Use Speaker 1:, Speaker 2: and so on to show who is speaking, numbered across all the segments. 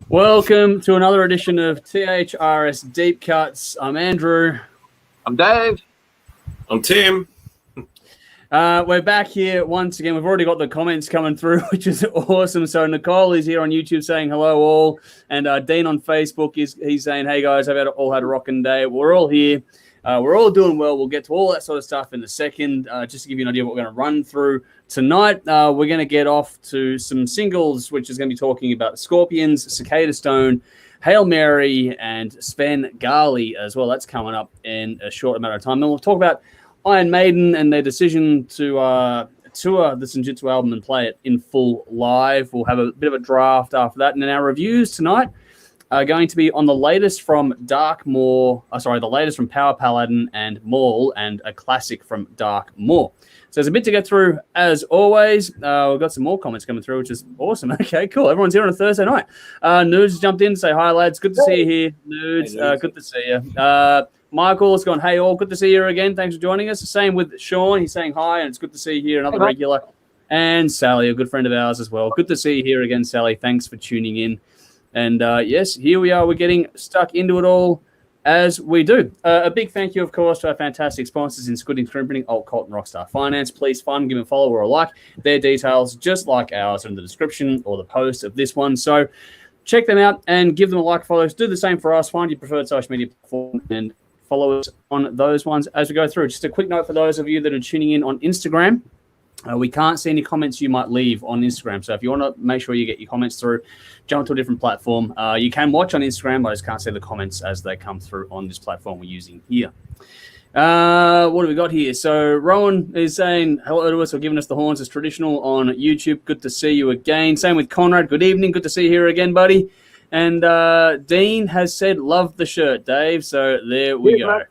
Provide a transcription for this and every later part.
Speaker 1: Welcome to another edition of THRS Deep Cuts. I'm Andrew.
Speaker 2: I'm Dave.
Speaker 3: I'm Tim.
Speaker 1: We're back here once again. We've already got the comments coming through, which is awesome. So Nicole is here on YouTube saying hello all, and Dean on Facebook he's saying, hey guys, I've all had a rocking day. We're all here. We're all doing well. We'll get to all that sort of stuff in a second. Just to give you an idea of what we're going to run through tonight, we're going to get off to some singles, which is going to be talking about the Scorpions, Cicadastone, Hailmary, and Sven, Gali as well. That's coming up in a short amount of time. Then we'll talk about Iron Maiden and their decision to tour the Senjutsu album and play it in full live. We'll have a bit of a draft after that. And then our reviews tonight are going to be on the latest from Dark Moor, the latest from Power Paladin and Maule, and a classic from Dark Moor. So there's a bit to get through, as always. We've got some more comments coming through, which is awesome. Okay, cool. Everyone's here on a Thursday night. Nudes jumped in to say hi, lads. Good to see you here, Nudes. Hey, good to see you. Michael has gone, hey all, good to see you again. Thanks for joining us. Same with Sean. He's saying hi, and it's good to see you here, another regular. And Sally, a good friend of ours as well. Good to see you here again, Sally. Thanks for tuning in. And yes, here we are. We're getting stuck into it all as we do. A big thank you, of course, to our fantastic sponsors in Screen Printing, Alt Cult, and Rockstar Finance. Please fund, give them a follow or a like. Their details, just like ours, are in the description or the post of this one. So check them out and give them a like, follow. Do the same for us. Find your preferred social media platform and follow us on those ones as we go through. Just a quick note for those of you that are tuning in on Instagram. We can't see any comments you might leave on Instagram. So if you want to make sure you get your comments through, jump to a different platform. You can watch on Instagram, but I just can't see the comments as they come through on this platform we're using here. What have we got here? So Rowan is saying hello to us or giving us the horns as traditional on YouTube. Good to see you again. Same with Conrad. Good evening. Good to see you here again, buddy. And Dean has said, love the shirt, Dave. So there we go.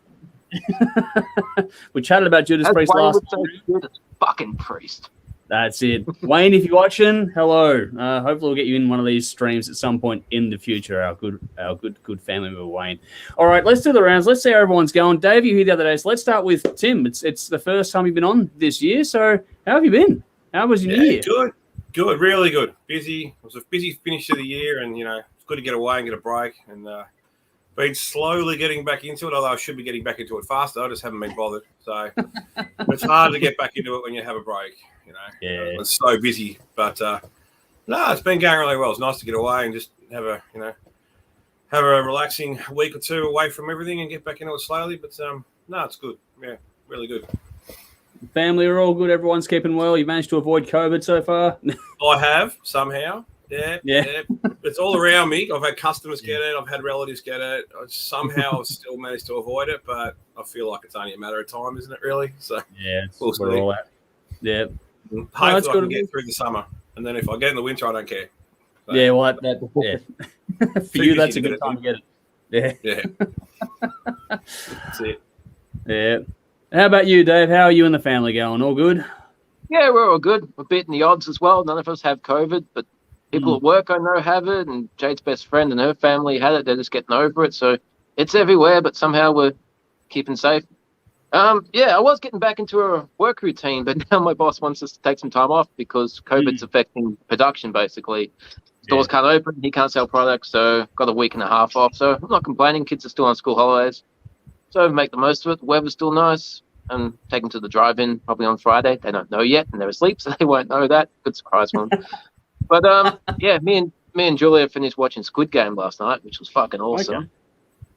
Speaker 1: We chatted about Judas Priest last time.
Speaker 2: Fucking priest.
Speaker 1: That's it. Wayne, if you're watching, hello. Hopefully we'll get you in one of these streams at some point in the future, our good family member, Wayne. All right, let's do the rounds. Let's see how everyone's going. Dave, you were here the other day, so let's start with Tim. It's the first time you've been on this year, so how have you been? How was your new year?
Speaker 3: Good, really good. Busy. It was a busy finish of the year, and, it's good to get away and get a break, and been slowly getting back into it, although I should be getting back into it faster. I just haven't been bothered. So it's hard to get back into it when you have a break,
Speaker 1: Yeah.
Speaker 3: It's so busy. But, no, it's been going really well. It's nice to get away and just have a relaxing week or two away from everything and get back into it slowly. But, no, it's good. Yeah, really good.
Speaker 1: Family are all good. Everyone's keeping well. You managed to avoid COVID so far?
Speaker 3: I have, somehow. Yeah. It's all around me. I've had customers get it. I've had relatives get it. Somehow I've still managed to avoid it, but I feel like it's only a matter of time, isn't it, really? So
Speaker 1: yeah, we're all at. Yeah.
Speaker 3: Hopefully I can get through the summer. And then if I get in the winter, I don't care. So,
Speaker 1: yeah, well, for you, that's a good time to get it.
Speaker 3: Yeah. That's it.
Speaker 1: Yeah. How about you, Dave? How are you and the family going? All good?
Speaker 2: Yeah, we're all good. We're beating the odds as well. None of us have COVID, but people at work I know have it, and Jade's best friend and her family had it. They're just getting over it. So it's everywhere, but somehow we're keeping safe. I was getting back into a work routine, but now my boss wants us to take some time off because COVID's affecting production, basically. Stores can't open, he can't sell products, so got a week and a half off. So I'm not complaining. Kids are still on school holidays. So make the most of it. The weather's still nice. And take them to the drive-in probably on Friday. They don't know yet, and they're asleep, so they won't know that. Good surprise for them. But me and Julia finished watching Squid Game last night, which was fucking awesome. Okay.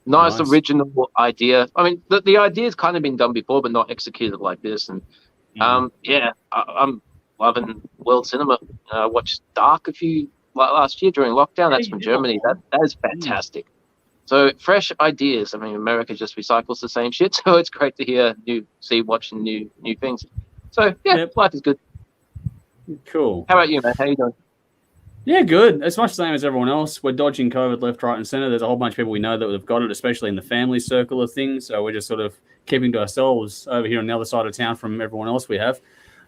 Speaker 2: Nice original idea. I mean, the idea's kind of been done before, but not executed like this. And I'm loving world cinema. I watched Dark last year during lockdown. That's from Germany. That is fantastic. So fresh ideas. I mean, America just recycles the same shit, so it's great to watching new things. So life is good.
Speaker 1: Cool.
Speaker 2: How about you, man? How you doing?
Speaker 1: Yeah, good. It's much the same as everyone else. We're dodging COVID left, right, and center. There's a whole bunch of people we know that have got it, especially in the family circle of things. So we're just sort of keeping to ourselves over here on the other side of town from everyone else we have.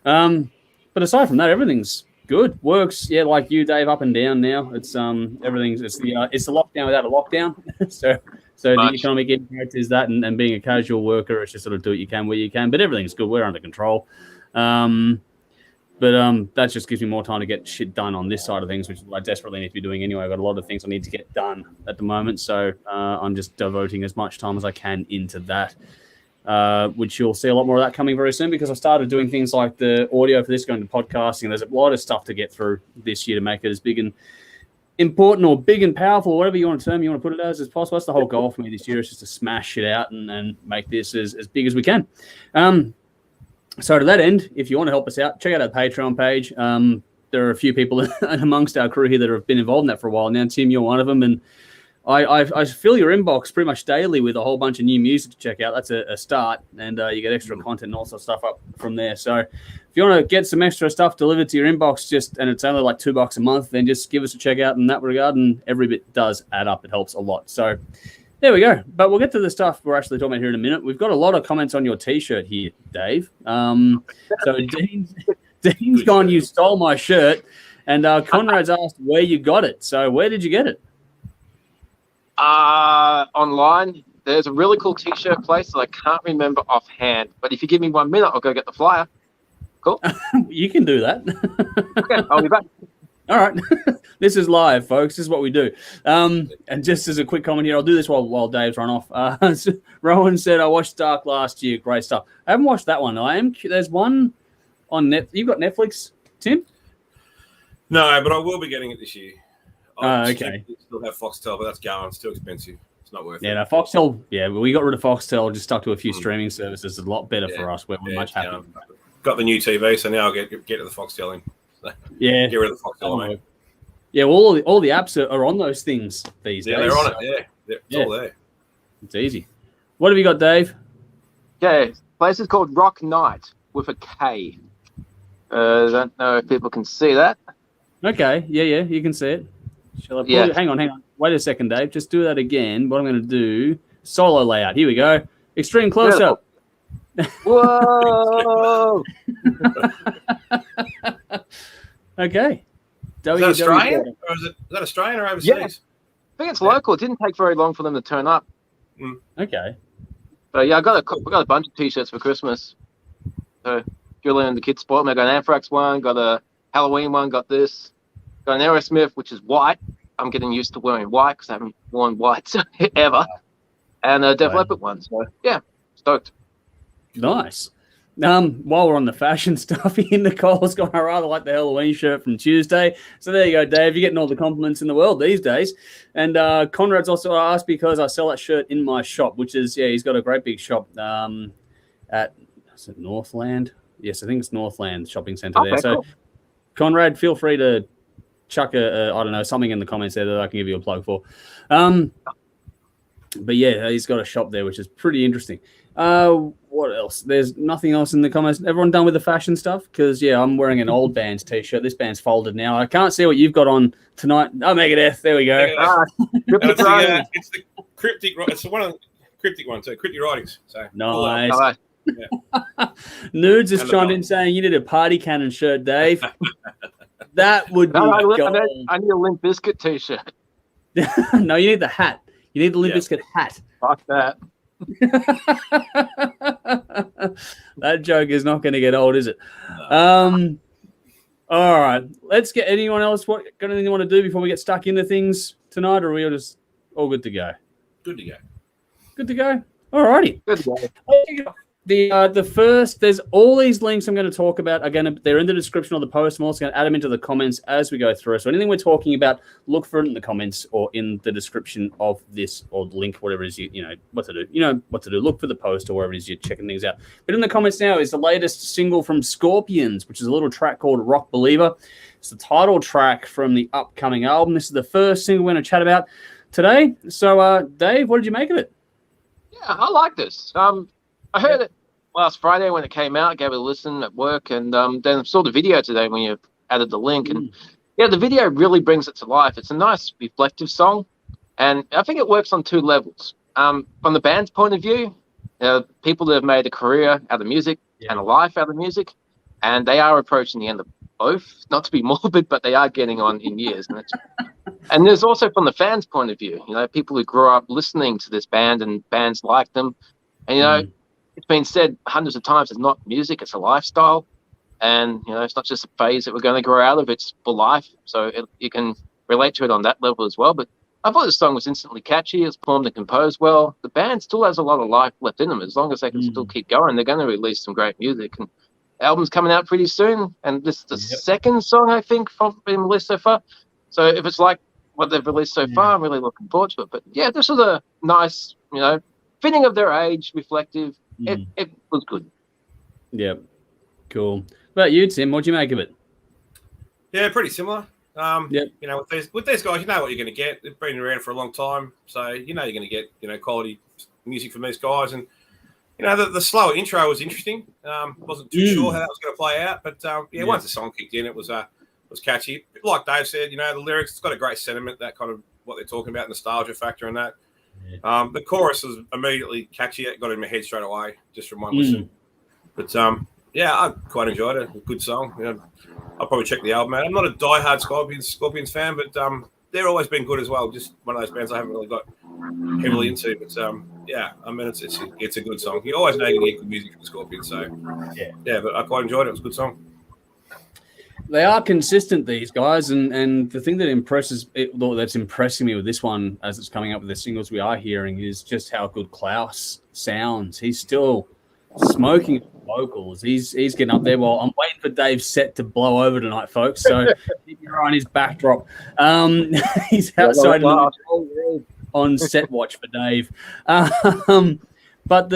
Speaker 1: But aside from that, everything's good. Works, like you, Dave, up and down now. It's everything's it's the lockdown without a lockdown. so the economic impact is that, and being a casual worker, it's just sort of do what you can where you can. But everything's good. We're under control. But that just gives me more time to get shit done on this side of things, which I desperately need to be doing anyway. I've got a lot of things I need to get done at the moment, so I'm just devoting as much time as I can into that, which you'll see a lot more of that coming very soon, because I started doing things like the audio for this, going to podcasting. There's a lot of stuff to get through this year to make it as big and important or big and powerful, or whatever you want to put it as possible. That's the whole goal for me this year, is just to smash it out and make this as big as we can. So to that end, if you want to help us out, check out our Patreon page. There are a few people amongst our crew here that have been involved in that for a while now. Tim, you're one of them, and I fill your inbox pretty much daily with a whole bunch of new music to check out. That's a start, and you get extra content and all sorts of stuff up from there. So if you want to get some extra stuff delivered to your inbox, and it's only like $2 a month, then just give us a check out in that regard, and every bit does add up. It helps a lot. So there we go. But we'll get to the stuff we're actually talking about here in a minute. We've got a lot of comments on your T-shirt here, Dave. So Dean's gone, you stole my shirt, and Conrad's asked where you got it. So where did you get it?
Speaker 2: Online. There's a really cool T-shirt place that I can't remember offhand. But if you give me 1 minute, I'll go get the flyer. Cool.
Speaker 1: You can do that.
Speaker 2: Okay, I'll be back.
Speaker 1: All right. This is live, folks. This is what we do. And just as a quick comment here, I'll do this while Dave's run off. Rowan said, I watched Dark last year. Great stuff. I haven't watched that one. There's one on Netflix. You've got Netflix, Tim?
Speaker 3: No, but I will be getting it this year.
Speaker 1: Okay.
Speaker 3: Still have Foxtel, but that's going. It's too expensive. It's not worth it.
Speaker 1: Yeah, no, Foxtel. Yeah, we got rid of Foxtel. Just stuck to a few streaming services. It's a lot better for us. We're much happier.
Speaker 3: Got the new TV, so now I'll get to the Foxtel in. So
Speaker 1: yeah,
Speaker 3: get rid of the Foxtel, mate.
Speaker 1: Yeah, well, all the apps are on those things these days.
Speaker 3: Yeah, they're on it. Yeah, it's all there.
Speaker 1: It's easy. What have you got, Dave?
Speaker 2: Yeah, the place is called Rock Night with a K. I don't know if people can see that.
Speaker 1: Okay, yeah, you can see it. Shall I put it? Hang on. Wait a second, Dave. Just do that again. What I'm going to do, solo layout. Here we go. Extreme close-up.
Speaker 2: Whoa!
Speaker 1: Okay.
Speaker 3: Is that Australian? Or is that Australian or overseas?
Speaker 2: Yeah. I think it's local. It didn't take very long for them to turn up.
Speaker 1: Okay.
Speaker 2: But yeah, I got a bunch of T-shirts for Christmas. So Julian and the kids sport me. I got an Anthrax one, got a Halloween one, got this. Got an Aerosmith, which is white. I'm getting used to wearing white because I haven't worn white ever. And a Def Leppard one. So yeah, stoked.
Speaker 1: Nice. While we're on the fashion stuff, Nicole's got, I rather like the Halloween shirt from Tuesday. So there you go, Dave. You're getting all the compliments in the world these days. And Conrad's also asked because I sell that shirt in my shop, which is, he's got a great big shop at, is it Northland? Yes, I think it's Northland Shopping Centre there. So, cool. Conrad, feel free to chuck something in the comments there that I can give you a plug for. But yeah, he's got a shop there, which is pretty interesting. What else? There's nothing else in the comments. Everyone done with the fashion stuff? Because, I'm wearing an old band's T-shirt. This band's folded now. I can't see what you've got on tonight. Oh, Megadeth. There we go.
Speaker 3: It's the cryptic. It's one of the cryptic ones. So cryptic writings. So
Speaker 1: nice. Yeah. Nudes is chimed in saying you need a party cannon shirt, Dave. That would be
Speaker 2: I need a Limp Bizkit T-shirt.
Speaker 1: No, you need the hat. You need the Limp Bizkit hat.
Speaker 2: Fuck that.
Speaker 1: That joke is not going to get old, is it? All right. Let's get anyone else. Got anything you want to do before we get stuck into things tonight, or are we just all good to go?
Speaker 3: Good to go.
Speaker 1: Good to go. All righty.
Speaker 2: Good to go.
Speaker 1: The first, there's all these links I'm going to talk about. Again, they're in the description of the post. I'm also going to add them into the comments as we go through. So anything we're talking about, look for it in the comments or in the description of this or the link, whatever it is you know what to do. You know what to do. Look for the post or wherever it is you're checking things out. But in the comments now is the latest single from Scorpions, which is a little track called Rock Believer. It's the title track from the upcoming album. This is the first single we're going to chat about today. So, Dave, what did you make of it?
Speaker 2: Yeah, I like this. I heard it last Friday when it came out. I gave it a listen at work, and then saw the video today when you added the link. And the video really brings it to life. It's a nice reflective song, and I think it works on two levels. From the band's point of view, people that have made a career out of music and a life out of music, and they are approaching the end of both. Not to be morbid, but they are getting on in years. And there's also from the fans' point of view, people who grew up listening to this band and bands like them, and it's been said hundreds of times, it's not music, it's a lifestyle. And, it's not just a phase that we're going to grow out of, it's for life. So you can relate to it on that level as well. But I thought the song was instantly catchy. It's performed and composed well. The band still has a lot of life left in them. As long as they can still keep going, they're going to release some great music. And the album's coming out pretty soon. And this is the second song, I think, from being released so far. So if it's like what they've released so far, I'm really looking forward to it. But yeah, this was a nice, fitting of their age, reflective. It was good.
Speaker 1: Yep. Cool. What about you, Tim? What do you make of it?
Speaker 3: Yeah, pretty similar.
Speaker 1: Yep.
Speaker 3: With these guys, you know what you're going to get. They've been around for a long time, so you're going to get quality music from these guys. And the slower intro was interesting. Wasn't too sure how that was going to play out, but once the song kicked in, it was catchy. Like Dave said, the lyrics, it's got a great sentiment, that kind of what they're talking about, nostalgia factor and that. The chorus was immediately catchy. It got in my head straight away just from one listen. But I quite enjoyed it. A good song. I'll probably check the album out. I'm not a diehard Scorpions fan, but they're always been good as well. Just one of those bands I haven't really got heavily into. But it's a good song. You always know you're going to get good music from Scorpions. So but I quite enjoyed it. It was a good song.
Speaker 1: They are consistent, these guys, and the thing that's impressing me with this one as it's coming up with the singles we are hearing is just how good Klaus sounds. He's still smoking vocals. He's getting up there. Well, I'm waiting for Dave's set to blow over tonight, folks. So keep your eye on his backdrop. He's outside. We're all on set watch for Dave. But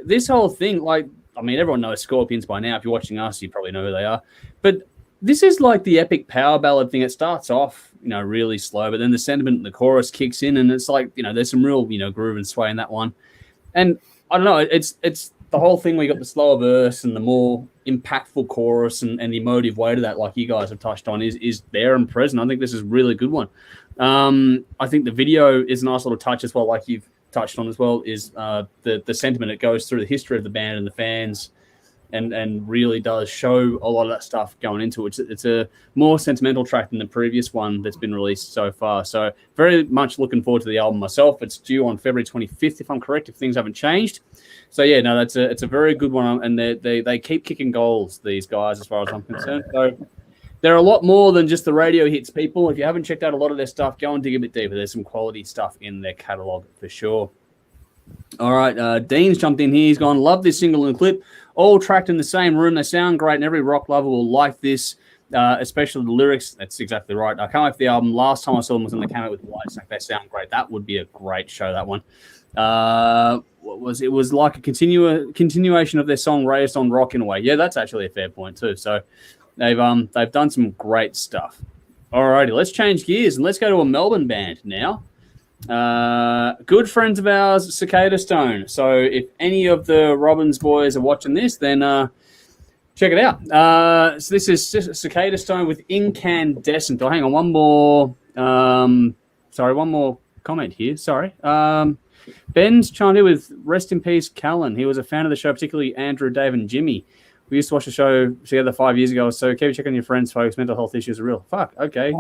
Speaker 1: this whole thing, everyone knows Scorpions by now. If you're watching us, you probably know who they are. But this is like the epic power ballad thing. It starts off, really slow, but then the sentiment in the chorus kicks in, and it's like, there's some real, groove and sway in that one. And I don't know, it's the whole thing. We got the slower verse and the more impactful chorus and the emotive way to that, like you guys have touched on, is there and present. I think this is a really good one. I think the video is a nice little touch as well, like you've touched on as well, is the sentiment. It goes through the history of the band and the fans, and really does show a lot of that stuff going into it. It's a more sentimental track than the previous one that's been released so far. So very much looking forward to the album myself. It's due on February 25th, if I'm correct, if things haven't changed. So yeah, no, it's a very good one, and they keep kicking goals, these guys, as far as I'm concerned. So they're a lot more than just the radio hits, people. If you haven't checked out a lot of their stuff, go and dig a bit deeper. There's some quality stuff in their catalog for sure. All right, Dean's jumped in here. He's gone, love this single and clip. All tracked in the same room. They sound great, and every rock lover will like this, especially the lyrics. That's exactly right. I can't wait for the album. Last time I saw them was when they came out with Whitesnake. They sound great. That would be a great show, that one. It was like a continuation of their song Raised on Rock in a way. Yeah, that's actually a fair point too. So they've done some great stuff. All righty, let's change gears and let's go to a Melbourne band now. Good friends of ours, Cicadastone. So if any of the Robbins boys are watching this, then check it out. So this is Cicadastone with Incandescent. Oh, hang on, one more comment here. Sorry. Ben's chimed in with rest in peace, Callan. He was a fan of the show, particularly Andrew, Dave, and Jimmy. We used to watch the show together 5 years ago. So keep checking on your friends, folks. Mental health issues are real. Fuck. Okay.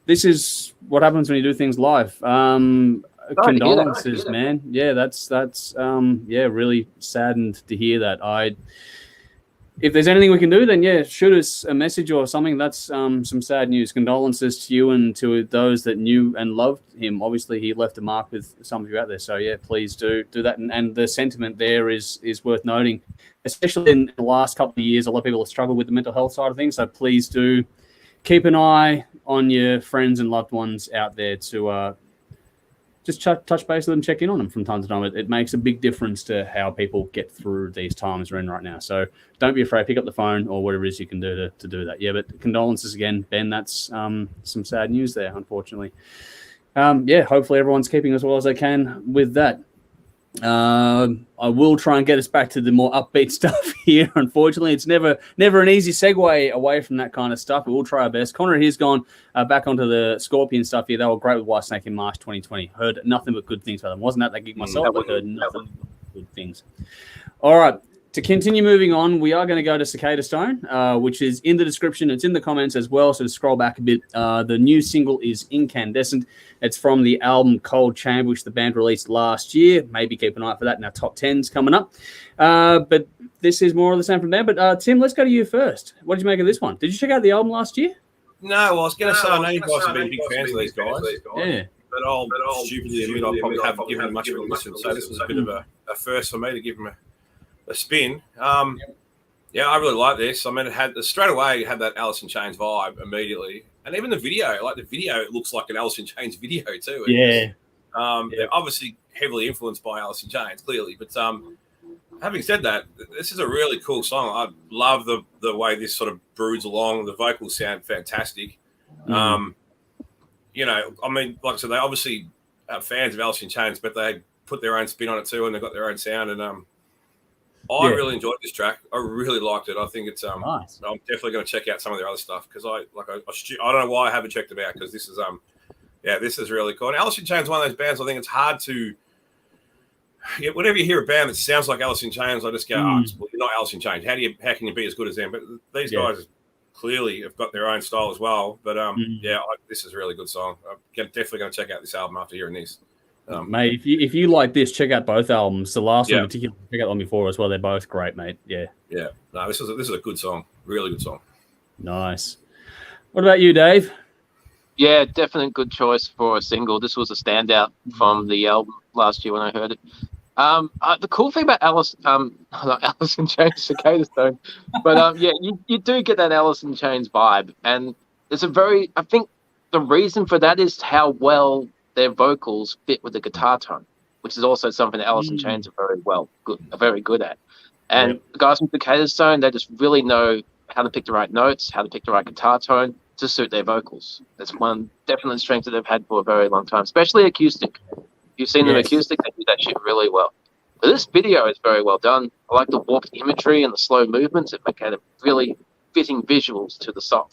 Speaker 1: This is what happens when you do things live. Condolences, man. Yeah, that's really saddened to hear that. If there's anything we can do, then shoot us a message or something. That's some sad news. Condolences to you and to those that knew and loved him. Obviously, he left a mark with some of you out there. So please do that. And the sentiment there is worth noting, especially in the last couple of years. A lot of people have struggled with the mental health side of things. So please do keep an eye on your friends and loved ones out there to just touch base with them, check in on them from time to time. It makes a big difference to how people get through these times we're in right now. So don't be afraid. Pick up the phone or whatever it is you can do to do that. Yeah, but condolences again, Ben. That's some sad news there, unfortunately. Hopefully everyone's keeping as well as they can with that. I will try and get us back to the more upbeat stuff here. Unfortunately, it's never an easy segue away from that kind of stuff, but we'll try our best. Connor here's gone back onto the Scorpion stuff here. They were great with Whitesnake in March 2020. Heard nothing but good things about them. Wasn't at that gig myself, but heard nothing but good things. All right. To continue moving on, we are going to go to Cicadastone, which is in the description. It's in the comments as well, so to scroll back a bit. The new single is Incandescent. It's from the album Cold Chamber, which the band released last year. Maybe keep an eye out for that in our top 10s coming up. But this is more of the same from there. But Tim, let's go to you first. What did you make of this one? Did you check out the album last year?
Speaker 3: No, well, I was going to say, I know you guys have been big fans of these guys.
Speaker 1: Yeah.
Speaker 3: But I'll stupidly admit I probably haven't given them much of a listen, so this was a bit of a first for me to give them a spin. Yeah, I really like this. I mean, it had straight away it had that Alice in Chains vibe immediately, and even the video, it looks like an Alice in Chains video too. They're obviously heavily influenced by Alice in Chains, clearly. But having said that, this is a really cool song. I love the way this sort of broods along. The vocals sound fantastic. You know, I mean, like I said, they obviously are fans of Alice in Chains, but they put their own spin on it too, and they've got their own sound. And I really enjoyed this track. I really liked it. I think it's nice. I'm definitely going to check out some of their other stuff because I don't know why I haven't checked them out because this is this is really cool. And Alice in Chains is one of those bands. I think it's hard to whenever you hear a band that sounds like Alice in Chains, I just go, well, you're not Alice in Chains. How can you be as good as them? But these guys clearly have got their own style as well. But this is a really good song. I'm definitely going to check out this album after hearing this.
Speaker 1: Mate, if you like this, check out both albums. The last one in particular, check out the one before as well. They're both great, mate. Yeah.
Speaker 3: No, this is a good song. Really good song.
Speaker 1: Nice. What about you, Dave?
Speaker 2: Yeah, definitely good choice for a single. This was a standout from the album last year when I heard it. The cool thing about Alice in Chains, Cicadastone, but you do get that Alice in Chains vibe, and it's I think the reason for that is how well their vocals fit with the guitar tone, which is also something that Alice in Chains are very good at. And the guys from Cicadastone, they just really know how to pick the right notes, how to pick the right guitar tone to suit their vocals. That's one definite strength that they've had for a very long time, especially acoustic. If you've seen them acoustic, they do that shit really well. But this video is very well done. I like the warped imagery and the slow movements. It make it really fitting visuals to the song.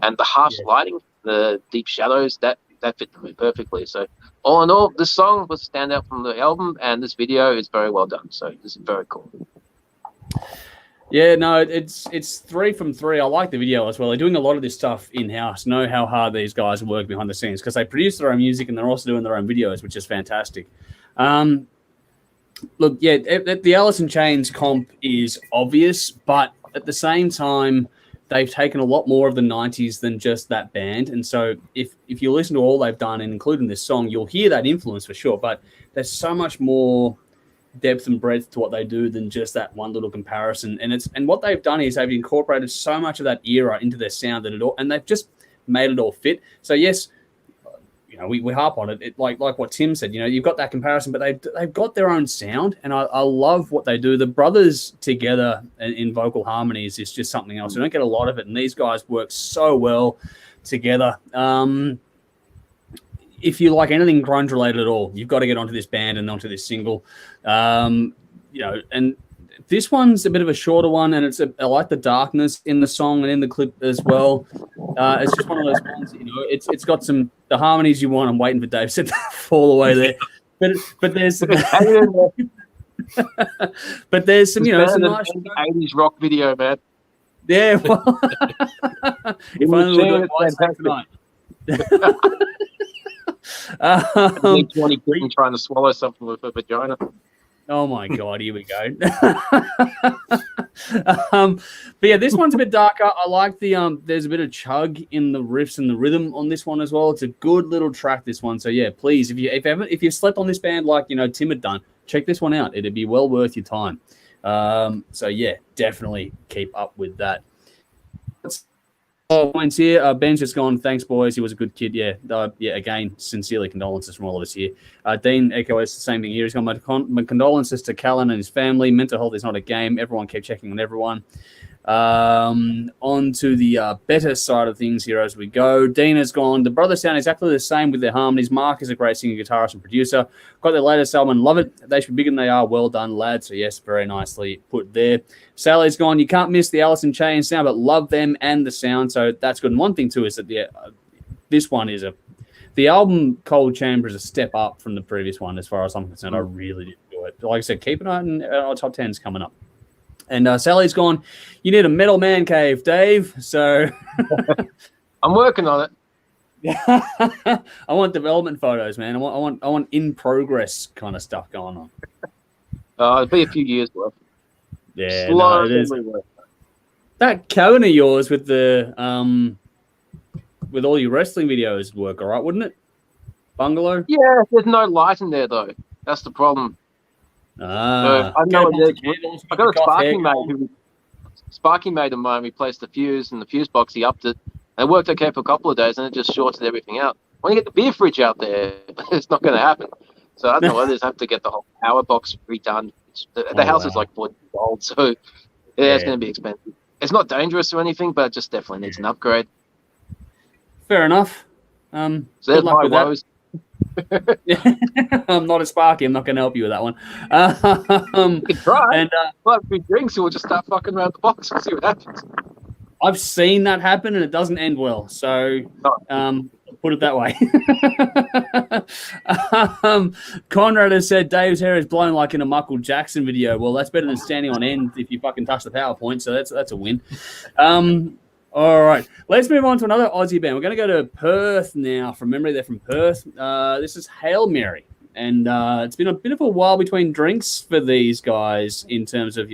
Speaker 2: And the harsh lighting, the deep shadows, that fit them perfectly. So all in all, this song was a standout from the album, and this video is very well done. So this is very cool.
Speaker 1: Yeah, no, it's 3 from 3. I like the video as well. They're doing a lot of this stuff in-house. Know how hard these guys work behind the scenes because they produce their own music and they're also doing their own videos, which is fantastic. Look, the Alice in Chains comp is obvious, but at the same time, they've taken a lot more of the 90s than just that band. And so if you listen to all they've done, and including this song, you'll hear that influence for sure. But there's so much more depth and breadth to what they do than just that one little comparison. And what they've done is they've incorporated so much of that era into their sound and they've just made it all fit. So yes, we harp on it. Like what Tim said, you've got that comparison, but they've got their own sound, and I love what they do. The brothers together in vocal harmonies is just something else. We don't get a lot of it, and these guys work so well together. If you like anything grunge related at all, you've got to get onto this band and onto this single. And this one's a bit of a shorter one, and I like the darkness in the song and in the clip as well. It's just one of those ones, it's got the harmonies you want. I'm waiting for Dave to fall away there, but there's some nice
Speaker 2: 80s rock video, man.
Speaker 1: Yeah, well, if only we were doing tonight.
Speaker 2: 20 trying to swallow something with a vagina.
Speaker 1: Oh my God, here we go. But yeah, this one's a bit darker. I like there's a bit of chug in the riffs and the rhythm on this one as well. It's a good little track, this one. So yeah, please, if you slept on this band like Tim had done, check this one out. It'd be well worth your time. So yeah, definitely keep up with that. Points here. Ben's just gone. Thanks, boys. He was a good kid. Yeah. Again, sincerely condolences from all of us here. Dean echoes the same thing here. He's got my condolences to Callan and his family. Mental health is not a game. Everyone keep checking on everyone. On to the better side of things here as we go. Dean has gone. The brothers sound exactly the same with their harmonies. Mark is a great singer, guitarist, and producer. Got their latest album and love it. They should be bigger than they are. Well done, lads. So yes, very nicely put there. Sally's gone. You can't miss the Alice in Chains sound, but love them and the sound. So that's good. And one thing too is that this one is the album Cold Chamber is a step up from the previous one as far as I'm concerned. I really did enjoy it. Like I said, keep an eye on our top 10s coming up. And Sally's gone, you need a metal man cave, Dave. So
Speaker 2: I'm working on it.
Speaker 1: I want development photos, man. I want in progress kind of stuff going on.
Speaker 2: It'll be a few years worth.
Speaker 1: Yeah, no, it is. That cabin of yours with the with all your wrestling videos would work all right, wouldn't it? Bungalow?
Speaker 2: Yeah, there's no light in there though. That's the problem. So I know I got a Sparky mate of mine replaced the fuse in the fuse box. He upped it. It worked okay for a couple of days, and it just shorted everything out. When you get the beer fridge out there, it's not going to happen. So I don't know. I just have to get the whole power box redone. The house is like 40 years old, so it's going to be expensive. It's not dangerous or anything, but it just definitely needs an upgrade.
Speaker 1: Fair enough.
Speaker 2: So there's my woes.
Speaker 1: I'm not a Sparky. I'm not going to help you with that one.
Speaker 2: You can try. And we'll have a few drinks, and we'll just start fucking around the box and see what happens.
Speaker 1: I've seen that happen, and it doesn't end well. So, put it that way. Conrad has said Dave's hair is blown like in a Michael Jackson video. Well, that's better than standing on end if you fucking touch the PowerPoint. So that's a win. All right, let's move on to another Aussie band. We're going to go to Perth now. From memory, they're from Perth. This is Hailmary, and it's been a bit of a while between drinks for these guys in terms of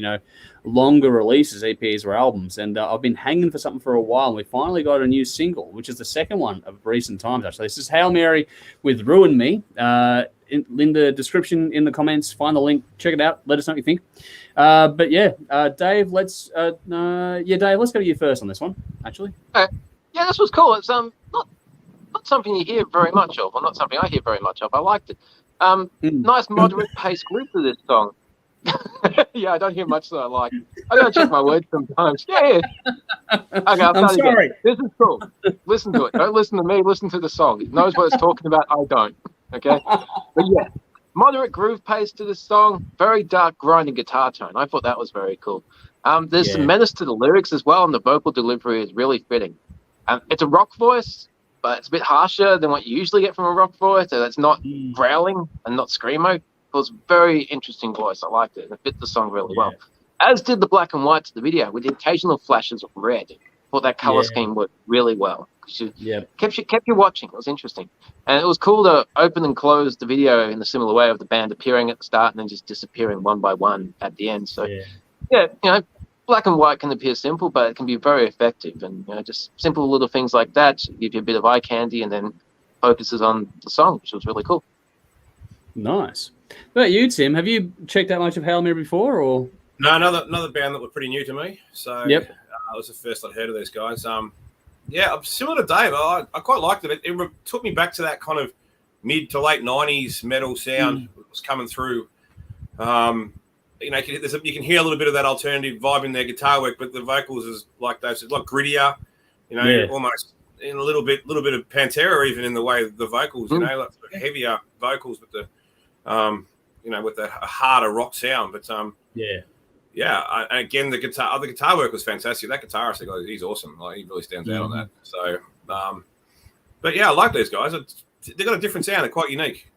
Speaker 1: longer releases, EPs or albums. And I've been hanging for something for a while. And we finally got a new single, which is the second one of recent times. Actually, this is Hailmary with "Ruin Me." In the description, in the comments, find the link, check it out. Let us know what you think. But yeah, Dave, let's Dave, let's go to you first on this one. Actually,
Speaker 2: yeah, this was cool. It's not something you hear very much of, or not something I hear very much of. I liked it. Nice moderate pace group to this song. Yeah, I don't hear much that I like. I gotta check my words sometimes. Yeah. Okay, I'm sorry. Again. This is cool. Listen to it. Don't listen to me. Listen to the song. It knows what it's talking about. I don't. Okay, but yeah, moderate groove pace to this song. Very dark, grinding guitar tone. I thought that was very cool. There's some menace to the lyrics as well, and the vocal delivery is really fitting. It's a rock voice, but it's a bit harsher than what you usually get from a rock voice. So it's not growling and not screamo. It was a very interesting voice. I liked it, and it fit the song really well. As did the black and white to the video, with the occasional flashes of red. Thought that color scheme worked really well. Kept you watching. It was interesting, and it was cool to open and close the video in a similar way of the band appearing at the start and then just disappearing one by one at the end. So black and white can appear simple, but it can be very effective, and just simple little things like that give you a bit of eye candy, and then focuses on the song, which was really cool.
Speaker 1: Nice. What about you, Tim? Have you checked out much of Hailmary before, or
Speaker 3: no? Another band that was pretty new to me. So it was the first I'd heard of these guys. Similar to Dave, I quite liked it. It took me back to that kind of mid to late 90s metal sound that was coming through. You can hear a little bit of that alternative vibe in their guitar work, but the vocals is like Dave said, a lot grittier. Almost in a little bit of Pantera even in the way the vocals. Like heavier vocals with the with the harder rock sound. But again, the guitar work was fantastic. That guitarist, he's awesome. Like, he really stands out on that. So, but yeah, I like these guys. They've got a different sound. They're quite unique.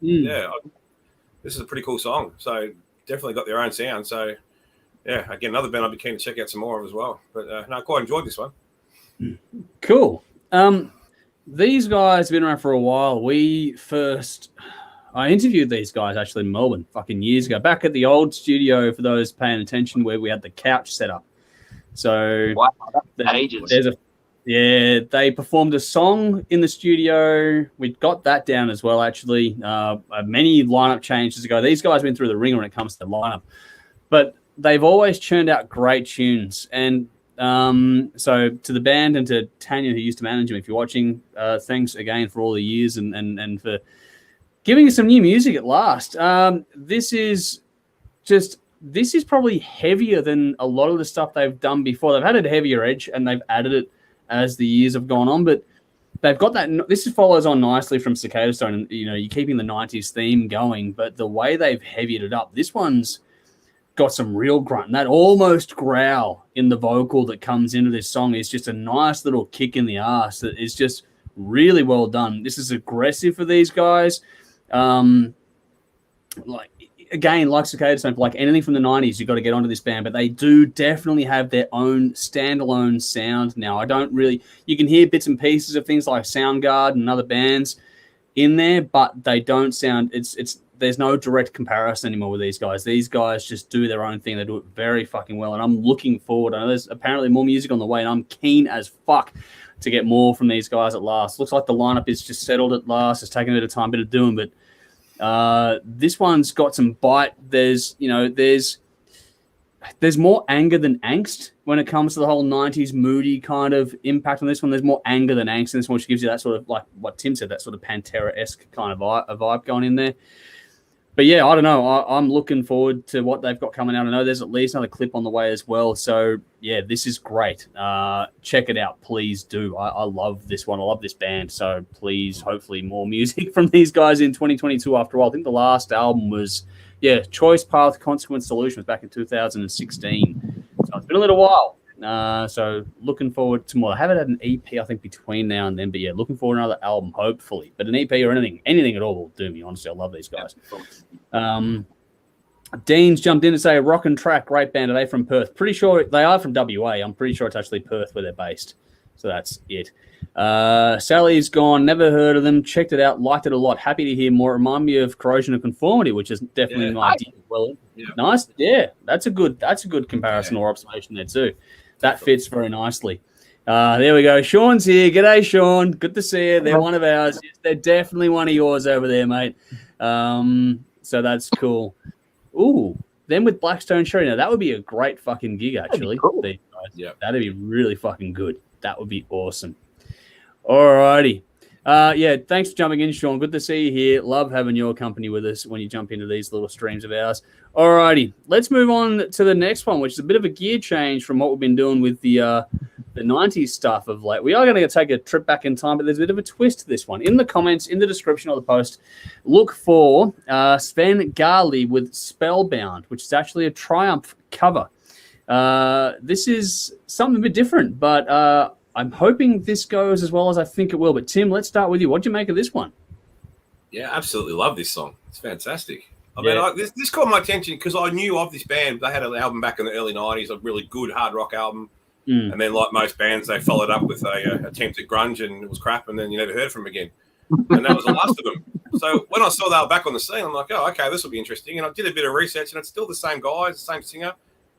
Speaker 3: This is a pretty cool song. So definitely got their own sound. So yeah, again, another band I'd be keen to check out some more of as well. But I quite enjoyed this one.
Speaker 1: Cool. These guys have been around for a while. I interviewed these guys actually in Melbourne fucking years ago, back at the old studio for those paying attention, where we had the couch set up. So
Speaker 2: wow, that's ages.
Speaker 1: They performed a song in the studio. We got that down as well, actually. Many lineup changes ago. These guys went through the ringer when it comes to lineup, but they've always churned out great tunes. And so to the band and to Tanya, who used to manage them, if you're watching, thanks again for all the years and for giving us some new music at last. This is probably heavier than a lot of the stuff they've done before. They've had a heavier edge and they've added it as the years have gone on, but they've got that. This follows on nicely from Cicadastone, and you're keeping the 90s theme going, but the way they've heavied it up, this one's got some real grunt. And that almost growl in the vocal that comes into this song is just a nice little kick in the ass that is just really well done. This is aggressive for these guys. again, like Cicadastone, like anything from the 90s, you've got to get onto this band, but they do definitely have their own standalone sound now. You can hear bits and pieces of things like Soundgarden and other bands in there, but they don't sound, there's no direct comparison anymore with these guys. These guys just do their own thing. They do it very fucking well, and I'm looking forward. I know there's apparently more music on the way, and I'm keen as fuck to get more from these guys at last. Looks like the lineup is just settled at last. It's taken a bit of time, bit of doing, but this one's got some bite. There's more anger than angst when it comes to the whole 90s moody kind of impact on this one. There's more anger than angst in this one, which gives you that sort of, like what Tim said, that sort of Pantera-esque kind of vibe going in there. But yeah, I don't know. I'm looking forward to what they've got coming out. I know there's at least another clip on the way as well. So yeah, this is great. Check it out. Please do. I love this one. I love this band. So please, hopefully more music from these guys in 2022 after a while. I think the last album was, Choice, Path, Consequence, Solution was back in 2016. So it's been a little while. So looking forward to more. I haven't had an EP, I think, between now and then, but yeah, looking forward to another album, hopefully. But an EP or anything at all will do me, honestly. I love these guys. Dean's jumped in to say Rock and Track, great band. Are they from Perth? Pretty sure they are from WA. I'm pretty sure it's actually Perth where they're based. So that's it. Sally's gone, never heard of them, checked it out, liked it a lot. Happy to hear more. Remind me of Corrosion of Conformity, which is definitely an idea. Well, nice. Yeah, that's a good comparison or observation there too. That fits very nicely. There we go. Sean's here. G'day, Sean. Good to see you. They're one of ours. Yes, they're definitely one of yours over there, mate. So that's cool. Ooh, then with Blackstone Sherry. Now, that would be a great fucking gig, actually.
Speaker 2: Cool.
Speaker 1: Yeah, that'd be really fucking good. That would be awesome. All righty. Thanks for jumping in, Sean. Good to see you here. Love having your company with us when you jump into these little streams of ours. All righty. Let's move on to the next one, which is a bit of a gear change from what we've been doing with the 90s stuff of late. We are going to take a trip back in time, but there's a bit of a twist to this one. In the comments, in the description of the post, look for Sven Gali with Spellbound, which is actually a Triumph cover. This is something a bit different, but I'm hoping this goes as well as I think it will. But Tim, let's start with you. What do you make of this one?
Speaker 3: Yeah, absolutely love this song. It's fantastic. I mean, this caught my attention because I knew of this band. They had an album back in the early 90s, a really good hard rock album. And then, like most bands, they followed up with a attempt at grunge, and it was crap, and then you never heard from them again. And that was the last of them. So when I saw they were back on the scene, I'm like, oh, okay, this will be interesting. And I did a bit of research, and it's still the same guys, the same singer.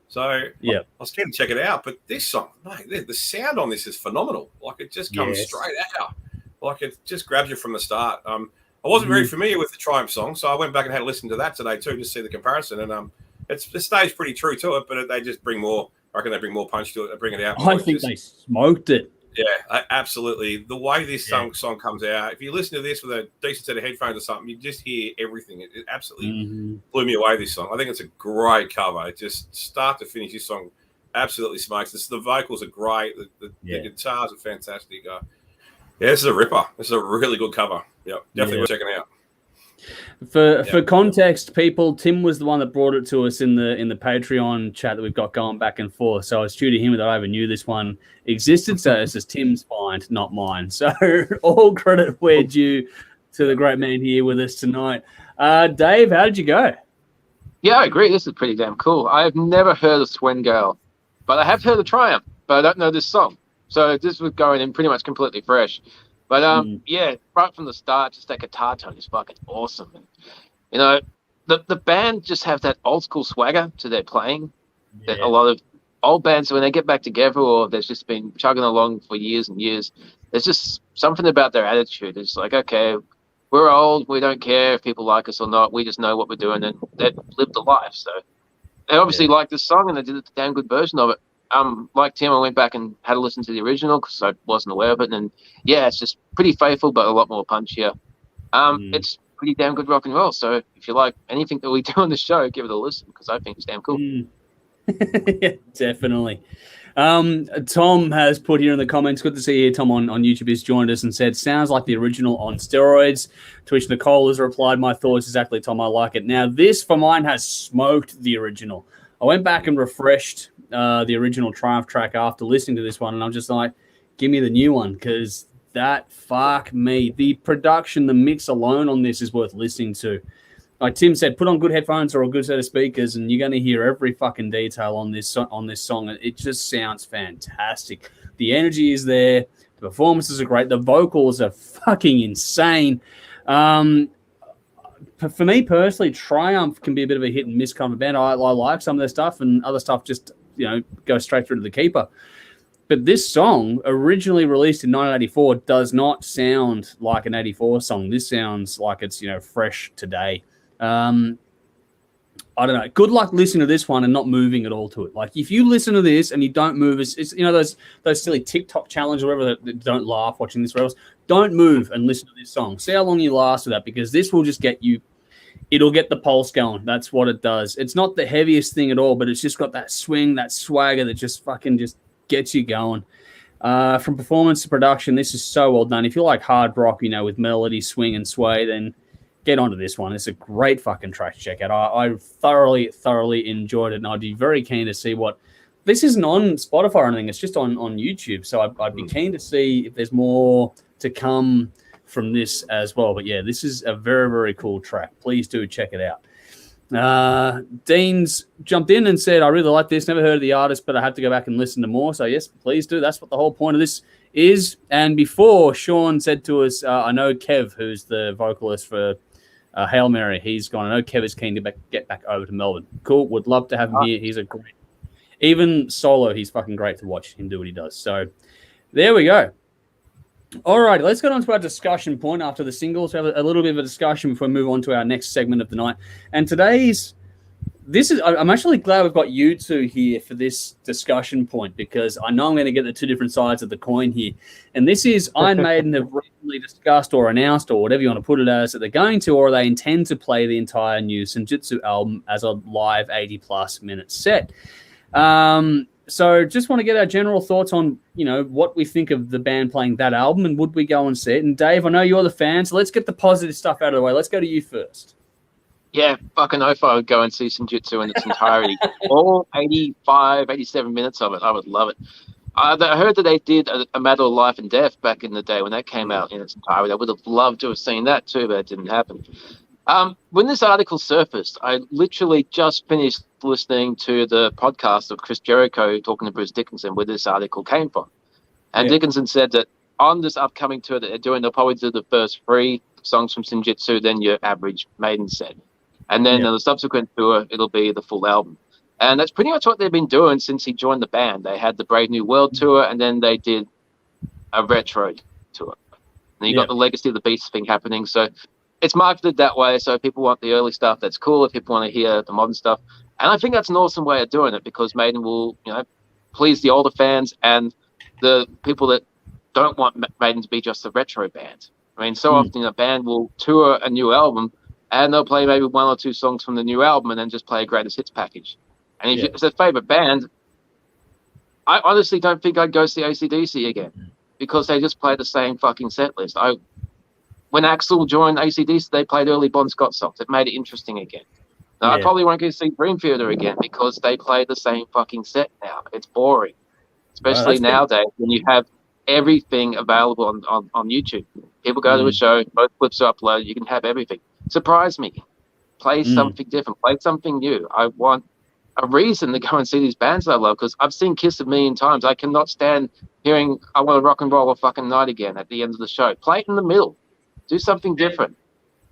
Speaker 3: So I was keen to check it out. But this song, mate, the sound on this is phenomenal. Like, it just comes straight out. Like, it just grabs you from the start. I wasn't very familiar with the Triumph song, so I went back and had a listen to that today too, just to see the comparison. And it stays pretty true to it, but they just bring more. I reckon they bring more punch to it. They bring it out.
Speaker 1: I think they smoked it.
Speaker 3: Yeah, absolutely. The way this song comes out, if you listen to this with a decent set of headphones or something, you just hear everything. It absolutely blew me away, this song. I think it's a great cover. It just start to finish, this song absolutely smokes. The vocals are great. The guitars are fantastic. This is a ripper. This is a really good cover. Yep, definitely worth checking out.
Speaker 1: For context, people, Tim was the one that brought it to us in the Patreon chat that we've got going back and forth. So I was due to him that I even knew this one existed. So it's just Tim's find, not mine. So all credit where due to the great man here with us tonight. Dave, how did you go?
Speaker 2: Yeah, I agree. This is pretty damn cool. I've never heard of Sven Gali, but I have heard of Triumph, but I don't know this song. So this was going in pretty much completely fresh. But right from the start, just that guitar tone is fucking awesome. And, you know, the band just have that old school swagger to their playing that a lot of old bands, when they get back together or they've just been chugging along for years and years, there's just something about their attitude. It's like, okay, we're old, we don't care if people like us or not, we just know what we're doing, and they've lived a life. So they obviously like this song, and they did a damn good version of it. Like Tim, I went back and had a listen to the original because I wasn't aware of it, and it's just pretty faithful, but a lot more punchier. It's pretty damn good rock and roll. So if you like anything that we do on the show, give it a listen because I think it's damn cool.
Speaker 1: Yeah, definitely. Tom has put here in the comments, good to see you, Tom on YouTube has joined us and said, sounds like the original on steroids, to which Nicole has replied, my thoughts exactly, Tom, I like it. Now this for mine has smoked the original. I went back and refreshed the original Triumph track after listening to this one, and I'm just like, give me the new one, because that, fuck me, the production, the mix alone on this is worth listening to. like Tim said, put on good headphones or a good set of speakers, and you're going to hear every fucking detail on this song. And it just sounds fantastic. The energy is there. The performances are great. The vocals are fucking insane. For me personally, Triumph can be a bit of a hit and miss kind of band. I like some of their stuff, and other stuff just goes straight through to the keeper. But this song, originally released in 1984, does not sound like an 84 song. This sounds like it's fresh today. I don't know. Good luck listening to this one and not moving at all to it. Like if you listen to this and you don't move, it's those silly TikTok challenges or whatever that don't laugh watching this. Don't move and listen to this song. See how long you last with that, because this will just get you. It'll get the pulse going. That's what it does. It's not the heaviest thing at all, but it's just got that swing, that swagger that just gets you going. From performance to production, this is so well done. If you like hard rock, with melody, swing, and sway, then get onto this one. It's a great fucking track to check out. I thoroughly enjoyed it, and I'd be very keen to see what... This isn't on Spotify or anything. It's just on YouTube, so I'd be keen to see if there's more to come from this as well. But yeah, this is a very, very cool track. Please do check it out. Dean's jumped in and said, I really like this. Never heard of the artist, but I had to go back and listen to more. So yes, please do. That's what the whole point of this is. And before, Sean said to us, I know Kev, who's the vocalist for Hailmary, he's gone. I know Kev is keen to get back over to Melbourne. Cool. Would love to have him here. He's a great, even solo, he's fucking great to watch him do what he does. So there we go. All right, let's get on to our discussion point after the singles. We have a little bit of a discussion before we move on to our next segment of the night. And I'm actually glad we've got you two here for this discussion point, because I know I'm going to get the two different sides of the coin here. And this is Iron Maiden have recently discussed or announced, or whatever you want to put it as, that they're going to, or they intend to play the entire new Senjutsu album as a live 80-plus minute set. So just want to get our general thoughts on, what we think of the band playing that album, and would we go and see it? And Dave, I know you're the fan, so let's get the positive stuff out of the way. Let's go to you first. Yeah,
Speaker 2: fucking oath I would go and see Senjutsu in its entirety. All 85, 87 minutes of it. I would love it. I heard that they did a Matter of Life and Death back in the day when that came out in its entirety. I would have loved to have seen that too, but it didn't happen. When this article surfaced, I literally just finished listening to the podcast of Chris Jericho talking to Bruce Dickinson, where this article came from. And Dickinson said that on this upcoming tour that they're doing, they'll probably do the first 3 songs from Senjutsu, then your average Maiden set. And then on the subsequent tour, it'll be the full album. And that's pretty much what they've been doing since he joined the band. They had the Brave New World tour, and then they did a retro tour. And you got the Legacy of the Beast thing happening. So it's marketed that way, so people want the early stuff. That's cool if people want to hear the modern stuff. And I think that's an awesome way of doing it, because Maiden will, please the older fans and the people that don't want Maiden to be just a retro band. I mean, so often a band will tour a new album and they'll play maybe 1 or 2 songs from the new album and then just play a greatest hits package. And if it's a favorite band, I honestly don't think I'd go see AC/DC again, because they just play the same fucking set list. When Axl joined AC/DC, they played early Bon Scott songs. It made it interesting again. Now, I probably won't go see Dream Theater again, because they play the same fucking set now. It's boring, especially nowadays when you have everything available on YouTube. People go to a show, both clips are uploaded, you can have everything. Surprise me. Play something different. Play something new. I want a reason to go and see these bands I love, because I've seen Kiss a million times. I cannot stand hearing I want to rock and roll a fucking night again at the end of the show. Play it in the middle. Do something different.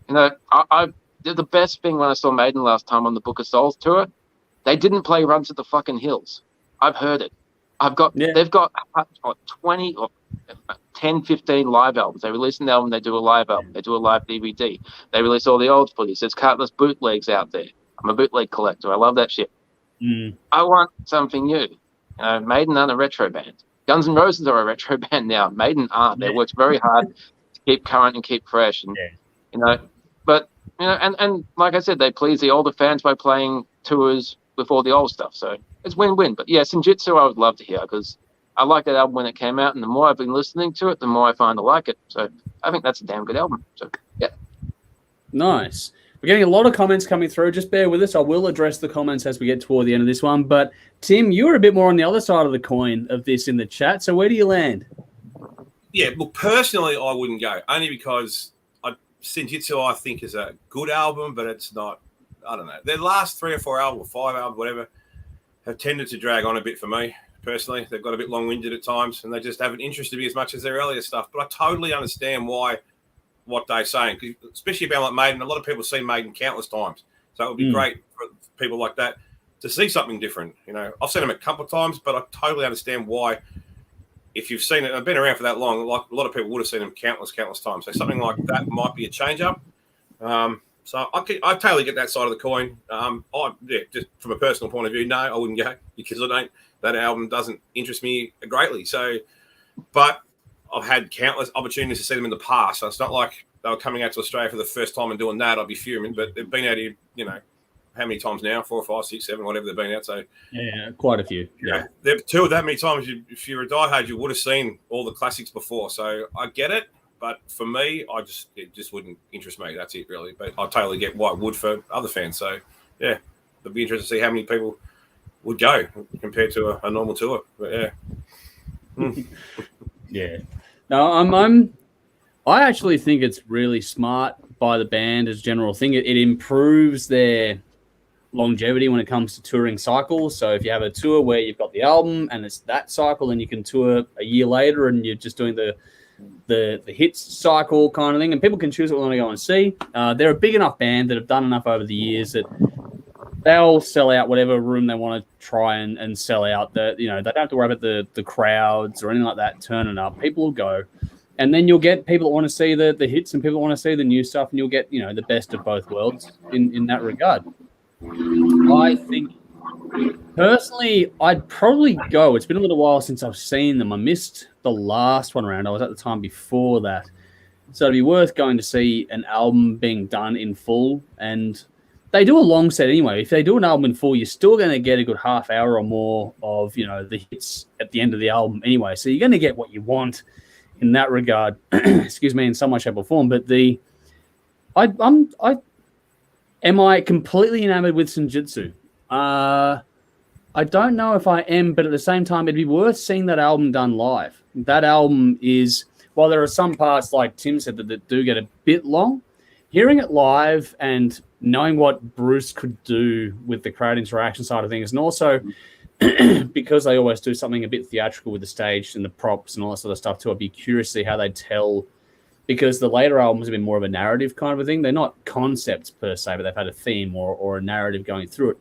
Speaker 2: I did the best thing when I saw Maiden last time on the Book of Souls tour. They didn't play Run to the Fucking Hills. I've heard it. They've got 20 or 10, 15 live albums. They release an album, they do a live album, they do a live DVD. They release all the old footage. There's countless bootlegs out there. I'm a bootleg collector. I love that shit. I want something new. Maiden aren't a retro band. Guns N' Roses are a retro band now. Maiden aren't. They worked very hard to keep current and keep fresh. And and like I said, they please the older fans by playing tours with all the old stuff. So it's win-win. But yeah, Senjutsu I would love to hear, because I liked that album when it came out, and the more I've been listening to it, the more I find I like it. So I think that's a damn good album. So yeah.
Speaker 1: Nice. We're getting a lot of comments coming through. Just bear with us. I will address the comments as we get toward the end of this one. But Tim, you were a bit more on the other side of the coin of this in the chat. So where do you land?
Speaker 3: Yeah, well, personally, I wouldn't go, only because Senjutsu, I think, is a good album, but it's not. I don't know. Their last 3 or 4 albums, or 5 albums, whatever, have tended to drag on a bit for me personally. They've got a bit long-winded at times, and they just haven't interested me as much as their earlier stuff. But I totally understand what they're saying, especially about like Maiden. A lot of people see Maiden countless times, so it would be great for people like that to see something different. You know, I've seen them a couple of times, but I totally understand why. If you've seen it, I've been around for that long. Like a lot of people would have seen them countless times. So something like that might be a change-up. So I totally get that side of the coin. Just from a personal point of view, no, I wouldn't go because that album doesn't interest me greatly. So, but I've had countless opportunities to see them in the past. So it's not like they were coming out to Australia for the first time and doing that. I'd be fuming. But they've been out here, you know, how many times now? 4, 5, 6, 7, whatever they've been out. So
Speaker 1: yeah, quite a few. Yeah,
Speaker 3: they've toured that many times. If you're a diehard, you would have seen all the classics before. So I get it. But for me, it just wouldn't interest me. That's it, really. But I totally get why it would for other fans. So, yeah, it'd be interesting to see how many people would go compared to a normal tour. But, yeah.
Speaker 1: Yeah. No, I actually think it's really smart by the band as a general thing. It improves their longevity when it comes to touring cycles. So if you have a tour where you've got the album and it's that cycle, then you can tour a year later and you're just doing the hits cycle kind of thing, and people can choose what they want to go and see. They're a big enough band that have done enough over the years that they'll sell out whatever room they want to try and sell out. That, you know, they don't have to worry about the crowds or anything like that turning up. People will go, and then you'll get people that want to see the hits and people that want to see the new stuff, and you'll get, you know, the best of both worlds in that regard. I think personally, I'd probably go. It's been a little while since I've seen them. I missed the last one around. I was at the time before that. So it'd be worth going to see an album being done in full. And they do a long set anyway. If they do an album in full, you're still going to get a good half hour or more of, you know, the hits at the end of the album anyway. So you're going to get what you want in that regard. Excuse me, in some way, shape, or form. But am I completely enamored with Senjutsu? I don't know if I am, but at the same time, it'd be worth seeing that album done live. That album is, while there are some parts, like Tim said, that do get a bit long, hearing it live and knowing what Bruce could do with the crowd interaction side of things, and also because they always do something a bit theatrical with the stage and the props and all that sort of stuff too, I'd be curious to see how they tell, because the later albums have been more of a narrative kind of a thing. They're not concepts per se, but they've had a theme or a narrative going through it.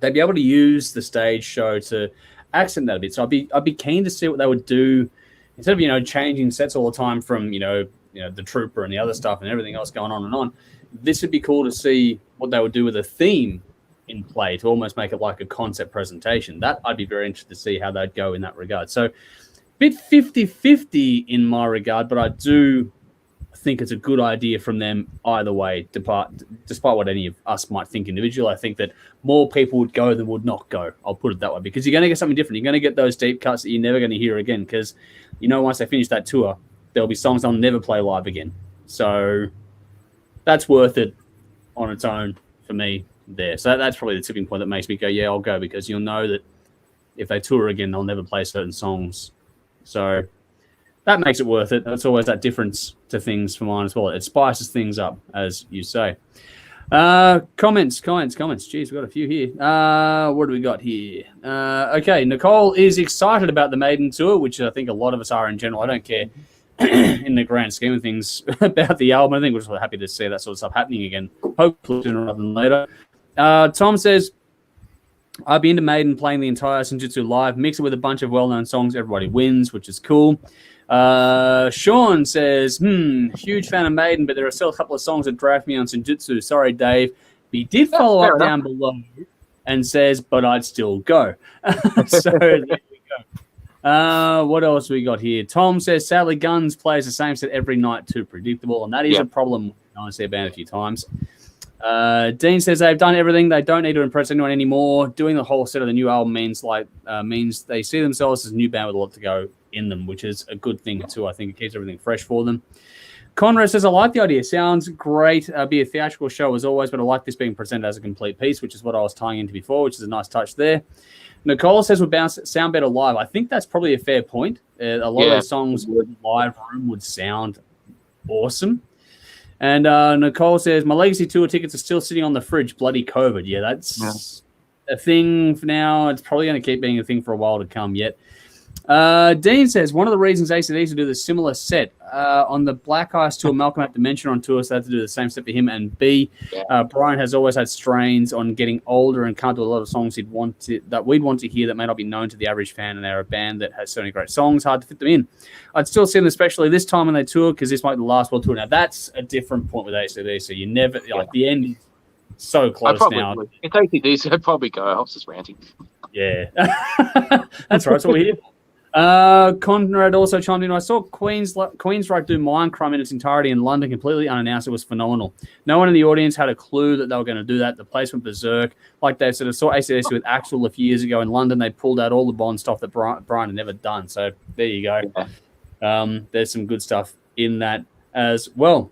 Speaker 1: They'd be able to use the stage show to accent that a bit. So I'd be keen to see what they would do instead of, you know, changing sets all the time from, you know, the Trooper and the other stuff and everything else going on and on. This would be cool to see what they would do with a theme in play to almost make it like a concept presentation. That I'd be very interested to see how they'd go in that regard. So bit 50-50 in my regard, but I do think it's a good idea from them either way, despite what any of us might think individually. I think that more people would go than would not go. I'll put it that way, because you're going to get something different. You're going to get those deep cuts that you're never going to hear again, because, you know, once they finish that tour, there'll be songs they'll never play live again. So that's worth it on its own for me there. So that's probably the tipping point that makes me go, yeah, I'll go, because you'll know that if they tour again, they'll never play certain songs. So that makes it worth it. That's always that difference to things for mine as well. It spices things up, as you say. Comments. Jeez, we've got a few here. What do we got here? Okay, Nicole is excited about the Maiden tour, which I think a lot of us are in general. I don't care in the grand scheme of things about the album. I think we're just happy to see that sort of stuff happening again, hopefully sooner rather than later. Tom says, I'd be into Maiden playing the entire Senjutsu live, mix it with a bunch of well-known songs, everybody wins, which is cool. Sean says, huge fan of Maiden, but there are still a couple of songs that draft me on Senjutsu. Sorry, Dave. But he did follow up down below and says, but I'd still go. So there we go. What else we got here? Tom says, sadly, Guns plays the same set every night, too predictable, and that is a problem. I see a band a few times. Dean says they've done everything. They don't need to impress anyone anymore. Doing the whole set of the new album means they see themselves as a new band with a lot to go in them, which is a good thing too. I think it keeps everything fresh for them. Conrad says, I like the idea. Sounds great. Be a theatrical show as always, but I like this being presented as a complete piece, which is what I was tying into before, which is a nice touch there. Nicole says would sound better live. I think that's probably a fair point. A lot of the songs in live room would sound awesome. And Nicole says, my Legacy Tour tickets are still sitting on the fridge. Bloody COVID. Yeah, that's a thing for now. It's probably going to keep being a thing for a while to come yet. Dean says, one of the reasons AC/DC do the similar set on the Black Ice tour, Malcolm had to mention on tour, so they had to do the same set for him. And B, Brian has always had strains on getting older and can't do a lot of songs we'd want to hear that may not be known to the average fan, and they're a band that has so many great songs, hard to fit them in. I'd still see them, especially this time when they tour, because this might be the last world tour. Now, that's a different point with AC/DC. You never, like, the end is so close now.
Speaker 2: It's AC/DC, I'd probably go. I was just ranting.
Speaker 1: Yeah. That's right, that's what we're here. Conrad also chimed in. I saw Queensryche do Mindcrime in its entirety in London, completely unannounced. It was phenomenal. No one in the audience had a clue that they were going to do that. The place went berserk. Like Dave said, I saw AC/DC with Axl a few years ago in London. They pulled out all the Bond stuff that Brian had never done. So there you go. Yeah. There's some good stuff in that as well.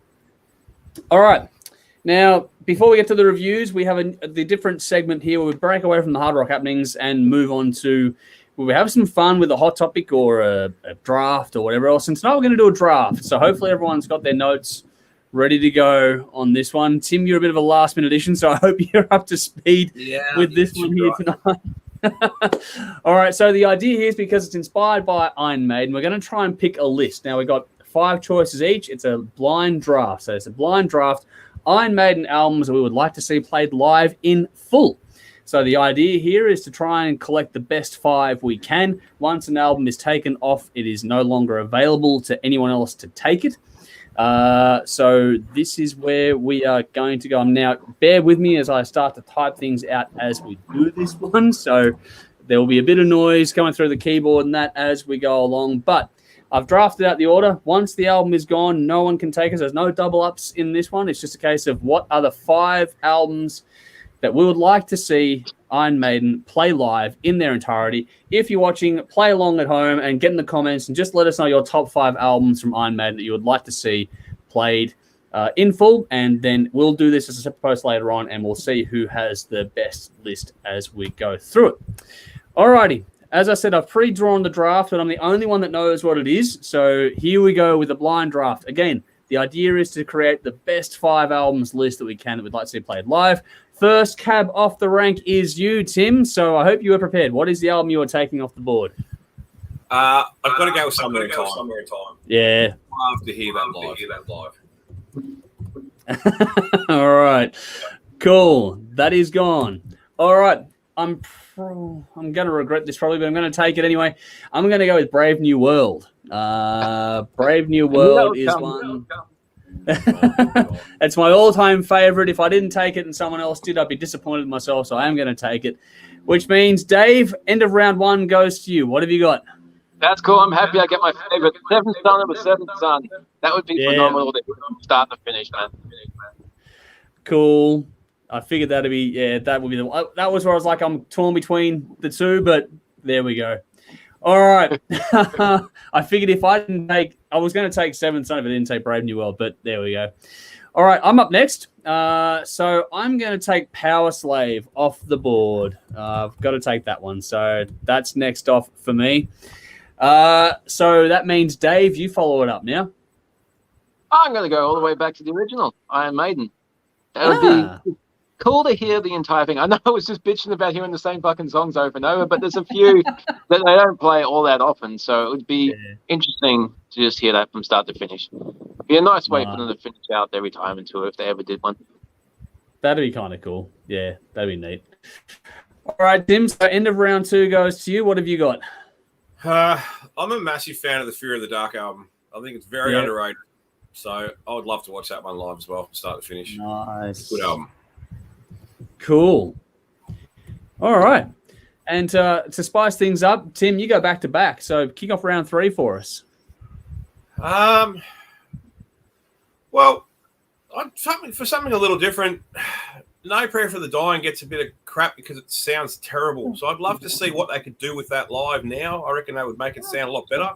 Speaker 1: All right. Now, before we get to the reviews, we have the different segment here where we break away from the hard rock happenings and move on to we have some fun with a hot topic or a draft or whatever else. And tonight we're going to do a draft. So hopefully everyone's got their notes ready to go on this one. Tim, you're a bit of a last-minute addition, so I hope you're up to speed with this one here tonight. All right, so the idea here is because it's inspired by Iron Maiden, we're going to try and pick a list. Now, we've got 5 choices each. It's a blind draft. So it's a blind draft. Iron Maiden albums that we would like to see played live in full. So the idea here is to try and collect the best 5 we can. Once an album is taken off, it is no longer available to anyone else to take it. So this is where we are going to go. Now, bear with me as I start to type things out as we do this one. So there will be a bit of noise coming through the keyboard and that as we go along. But I've drafted out the order. Once the album is gone, no one can take it. There's no double ups in this one. It's just a case of what are the 5 albums that we would like to see Iron Maiden play live in their entirety. If you're watching, play along at home and get in the comments and just let us know your top 5 albums from Iron Maiden that you would like to see played in full. And then we'll do this as a separate post later on and we'll see who has the best list as we go through it. Alrighty. As I said, I've pre-drawn the draft, but I'm the only one that knows what it is. So here we go with a blind draft. Again, the idea is to create the best 5 albums list that we can that we'd like to see played live. First cab off the rank is you, Tim. So I hope you are prepared. What is the album you are taking off the board?
Speaker 3: I've got to go with Somewhere in Time.
Speaker 1: Yeah.
Speaker 3: I love to hear that live.
Speaker 1: All right. Cool. That is gone. All right. I'm going to regret this probably, but I'm going to take it anyway. I'm going to go with Brave New World. Brave New World is one. It's my all-time favorite. If I didn't take it and someone else did, I'd be disappointed in myself, so I am going to take it. Which means, Dave, end of round 1 goes to you. What have you got?
Speaker 2: That's cool. I'm happy I get my favorite. Seventh Son of a Seventh Son. That would be phenomenal to start to finish, man.
Speaker 1: Cool. I figured that would be that was where I was like, I'm torn between the two, but there we go. All right. I figured if I didn't take, I was going to take Seventh Son if I didn't take Brave New World, but there we go. All right, I'm up next. So I'm going to take Power Slave off the board. I've got to take that one. So that's next off for me. So that means, Dave, you follow it up now.
Speaker 2: I'm going to go all the way back to the original, Iron Maiden. That would be cool to hear the entire thing. I know I was just bitching about hearing the same fucking songs over and over, but there's a few that they don't play all that often, so it would be interesting to just hear that from start to finish. It'd be a nice way for them to finish out their retirement tour if they ever did one.
Speaker 1: That'd be kind of cool. Yeah, that'd be neat. All right, Tim, so end of round 2 goes to you. What have you got?
Speaker 3: I'm a massive fan of the Fear of the Dark album. I think it's very underrated. So I would love to watch that one live as well, start to finish.
Speaker 1: Nice.
Speaker 3: Good album.
Speaker 1: Cool. All right. And to spice things up, Tim, you go back to back. So kick off round 3 for us.
Speaker 3: Well, for something a little different, No Prayer for the Dying gets a bit of crap because it sounds terrible. So I'd love to see what they could do with that live now. I reckon they would make it sound a lot better.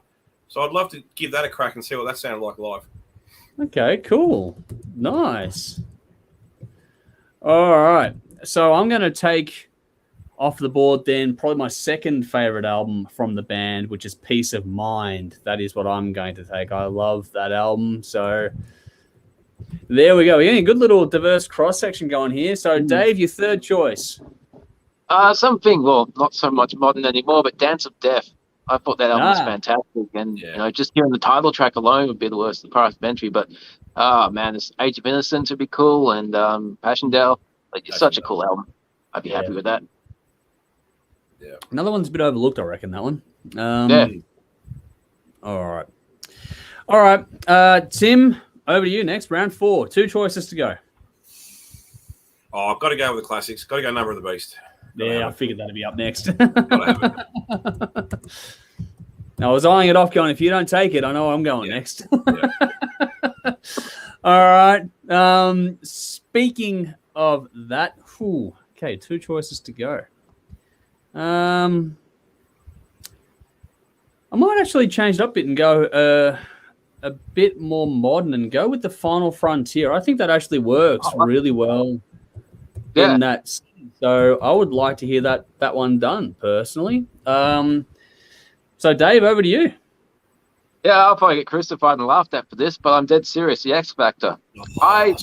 Speaker 3: So I'd love to give that a crack and see what that sounded like live.
Speaker 1: Okay, cool. Nice. All right. So I'm going to take off the board then probably my second favorite album from the band, which is Peace of Mind. That is what I'm going to take. I love that album. So There we go. We're getting a good little diverse cross-section going here. So, Dave, your third choice.
Speaker 2: Something, well, not so much modern anymore, but Dance of Death. I thought that album was fantastic. And, just hearing the title track alone would be the worst, the price of entry. But, man, this Age of Innocence would be cool. And Passchendaele, it's such a cool album. I'd be happy with that.
Speaker 3: Yeah.
Speaker 1: Another one's a bit overlooked, I reckon, that one. All right. Tim, over to you next. Round 4. 2 choices to go.
Speaker 3: Oh, I've got to go with the classics. Got to go Number of the Beast.
Speaker 1: I figured that'd be up next. I was eyeing it off going, if you don't take it, I know I'm going next. All right. Speaking of that, okay, 2 choices to go. I might actually change it up a bit and go a bit more modern and go with the Final Frontier. I think that actually works really well in that scene. So I would like to hear that one done personally. So Dave, over to you.
Speaker 2: Yeah, I'll probably get crucified and laughed at for this, but I'm dead serious. The X Factor. I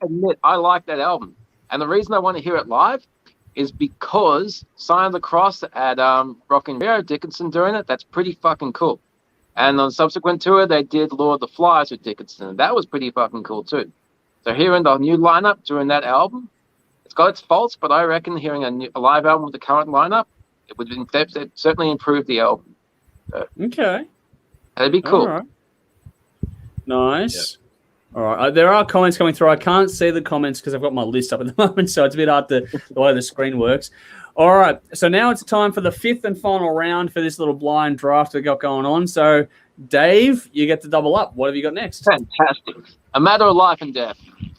Speaker 2: admit I like that album, and the reason I want to hear it live is because Sign of the Cross at Rock in Rio, Dickinson doing it. That's pretty fucking cool. And on the subsequent tour, they did Lord of the Flies with Dickinson, and that was pretty fucking cool too. So hearing the new lineup during that album, it's got its faults, but I reckon hearing a live album with the current lineup, it would certainly improve the album.
Speaker 1: Okay.
Speaker 2: That'd be cool.
Speaker 1: All right. Nice. Yep. All right. There are comments coming through. I can't see the comments because I've got my list up at the moment, so it's a bit hard the way the screen works. All right. So now it's time for the 5th and final round for this little blind draft we got going on. So, Dave, you get to double up. What have you got next?
Speaker 2: Fantastic. A Matter of Life and Death.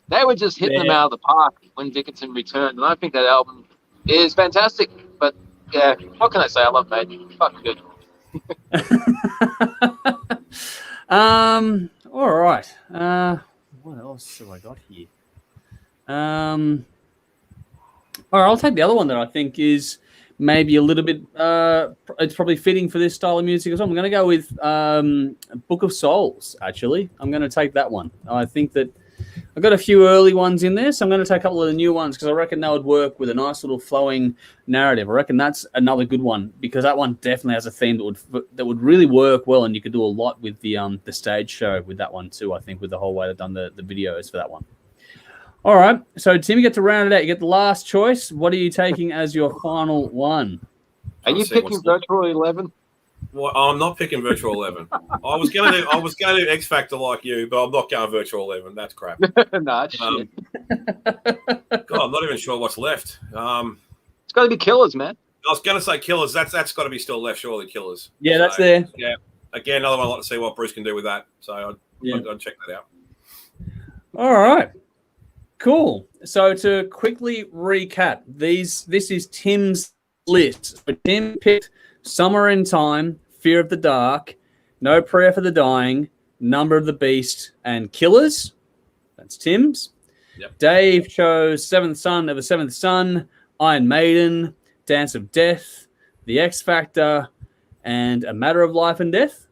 Speaker 2: They were just hitting them out of the park when Dickinson returned, and I think that album is fantastic. But, yeah, what can I say? I love Maiden. Fucking good.
Speaker 1: All right. What else have I got here? All right, I'll take the other one that I think is maybe a little bit. It's probably fitting for this style of music as well. I'm going to go with Book of Souls. Actually, I'm going to take that one. I think that I've got a few early ones in there, so I'm going to take a couple of the new ones because I reckon that would work with a nice little flowing narrative. I reckon that's another good one because that one definitely has a theme that would really work well, and you could do a lot with the stage show with that one too. I think with the whole way they've done the videos for that one. All right, so Tim, you get to round it out. You get the last choice. What are you taking as your final one?
Speaker 2: Are you picking Virtual 11?
Speaker 3: Well, I'm not picking Virtual 11. I was going to do X Factor like you, but I'm not going Virtual 11. That's crap.
Speaker 2: Nah, shit.
Speaker 3: God, I'm not even sure what's left.
Speaker 2: It's got to be Killers, man.
Speaker 3: I was going to say Killers. That's got to be still left, surely. Killers.
Speaker 1: Yeah, that's there.
Speaker 3: Yeah. Again, another one I'd like to see what Bruce can do with that. So I'd check that out.
Speaker 1: All right. Cool. So to quickly recap, this is Tim's list. So Tim picked Summer in Time, Fear of the Dark, No Prayer for the Dying, Number of the Beast, and Killers. That's Tim's.
Speaker 3: Yep.
Speaker 1: Dave chose Seventh Son of a Seventh Son, Iron Maiden, Dance of Death, The X Factor, and A Matter of Life and Death.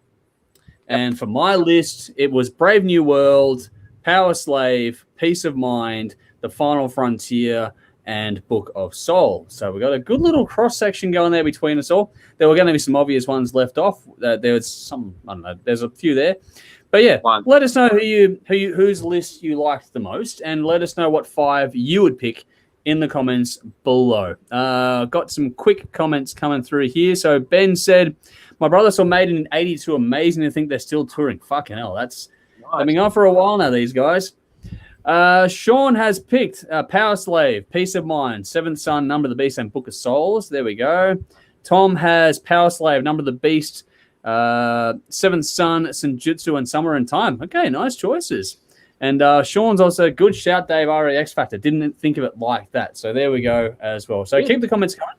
Speaker 1: And for my list, it was Brave New World, Power Slave, Peace of Mind, The Final Frontier, and Book of Soul. So we got a good little cross-section going there between us all. There were going to be some obvious ones left off. There was some, I don't know, there's a few there. But yeah, let us know whose list you liked the most, and let us know what 5 you would pick in the comments below. Got some quick comments coming through here. So Ben said, my brother saw Maiden in 82. Amazing to think they're still touring. Fucking hell, that's nice. They've been on for a while now, these guys. Sean has picked Power Slave, Peace of Mind, Seventh Son, Number of the Beast, and Book of Souls. There we go. Tom has Power Slave, Number of the Beast, Seventh Son, Senjutsu, and Summer in Time. Okay, nice choices. And Sean's also a good shout, Dave, X Factor. Didn't think of it like that. So there we go as well. So keep the comments going.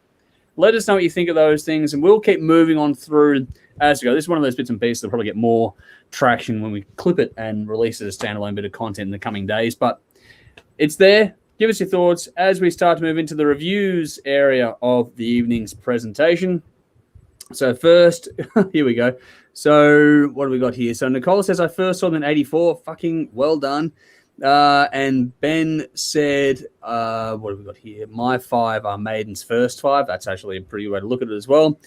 Speaker 1: Let us know what you think of those things, and we'll keep moving on through as we go. This is one of those bits and pieces that'll probably get more traction when we clip it and release it as a standalone bit of content in the coming days. But it's there. Give us your thoughts as we start to move into the reviews area of the evening's presentation. So first, here we go. So what do we got here? So Nicole says, I first saw them in 84. Fucking well done. And Ben said, what have we got here? My 5 are Maiden's first 5. That's actually a pretty good way to look at it as well.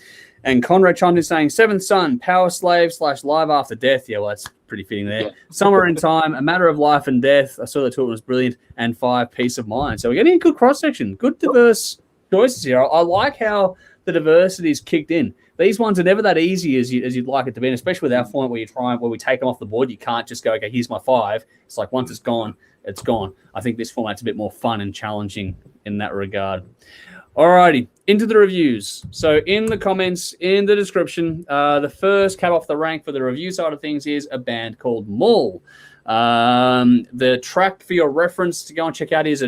Speaker 1: And Conrad chimed in saying, Seventh Son, Power Slave / Live After Death. Yeah, well, that's pretty fitting there.
Speaker 2: Yeah.
Speaker 1: Somewhere in Time, A Matter of Life and Death. I saw the tour was brilliant. And 5, Peace of Mind. So we're getting a good cross-section. Good diverse choices here. I like how the diversity is kicked in. These ones are never that easy as you'd like it to be, and especially with our format where we take them off the board. You can't just go, okay, here's my 5. It's like once it's gone, it's gone. I think this format's a bit more fun and challenging in that regard. Alrighty, into the reviews. So in the comments, in the description, the first cap off the rank for the review side of things is a band called Maule. The track for your reference to go and check out is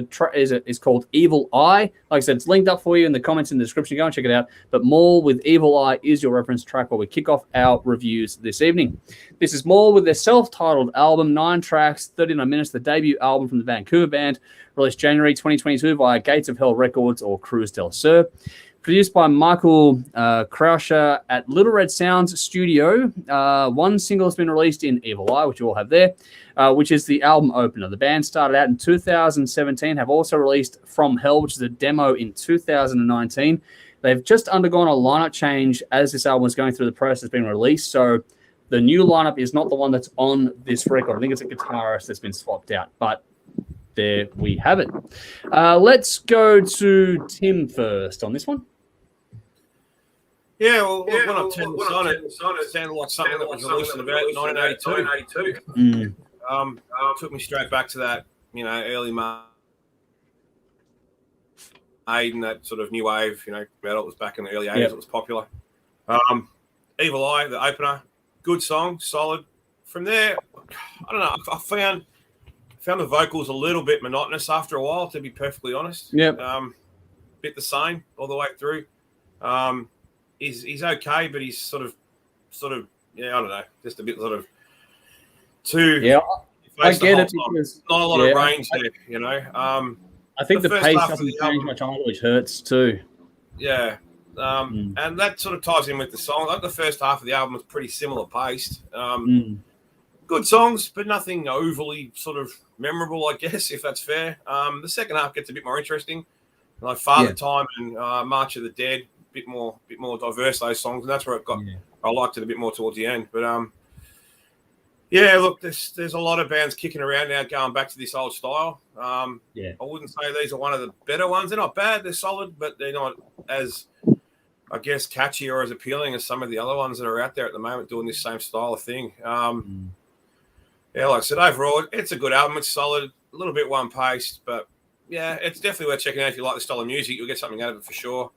Speaker 1: called Evil Eye. Like I said, it's linked up for you in the comments in the description. Go and check it out. But Maule with Evil Eye is your reference track where we kick off our reviews this evening. This is Maule with their self-titled album, 9 tracks, 39 minutes, the debut album from the Vancouver band, released January 2022 via Gates of Hell Records or Cruz del Sur. Produced by Michael Krauscher at Little Red Sounds Studio. 1 single has been released in Evil Eye, which you all have there, which is the album opener. The band started out in 2017, have also released From Hell, which is a demo in 2019. They've just undergone a lineup change as this album is going through the process of being released. So the new lineup is not the one that's on this record. I think it's a guitarist that's been swapped out, but there we have it. Let's go to Tim first on this one.
Speaker 3: Yeah, well, when I turned this on, it sounded like something that was released in about 1982. Took me straight back to that, early Maiden, that sort of new wave, metal. It was back in the early 80s. Yep. It was popular. Evil Eye, the opener, good song, solid. From there, I don't know. I found the vocals a little bit monotonous after a while, to be perfectly honest.
Speaker 1: Yep.
Speaker 3: Bit the same all the way through. He's okay, but he's sort of I don't know, just a bit sort of too.
Speaker 1: Yeah, I get it because
Speaker 3: not a lot of range there,
Speaker 1: I think the pace doesn't change much either, which hurts too.
Speaker 3: Yeah, and that sort of ties in with the song. Like the first half of the album was pretty similar paced. Good songs, but nothing overly sort of memorable, I guess, if that's fair. The second half gets a bit more interesting, like Father Time and March of the Dead. Bit more diverse, those songs, and that's where it got. Yeah. I liked it a bit more towards the end, but look, there's a lot of bands kicking around now, going back to this old style. I wouldn't say these are one of the better ones. They're not bad, they're solid, but they're not as, I guess, catchy or as appealing as some of the other ones that are out there at the moment doing this same style of thing. Like I said, overall, it's a good album. It's solid, a little bit one-paced, but yeah, it's definitely worth checking out if you like the style of music. You'll get something out of it for sure.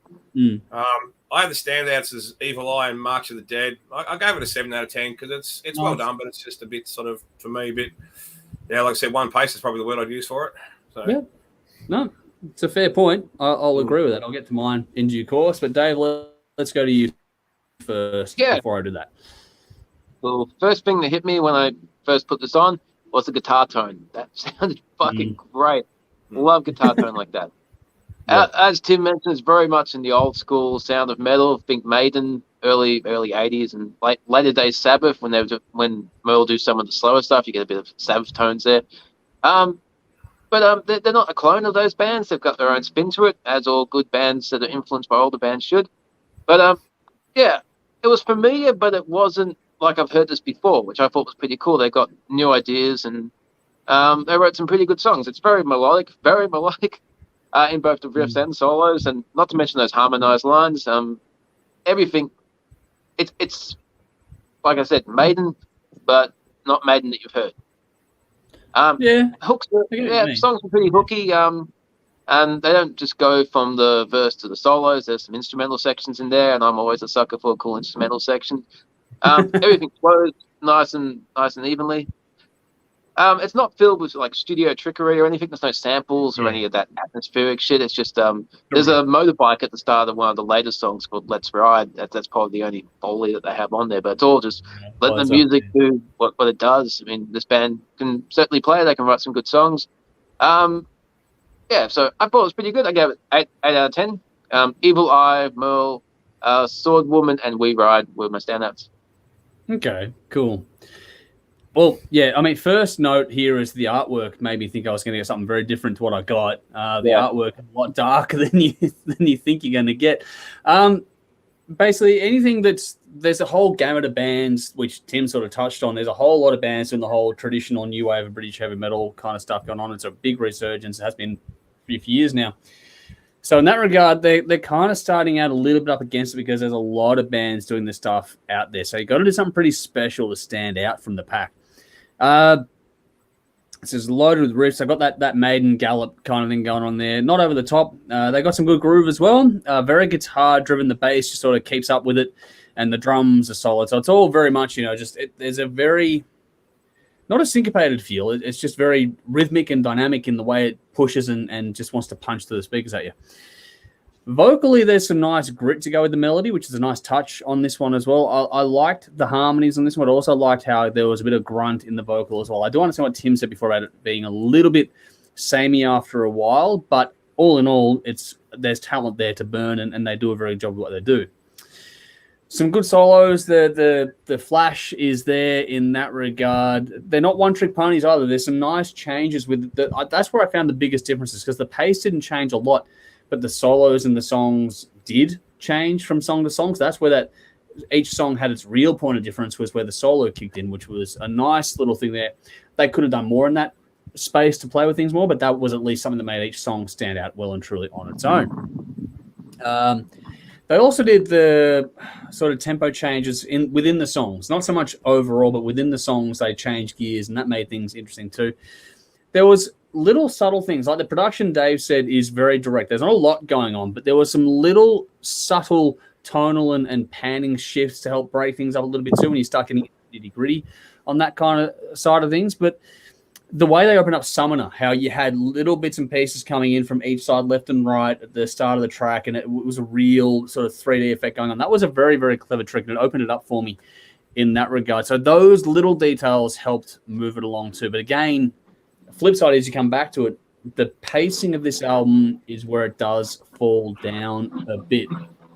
Speaker 3: I have the standouts as Evil Eye and March of the Dead. I gave it a 7 out of 10 because it's well done, but it's just a bit sort of, for me, like I said, one pace is probably the word I'd use for it. So. Yeah,
Speaker 1: no, it's a fair point. I'll agree with that. I'll get to mine in due course. But Dave, let's go to you first before I do that.
Speaker 2: Well, first thing that hit me when I first put this on was the guitar tone. That sounded fucking great. Love guitar tone like that. As Tim mentioned, it's very much in the old school sound of metal. Think Maiden, early 80s, and later days Sabbath when Maule do some of the slower stuff. You get a bit of Sabbath tones there. But they're not a clone of those bands. They've got their own spin to it, as all good bands that are influenced by older bands should. But it was familiar, but it wasn't like I've heard this before, which I thought was pretty cool. They got new ideas and they wrote some pretty good songs. It's very melodic in both the riffs and solos, and not to mention those harmonized lines. Everything. It's like I said, Maiden, but not Maiden that you've heard. Hooks. Songs are pretty hooky. And they don't just go from the verse to the solos. There's some instrumental sections in there, and I'm always a sucker for a cool instrumental section. Everything flows nice and evenly. It's not filled with like studio trickery or anything. There's no samples or any of that atmospheric shit. It's just there's a motorbike at the start of one of the latest songs called "Let's Ride." That's probably the only foley that they have on there. But it's all just let the music do what it does. I mean, this band can certainly play. They can write some good songs. So I thought it was pretty good. I gave it 8 out of 10. Evil Eye, Maule, Sword Woman, and We Ride were my standouts.
Speaker 1: Okay, cool. Well, yeah, I mean, first note here is the artwork made me think I was going to get something very different to what I got. The artwork is a lot darker than you think you're going to get. Basically, anything there's a whole gamut of bands, which Tim sort of touched on. There's a whole lot of bands doing the whole traditional new wave of British heavy metal kind of stuff going on. It's a big resurgence. It has been for a few years now. So in that regard, they're kind of starting out a little bit up against it because there's a lot of bands doing this stuff out there. So you got to do something pretty special to stand out from the pack. This is loaded with riffs. I got that Maiden gallop kind of thing going on there. Not over the top. They got some good groove as well. Very guitar driven. The bass just sort of keeps up with it, and the drums are solid. So it's all very much, there's a very, not a syncopated feel. It's just very rhythmic and dynamic in the way it pushes and just wants to punch to the speakers at you. Vocally, there's some nice grit to go with the melody, which is a nice touch on this one as well. I liked the harmonies on this one. I also liked how there was a bit of grunt in the vocal as well. I do understand what Tim said before about it being a little bit samey after a while, but all in all, there's talent there to burn, and they do a very good job of what they do. Some good solos. The flash is there in that regard. They're not one-trick ponies either. There's some nice changes with that's where I found the biggest differences, because the pace didn't change a lot, but the solos and the songs did change from song to song. So that's where each song had its real point of difference, was where the solo kicked in, which was a nice little thing there. They could have done more in that space to play with things more, but that was at least something that made each song stand out well and truly on its own. They also did the sort of tempo changes within the songs. Not so much overall, but within the songs, they changed gears, and that made things interesting too. There was little subtle things, like the production, Dave said, is very direct. There's not a lot going on, but there was some little subtle tonal and panning shifts to help break things up a little bit too when you start getting nitty-gritty on that kind of side of things. But the way they opened up Summoner, how you had little bits and pieces coming in from each side, left and right, at the start of the track, and it was a real sort of 3D effect going on. That was a very, very clever trick, and it opened it up for me in that regard. So those little details helped move it along too. But again, the flip side is, you come back to it, the pacing of this album is where it does fall down a bit.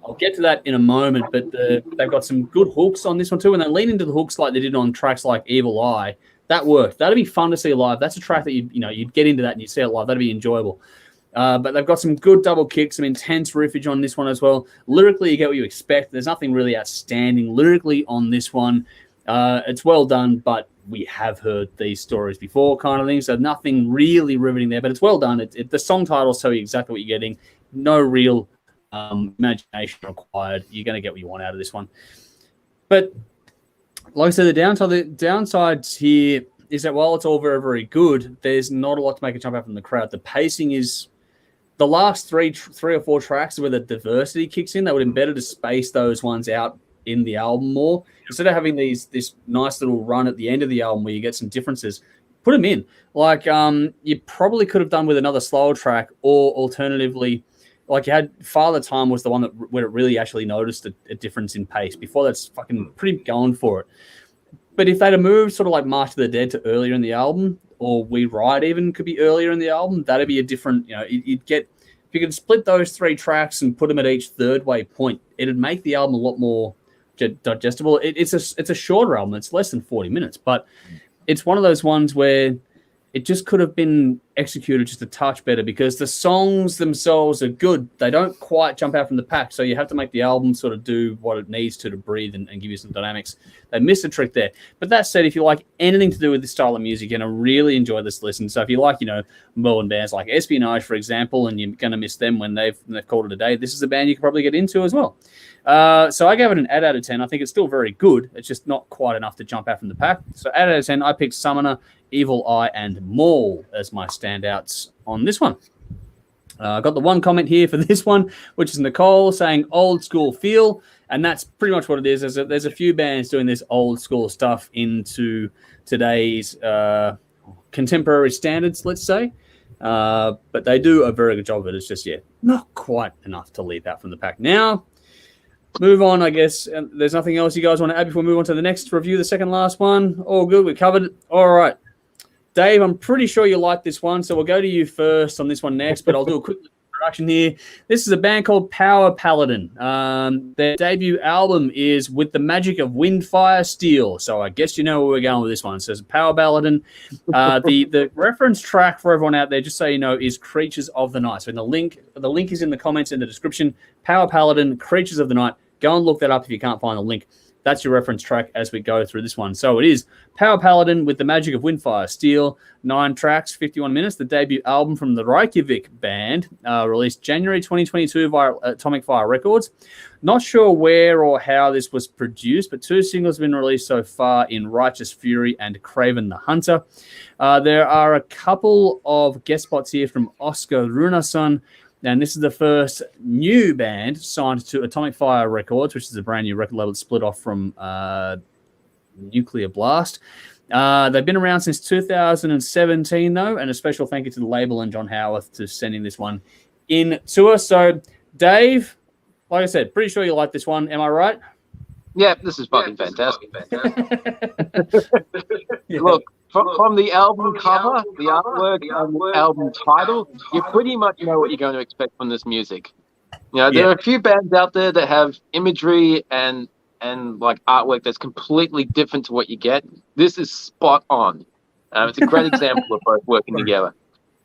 Speaker 1: I'll get to that in a moment, but they've got some good hooks on this one too, and they lean into the hooks like they did on tracks like Evil Eye. That worked. That'd be fun to see live. That's a track that you'd get into that and you'd see it live. That'd be enjoyable. But they've got some good double kicks, some intense riffage on this one as well. Lyrically, you get what you expect. There's nothing really outstanding lyrically on this one. It's well done, but we have heard these stories before, kind of thing. So nothing really riveting there, but it's well done. The song titles tell you exactly what you're getting. No real imagination required. You're going to get what you want out of this one. But like I said, the downsides here is that while it's all very, very good, there's not a lot to make a jump out from the crowd. The pacing is the last three or four tracks where the diversity kicks in. They would have been better to space those ones out in the album more. Instead of having this nice little run at the end of the album where you get some differences, put them in. Like you probably could have done with another slower track, or alternatively, like you had Father Time was the one where it really actually noticed a difference in pace. Before, that's fucking pretty going for it. But if they'd have moved sort of like March of the Dead to earlier in the album, or We Ride even could be earlier in the album, that'd be a different, you'd get, if you could split those three tracks and put them at each third way point, it'd make the album a lot more digestible. It's a shorter album. It's less than 40 minutes, but it's one of those ones where it just could have been executed just a touch better, because the songs themselves are good. They don't quite jump out from the pack, so you have to make the album sort of do what it needs to breathe and give you some dynamics. They missed a trick there. But that said, if you like anything to do with this style of music, you're going to really enjoy this listen. So if you like, Melbourne bands like Espionage, for example, and you're going to miss them when they've called it a day, this is a band you can probably get into as well. So I gave it an 8 out of 10. I think it's still very good. It's just not quite enough to jump out from the pack. So 8 out of 10, I picked Summoner, Evil Eye, and Maule as my standouts on this one. I got the one comment here for this one, which is Nicole saying old school feel, and that's pretty much what it is. There's a few bands doing this old school stuff into today's contemporary standards, let's say. But they do a very good job of it. It's just, not quite enough to leap out from the pack. Now, move on, I guess. There's nothing else you guys want to add before we move on to the next review, the second last one. All good. We covered it. All right. Dave, I'm pretty sure you like this one, so we'll go to you first on this one next, but I'll do a quick introduction here. This is a band called Power Paladin. Their debut album is With the Magic of Wind, Fire, Steel. So I guess you know where we're going with this one. It says Power Paladin. The reference track for everyone out there, just so you know, is Creatures of the Night. So in the link is in the comments in the description. Power Paladin, Creatures of the Night. Go and look that up if you can't find the link. That's your reference track as we go through this one. So it is Power Paladin with the Magic of Windfire Steel, 9 tracks, 51 minutes. The debut album from the Reykjavik band, released January 2022 via Atomic Fire Records. Not sure where or how this was produced, but 2 singles have been released so far in Righteous Fury and Craven the Hunter. There are a couple of guest spots here from Oscar Runarsson. And this is the first new band signed to Atomic Fire Records, which is a brand new record label that split off from Nuclear Blast. They've been around since 2017, though, and a special thank you to the label and John Howarth to sending this one in to us. So, Dave, like I said, pretty sure you like this one. Am I right?
Speaker 2: Yeah, this is fucking fantastic. Look, from the album cover, the artwork, and the album title, you pretty much know what you're going to expect from this music. You know, there are a few bands out there that have imagery and like artwork that's completely different to what you get. This is spot on. It's a great example of both working together.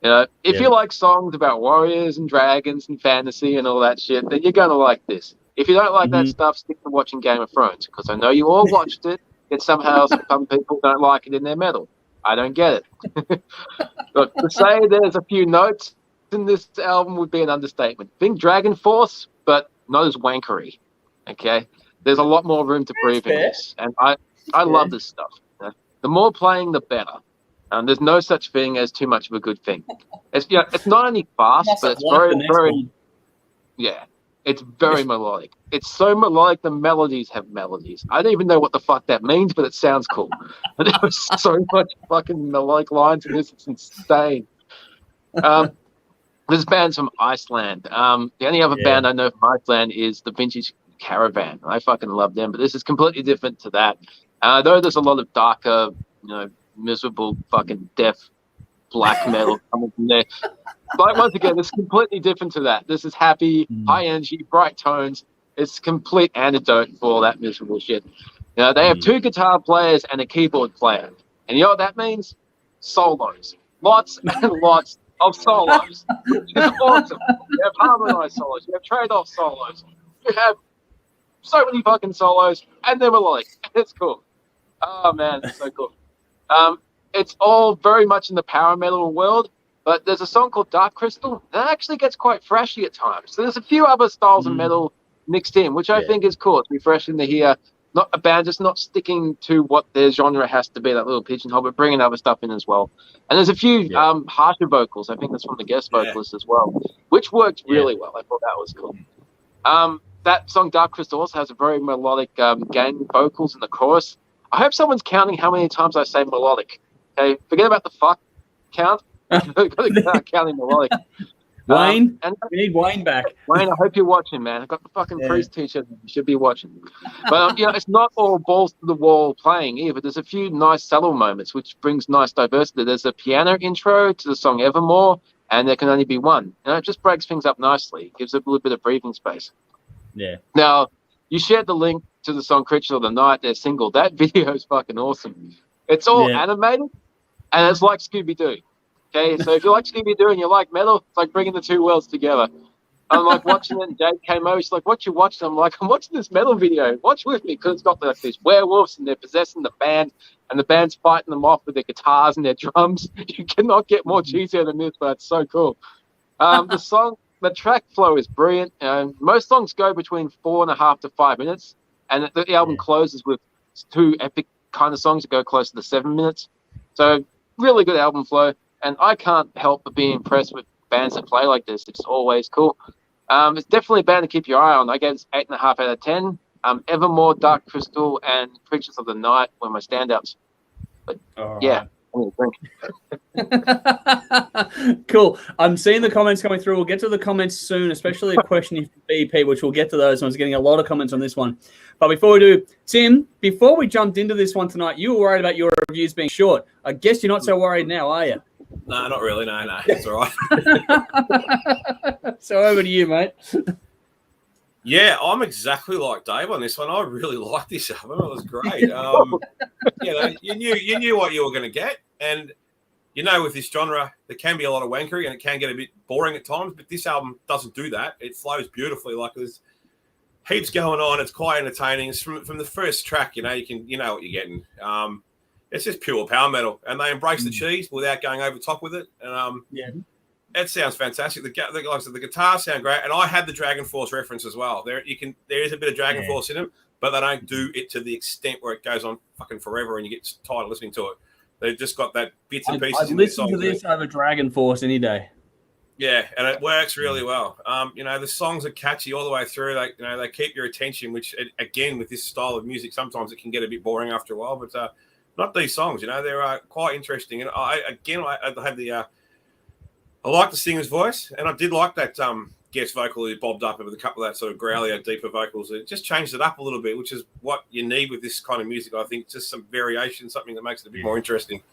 Speaker 2: You know, if you like songs about warriors and dragons and fantasy and all that shit, then you're going to like this. If you don't like that stuff, stick to watching Game of Thrones, because I know you all watched it, yet somehow some people don't like it in their metal. I don't get it. Look, to say there's a few notes in this album would be an understatement. Think Dragon Force, but not as wankery. Okay? There's a lot more room to breathe in this. And I love this stuff. You know? The more playing, the better. There's no such thing as too much of a good thing. It's not only fast, but it's very it's very melodic. It's so melodic the melodies have melodies. I don't even know what the fuck that means, but it sounds cool. And there was so much fucking melodic lines in this, it's insane. This band's from Iceland. The only other band I know from Iceland is the Vintage Caravan. I fucking love them, but this is completely different to that. Though there's a lot of darker, miserable fucking death black metal coming from there. But once again, it's completely different to that. This is happy, high energy, bright tones. It's a complete antidote for all that miserable shit. They have 2 guitar players and a keyboard player. And you know what that means? Solos. Lots and lots of solos. Which is awesome. You have harmonized solos. You have trade-off solos. You have so many fucking solos, and they're melodic. It's cool. Oh, man, it's so cool. It's all very much in the power metal world, but there's a song called Dark Crystal that actually gets quite flashy at times. So there's a few other styles of metal mixed in, which I think is cool. It's refreshing to hear not a band just not sticking to what their genre has to be, that little pigeonhole, but bringing other stuff in as well. And there's a few harsher vocals. I think that's from the guest vocalist as well, which worked really well. I thought that was cool. That song Dark Crystal also has a very melodic gang vocals in the chorus. I hope someone's counting how many times I say melodic. Okay, forget about the fuck count. Got to start counting melodic.
Speaker 1: Wayne, we need Wayne back.
Speaker 2: Wayne, I hope you're watching, man. I've got the fucking priest t-shirt. You should be watching. But it's not all balls to the wall playing either. There's a few nice subtle moments, which brings nice diversity. There's a piano intro to the song Evermore, and there can only be one. It just breaks things up nicely. It gives it a little bit of breathing space. Yeah. Now, you shared the link to the song Creature of the Night, their single. That video is fucking awesome. It's all animated, and it's like Scooby-Doo. Okay, so if you like Scooby-Doo and you like metal, it's like bringing the two worlds together. I'm like watching it, and Jade came over. She's like, "What you watching?" I'm like, "I'm watching this metal video. Watch with me," because it's got like these werewolves and they're possessing the band, and the band's fighting them off with their guitars and their drums. You cannot get more cheesier than this, but it's so cool. The track flow is brilliant. Most songs go between 4.5 to 5 minutes, and the album closes with 2 epic kind of songs that go close to 7 minutes. So really good album flow. And I can't help but be impressed with bands that play like this. It's always cool. It's definitely a band to keep your eye on. I gave it 8.5 out of 10. Evermore, Dark Crystal, and Creatures of the Night were my standouts. But
Speaker 1: Cool. I'm seeing the comments coming through. We'll get to the comments soon, especially a question for BP, which we'll get to those. I was getting a lot of comments on this one. But before we do, Tim, before we jumped into this one tonight, you were worried about your reviews being short. I guess you're not so worried now, are you?
Speaker 3: No, not really. No, it's all right.
Speaker 1: So over to you, mate.
Speaker 3: Yeah, I'm exactly like Dave on this one. I really liked this album. It was great. You knew what you were going to get, and with this genre, there can be a lot of wankery and it can get a bit boring at times. But this album doesn't do that. It flows beautifully. Like there's heaps going on. It's quite entertaining. It's from the first track. You know what you're getting. It's just pure power metal, and they embrace the cheese without going over top with it. And it sounds fantastic. The guitars sound great, and I had the Dragon Force reference as well. There is a bit of Dragon Force in them, but they don't do it to the extent where it goes on fucking forever and you get tired of listening to it. They've just got that bits and pieces.
Speaker 1: I'd listen to this over Dragon Force any day.
Speaker 3: Yeah, and it works really well. The songs are catchy all the way through. They keep your attention, which again with this style of music, sometimes it can get a bit boring after a while. But not these songs. They're quite interesting. And I had the. I like the singer's voice, and I did like that guest vocal who bobbed up with a couple of that sort of growlier, deeper vocals. It just changed it up a little bit, which is what you need with this kind of music. I think just some variation, something that makes it a bit more interesting.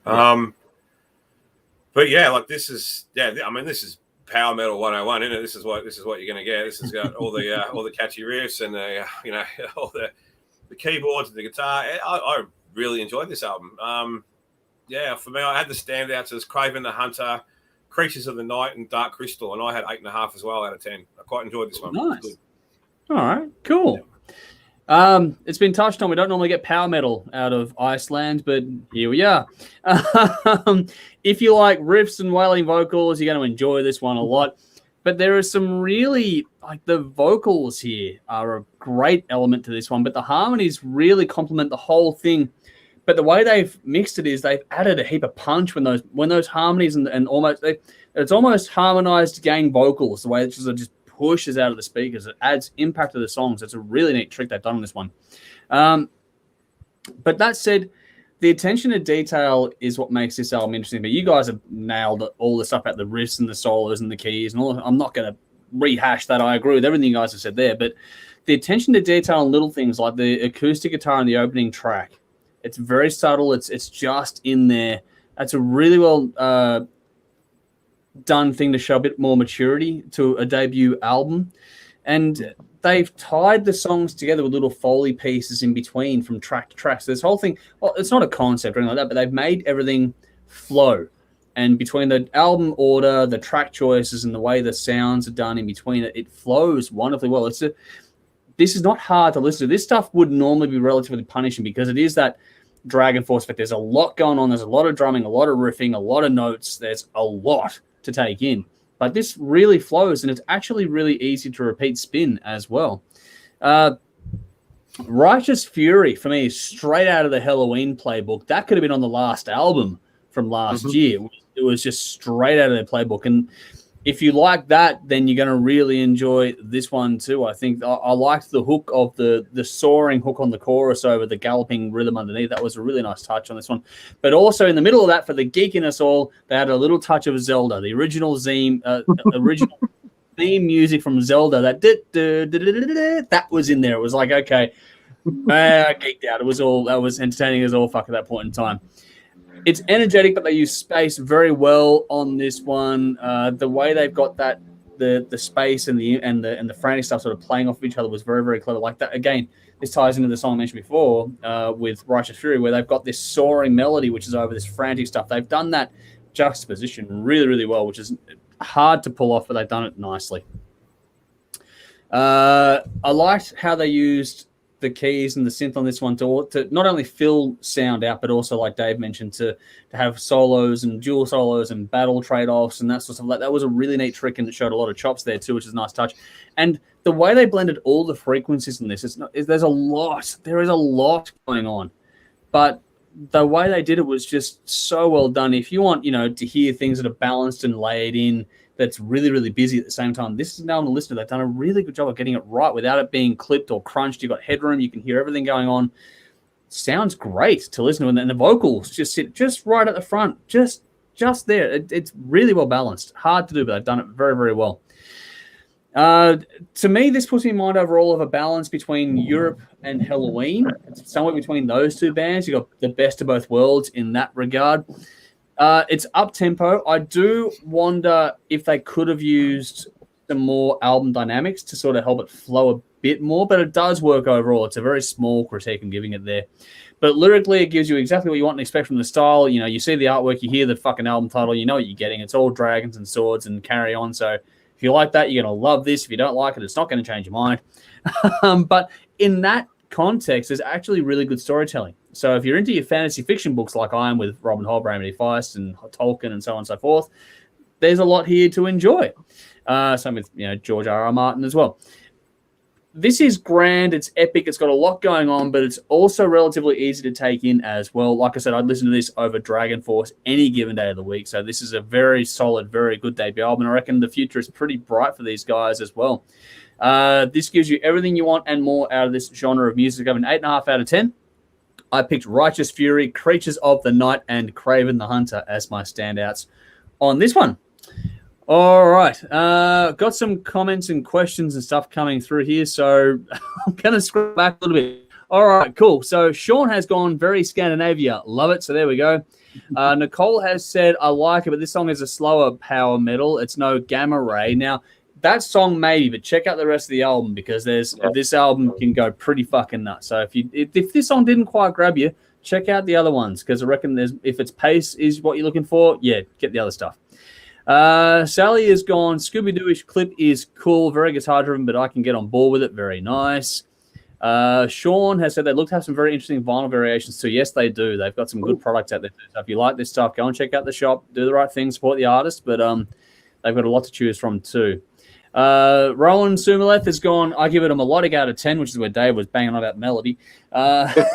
Speaker 3: But yeah, this is power metal 101, isn't it? This is what you're going to get. This has got all the catchy riffs and all the keyboards and the guitar. I really enjoyed this album. For me, I had the standouts as Craven the Hunter, Creatures of the Night, and Dark Crystal, and I had 8.5 as well out of 10. I quite enjoyed this one.
Speaker 1: Nice. All right, cool. It's been touched on. We don't normally get power metal out of Iceland, but here we are. If you like riffs and wailing vocals, you're going to enjoy this one a lot. But there are some really, the vocals here are a great element to this one, but the harmonies really complement the whole thing. But the way they've mixed it is they've added a heap of punch when those harmonies and it's almost harmonized gang vocals, the way it just pushes out of the speakers. It adds impact to the songs. It's a really neat trick they've done on this one. But that said, the attention to detail is what makes this album interesting. But you guys have nailed all the stuff about the riffs and the solos and the keys and all. I'm not going to rehash that. I agree with everything you guys have said there. But the attention to detail on little things like the acoustic guitar in the opening track, it's very subtle. It's just in there. That's a really well done thing to show a bit more maturity to a debut album. And they've tied the songs together with little Foley pieces in between from track to track. So this whole thing, well, it's not a concept or anything like that, but they've made everything flow. And between the album order, the track choices, and the way the sounds are done in between it flows wonderfully well. This is not hard to listen to. This stuff would normally be relatively punishing because it is that Dragon Force effect. There's a lot going on. There's a lot of drumming, a lot of riffing, a lot of notes. There's a lot to take in. But this really flows, and it's actually really easy to repeat spin as well. Righteous Fury, for me, is straight out of the Halloween playbook. That could have been on the last album from last year. It was just straight out of their playbook. And if you like that, then you're going to really enjoy this one too. I think I liked the hook of the soaring hook on the chorus over the galloping rhythm underneath. That was a really nice touch on this one. But also in the middle of that, for the geek in us all, they had a little touch of Zelda, the original original theme music from Zelda. That was in there. It was like, okay, I geeked out. That was entertaining as all fuck at that point in time. It's energetic, but they use space very well on this one. The way they've got that the space and the frantic stuff sort of playing off of each other was very, very clever. Like that again, this ties into the song I mentioned before with Righteous Fury, where they've got this soaring melody which is over this frantic stuff. They've done that juxtaposition really, really well, which is hard to pull off, but they've done it nicely. I liked how they used the keys and the synth on this one to not only fill sound out, but also, like Dave mentioned, to have solos and dual solos and battle trade-offs and that sort of stuff. Like that was a really neat trick, and it showed a lot of chops there too, which is a nice touch. And the way they blended all the frequencies in this, there is a lot going on, but the way they did it was just so well done. If you want, to hear things that are balanced and laid in, that's really, really busy at the same time, this is now on the listener. They've done a really good job of getting it right without it being clipped or crunched. You've got headroom. You can hear everything going on. Sounds great to listen to. And the vocals just sit just right at the front, just there. It's really well balanced. Hard to do, but they've done it very, very well. To me, this puts me in mind overall of a balance between Europe and Halloween. It's somewhere between those two bands. You've got the best of both worlds in that regard. It's up-tempo. I do wonder if they could have used some more album dynamics to sort of help it flow a bit more, but it does work overall. It's a very small critique I'm giving it there. But lyrically, it gives you exactly what you want and expect from the style. You know, you see the artwork, you hear the fucking album title, you know what you're getting. It's all dragons and swords and carry on. So if you like that, you're going to love this. If you don't like it, it's not going to change your mind. But in that context, there's actually really good storytelling. So if you're into your fantasy fiction books like I am with Robin Hobb, Raymond E. Feist, and Tolkien and so on and so forth, there's a lot here to enjoy. Same with, you know, George R. R. Martin as well. This is grand. It's epic. It's got a lot going on, but it's also relatively easy to take in as well. Like I said, I'd listen to this over Dragon Force any given day of the week. So this is a very solid, very good debut album. I reckon the future is pretty bright for these guys as well. This gives you everything you want and more out of this genre of music. I'm an 8.5 out of 10. I picked Righteous Fury, Creatures of the Night, and Craven the Hunter as my standouts on this one. All right. Got some comments and questions and stuff coming through here, so I'm going to scroll back a little bit. All right, cool. So Sean has gone very Scandinavia. Love it. So there we go. Nicole has said, I like it, but this song is a slower power metal. It's no gamma ray. Now, that song maybe, but check out the rest of the album because this album can go pretty fucking nuts. So if this song didn't quite grab you, check out the other ones because I reckon if its pace is what you're looking for, yeah, get the other stuff. Sally is gone. Scooby-Doo-ish clip is cool, very guitar-driven, but I can get on board with it. Very nice. Sean has said they look to have some very interesting vinyl variations too. Yes, they do. They've got some good products out there. So if you like this stuff, go and check out the shop. Do the right thing, support the artist, but they've got a lot to choose from too. Rowan Sumaleth has gone, I give it a melodic out of 10, which is where Dave was banging on about melody. That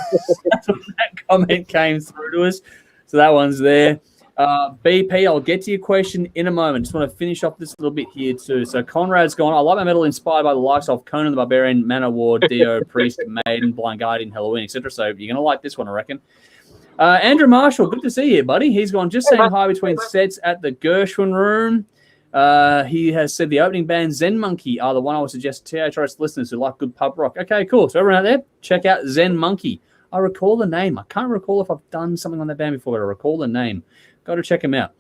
Speaker 1: comment came through to us. So that one's there. BP, I'll get to your question in a moment. Just want to finish off this little bit here too. So Conrad's gone, I like my metal inspired by the likes of Conan the Barbarian, Manowar, Dio, Priest, Maiden, Blind Guardian, Halloween, etc. So you're going to like this one, I reckon. Andrew Marshall, good to see you, buddy. He's gone, just saying hi between sets at the Gershwin Room. He has said the opening band Zen Monkey are the one I would suggest to THRS listeners who like good pub rock. Okay, cool. So everyone out there, check out Zen Monkey. I recall the name. I can't recall if I've done something on that band before, but I recall the name. Got to check him out.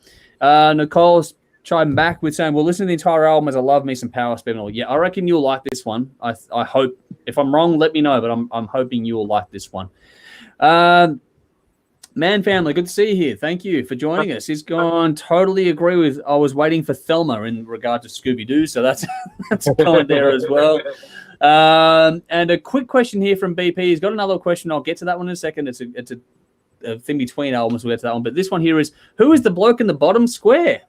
Speaker 1: Nicole's chiming back with saying, well, listen to the entire album as I love me some power speed metal. Yeah, I reckon you'll like this one. I hope. If I'm wrong, let me know, but I'm hoping you will like this one. Man Family, good to see you here. Thank you for joining us. He's gone, totally agree with, I was waiting for Thelma in regard to Scooby-Doo, so that's a comment there as well. And a quick question here from BP. He's got another question. I'll get to that one in a second. It's a thing between albums. We'll get to that one. But this one here is, who is the bloke in the bottom square?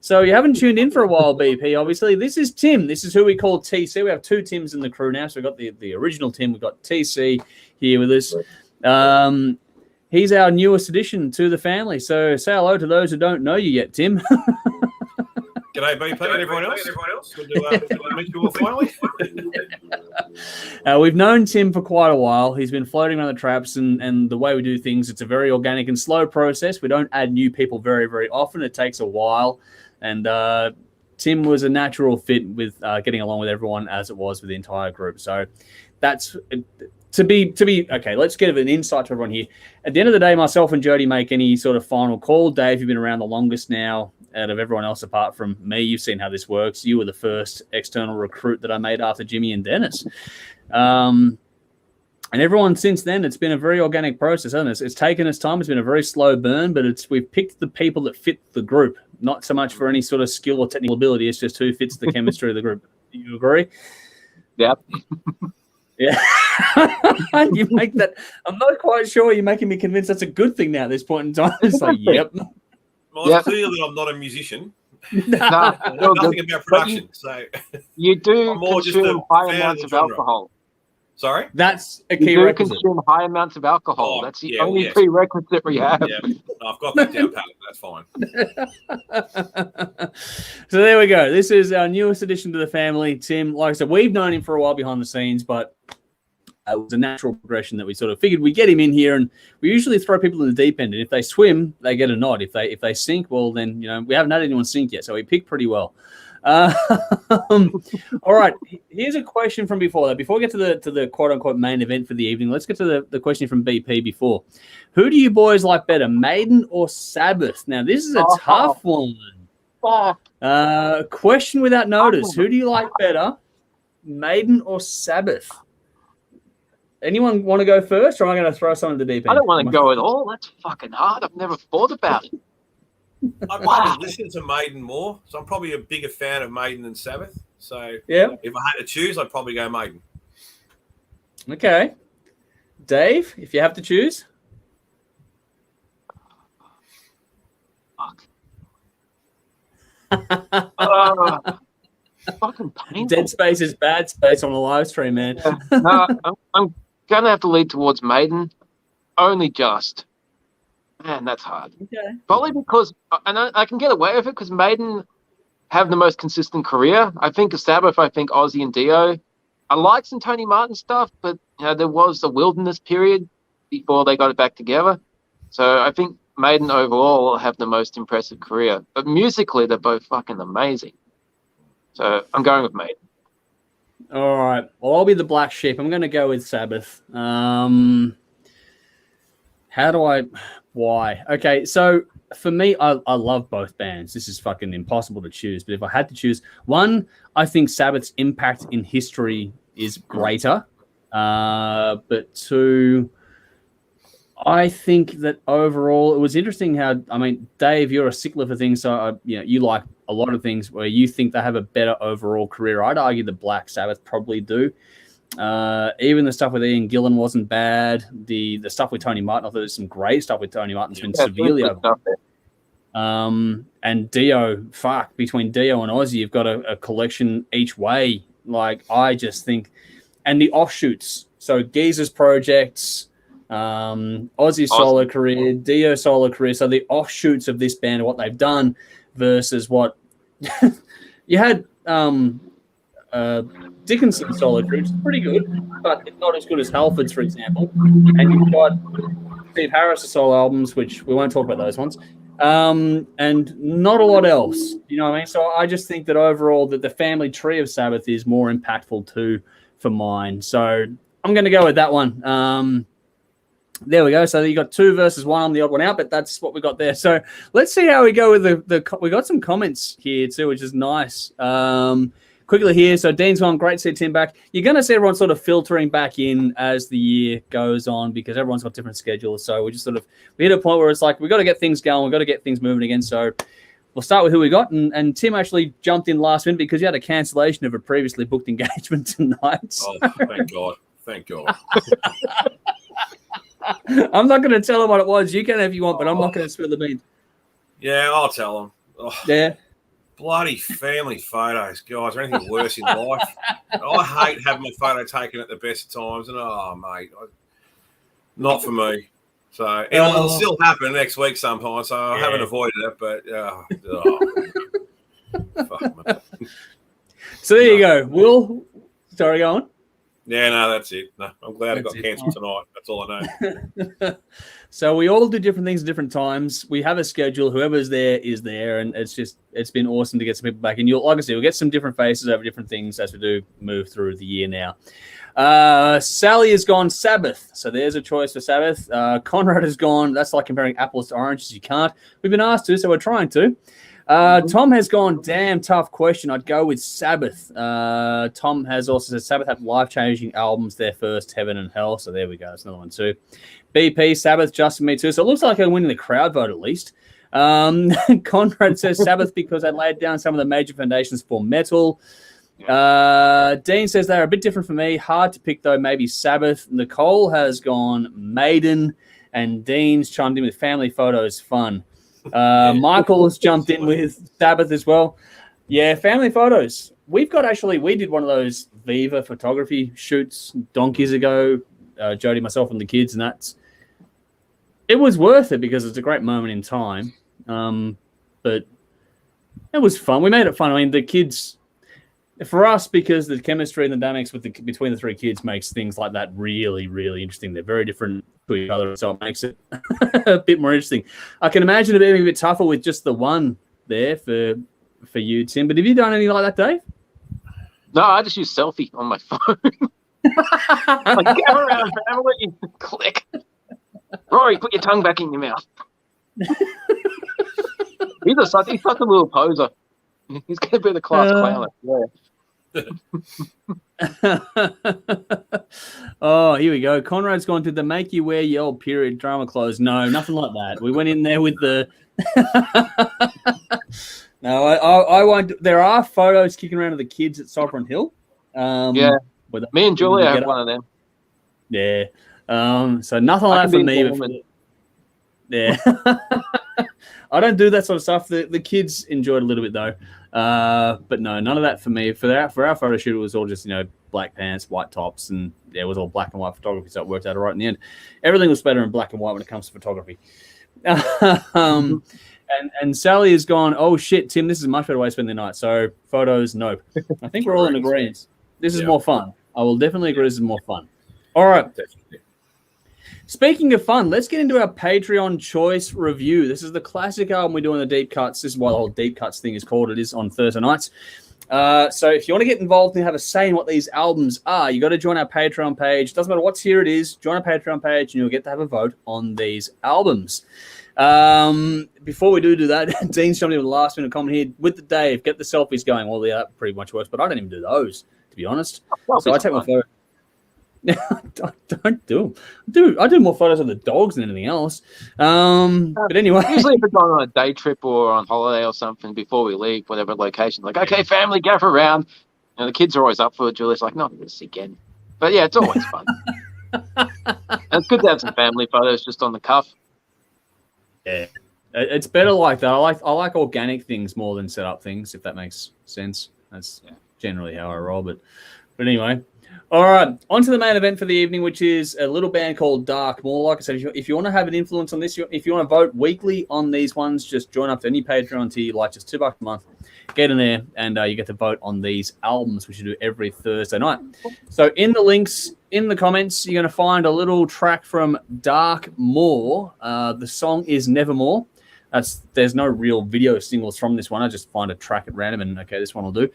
Speaker 1: So you haven't tuned in for a while, BP, obviously. This is Tim. This is who we call TC. We have two Tims in the crew now. So we've got the original Tim. We've got TC here with us. He's our newest addition to the family. So say hello to those who don't know you yet, Tim.
Speaker 3: G'day, BP, and everyone else. Good to meet you all finally.
Speaker 1: We've known Tim for quite a while. He's been floating around the traps, and the way we do things, it's a very organic and slow process. We don't add new people very, very often. It takes a while. And Tim was a natural fit with getting along with everyone as it was with the entire group. So that's... To be okay, let's get an insight to everyone here. At the end of the day, myself and Jody make any sort of final call. Dave, you've been around the longest now out of everyone else apart from me. You've seen how this works. You were the first external recruit that I made after Jimmy and Dennis. And everyone since then, it's been a very organic process, hasn't it? It's taken its time. It's been a very slow burn, but we've picked the people that fit the group, not so much for any sort of skill or technical ability. It's just who fits the chemistry of the group. Do you agree?
Speaker 2: Yep.
Speaker 1: Yeah. You make that. I'm not quite sure you're making me convinced that's a good thing now at this point in time. It's like, yep.
Speaker 3: Well, it's clear that I'm not a musician.
Speaker 2: No,
Speaker 3: nothing about production.
Speaker 2: You do consume high amounts of alcohol.
Speaker 3: Sorry?
Speaker 1: That's a key
Speaker 2: you
Speaker 1: requisite.
Speaker 2: Consume high amounts of alcohol. That's the only prerequisite we have.
Speaker 3: Yeah, I've got that down pat. That's fine.
Speaker 1: So there we go. This is our newest addition to the family, Tim. Like I said, we've known him for a while behind the scenes, but it was a natural progression that we sort of figured we'd get him in here, and we usually throw people in the deep end, and if they swim, they get a nod. If they sink, well, then, you know, we haven't had anyone sink yet, so we picked pretty well. All right, here's a question from before that. Before we get to the quote-unquote main event for the evening, let's get to the question from BP before. Who do you boys like better, Maiden or Sabbath? Now, this is a tough one. Question without notice. Who do you like better, Maiden or Sabbath? Anyone want to go first, or am I going to throw someone to the deep end?
Speaker 2: I don't want to go at all. That's fucking hard. I've never thought about it.
Speaker 3: I probably listen to Maiden more, so I'm probably a bigger fan of Maiden than Sabbath. So
Speaker 1: yeah,
Speaker 3: if I had to choose, I'd probably go Maiden.
Speaker 1: Okay. Dave, if you have to choose.
Speaker 2: Fuck. Fucking painful.
Speaker 1: Dead space is bad space on the live stream, man.
Speaker 2: Yeah. No, I'm going to have to lead towards Maiden. Only just. Man, that's hard.
Speaker 1: Okay.
Speaker 2: Probably because, and I can get away with it because Maiden have the most consistent career. I think of Sabbath, I think Ozzy and Dio. I like some Tony Martin stuff, but there was a wilderness period before they got it back together. So I think Maiden overall have the most impressive career. But musically, they're both fucking amazing. So I'm going with Maiden.
Speaker 1: All right. Well, I'll be the black sheep. I'm going to go with Sabbath. Why? Okay, so for me, I love both bands. This is fucking impossible to choose. But if I had to choose, one, I think Sabbath's impact in history is greater. But two, I think that overall, it was interesting how, I mean, Dave, you're a stickler for things, so you like a lot of things where you think they have a better overall career. I'd argue the Black Sabbath probably do. Even the stuff with Ian Gillan wasn't bad. The stuff with Tony Martin, I thought there's some great stuff with Tony Martin. It's been severely over. And Dio, between Dio and Ozzy, you've got a collection each way. Like, I just think, and the offshoots. So Geezer's projects, Ozzy's solo career, Dio solo career. So the offshoots of this band, what they've done versus what you had. Dickinson's solo career, which is pretty good, but it's not as good as Halford's, for example. And you've got Steve Harris' solo albums, which we won't talk about those ones, and not a lot else. You know what I mean? So I just think that overall that the family tree of Sabbath is more impactful too for mine. So I'm going to go with that one. There we go. So you got 2 versus 1 on the odd one out, but that's what we got there. So let's see how we go with we got some comments here too, which is nice. Quickly here, so Dean's gone, great to see Tim back. You're going to see everyone sort of filtering back in as the year goes on because everyone's got different schedules. So we hit a point where it's like, we've got to get things going. We've got to get things moving again. So we'll start with who we got. And Tim actually jumped in last minute because you had a cancellation of a previously booked engagement tonight.
Speaker 3: Oh, thank God. Thank God.
Speaker 1: I'm not going to tell him what it was. You can if you want, but I'm not going to spill the beans.
Speaker 3: Yeah, I'll tell him. Oh.
Speaker 1: Yeah.
Speaker 3: Bloody family photos, guys. Or anything worse in life. I hate having my photo taken at the best of times. And, mate, not for me. So it'll still happen next week sometime. So I haven't avoided it. But, fuck, man.
Speaker 1: So there you go. Will, sorry, go on.
Speaker 3: Yeah, no, that's it. No, I'm glad it got cancelled tonight. That's all I know.
Speaker 1: So we all do different things at different times. We have a schedule. Whoever's there is there, and it's been awesome to get some people back. And like I said, we'll get some different faces over different things as we do move through the year now. Sally has gone Sabbath, so there's a choice for Sabbath. Conrad has gone. That's like comparing apples to oranges. You can't. We've been asked to, so we're trying to. Tom has gone, damn tough question. I'd go with Sabbath. Tom has also said Sabbath had life-changing albums, their first, Heaven and Hell. So there we go. That's another one too. BP, Sabbath, Justin, me too. So it looks like I'm winning the crowd vote at least. Conrad says Sabbath because they laid down some of the major foundations for metal. Dean says they're a bit different for me. Hard to pick though, maybe Sabbath. Nicole has gone Maiden, and Dean's chimed in with family photos, fun. Michael has jumped in with Sabbath as well. Yeah, family photos. We did one of those Viva photography shoots donkeys ago. Jody, myself, and the kids, and it was worth it because it's a great moment in time. But it was fun. We made it fun. I mean, the kids, for us, because the chemistry and the dynamics between the 3 kids makes things like that really, really interesting. They're very different to each other, so it makes it a bit more interesting. I can imagine it being a bit tougher with just the one there for you, Tim. But have you done anything like that, Dave?
Speaker 2: No, I just use selfie on my phone. Like, get around, family. Click. Rory, put your tongue back in your mouth. He's such a little poser. He's going to be the class clown.
Speaker 1: Oh, here we go. Conrad's gone, did they make you wear your old period drama clothes? No, nothing like that. We went in there with the... No, I won't. There are photos kicking around of the kids at Sovereign Hill.
Speaker 2: Me and Julia have one of them.
Speaker 1: Yeah. So nothing like that for me. Yeah. I don't do that sort of stuff. The kids enjoyed a little bit though. But no, none of that for me. For our photo shoot, it was all just, black pants, white tops, and it was all black and white photography, so it worked out all right in the end. Everything was better in black and white when it comes to photography. And Sally has gone, oh shit, Tim, this is a much better way to spend the night. So photos, nope. I think we're all in agreement. This is more fun. I will definitely agree this is more fun. All right. Definitely. Speaking of fun, let's get into our Patreon choice review. This is the classic album we do in the deep cuts. This is why the whole deep cuts thing is called. It is on Thursday nights. So if you want to get involved and have a say in what these albums are, you got to join our Patreon page. Doesn't matter what tier it is. Join our Patreon page and you'll get to have a vote on these albums. Before we do that, Dean's jumped in with the last minute comment here with the Dave. Get the selfies going. Well, yeah, that pretty much works, but I don't even do those, to be honest. So I take my photo. Don't do them. I do more photos of the dogs than anything else. But anyway,
Speaker 2: usually if we're going on a day trip or on holiday or something before we leave, whatever location, like, okay, family, gather around. And the kids are always up for it. Julia's like, not this again. But yeah, it's always fun. And it's good to have some family photos just on the cuff.
Speaker 1: Yeah, it's better like that. I like organic things more than set up things, if that makes sense. That's generally how I roll. But anyway. All right, on to the main event for the evening, which is a little band called Dark Moor. Like I said, if you want to have an influence on this, if you want to vote weekly on these ones, just join up to any Patreon tier you like, just $2 a month. Get in there, and you get to vote on these albums, which you do every Thursday night. So in the links, in the comments, you're going to find a little track from Dark Moor. The song is Nevermore. There's no real video singles from this one. I just find a track at random, and okay, this one will do.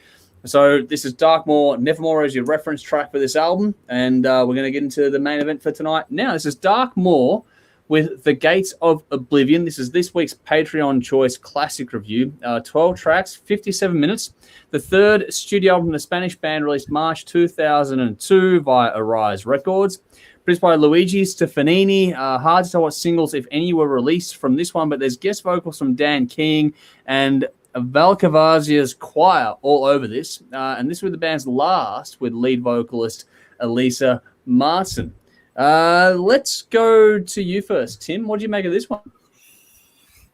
Speaker 1: So this is Dark Moor. Nevermore as your reference track for this album. And we're going to get into the main event for tonight. Now, this is Dark Moor with The Gates of Oblivion. This is this week's Patreon Choice Classic Review. 12 tracks, 57 minutes. The third studio album from the Spanish band released March 2002 via Arise Records. Produced by Luigi Stefanini. Hard to tell what singles, if any, were released from this one, but there's guest vocals from Dan King and Valcavazia's choir all over this. And this was the band's last with lead vocalist Elisa Martin. Let's go to you first, Tim. What do you make of this one?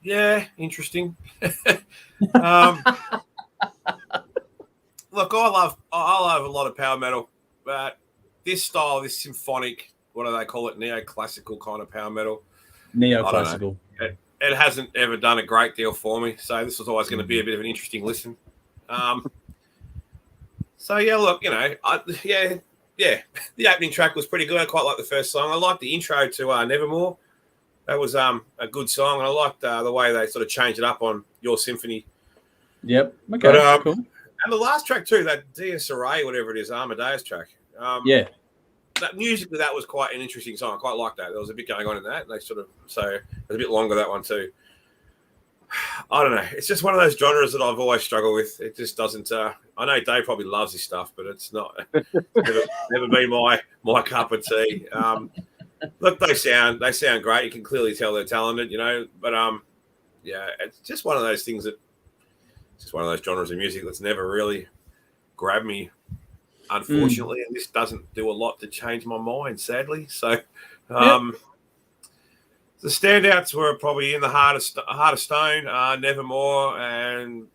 Speaker 3: Yeah, interesting. Look, I love a lot of power metal, but this style, this symphonic, what do they call it, neoclassical kind of power metal.
Speaker 1: Neoclassical.
Speaker 3: It hasn't ever done a great deal for me, so this was always going to be a bit of an interesting listen. So yeah, look, the opening track was pretty good. I quite like the first song. I liked the intro to Nevermore. That was a good song, and I liked the way they sort of changed it up on Your Symphony.
Speaker 1: Yep. Okay. But, cool.
Speaker 3: And the last track too, that THRS, whatever it is, Amadeus track. That musically, that was quite an interesting song. I quite liked that. There was a bit going on in that. They so it was a bit longer, that one too. I don't know. It's just one of those genres that I've always struggled with. It just doesn't. I know Dave probably loves his stuff, but it's not. never been my cup of tea. Look, they sound great. You can clearly tell they're talented, But it's just one of those things that. It's just one of those genres of music that's never really grabbed me. Unfortunately, and this doesn't do a lot to change my mind, sadly. So, the standouts were probably in the Heart of Stone, Nevermore, and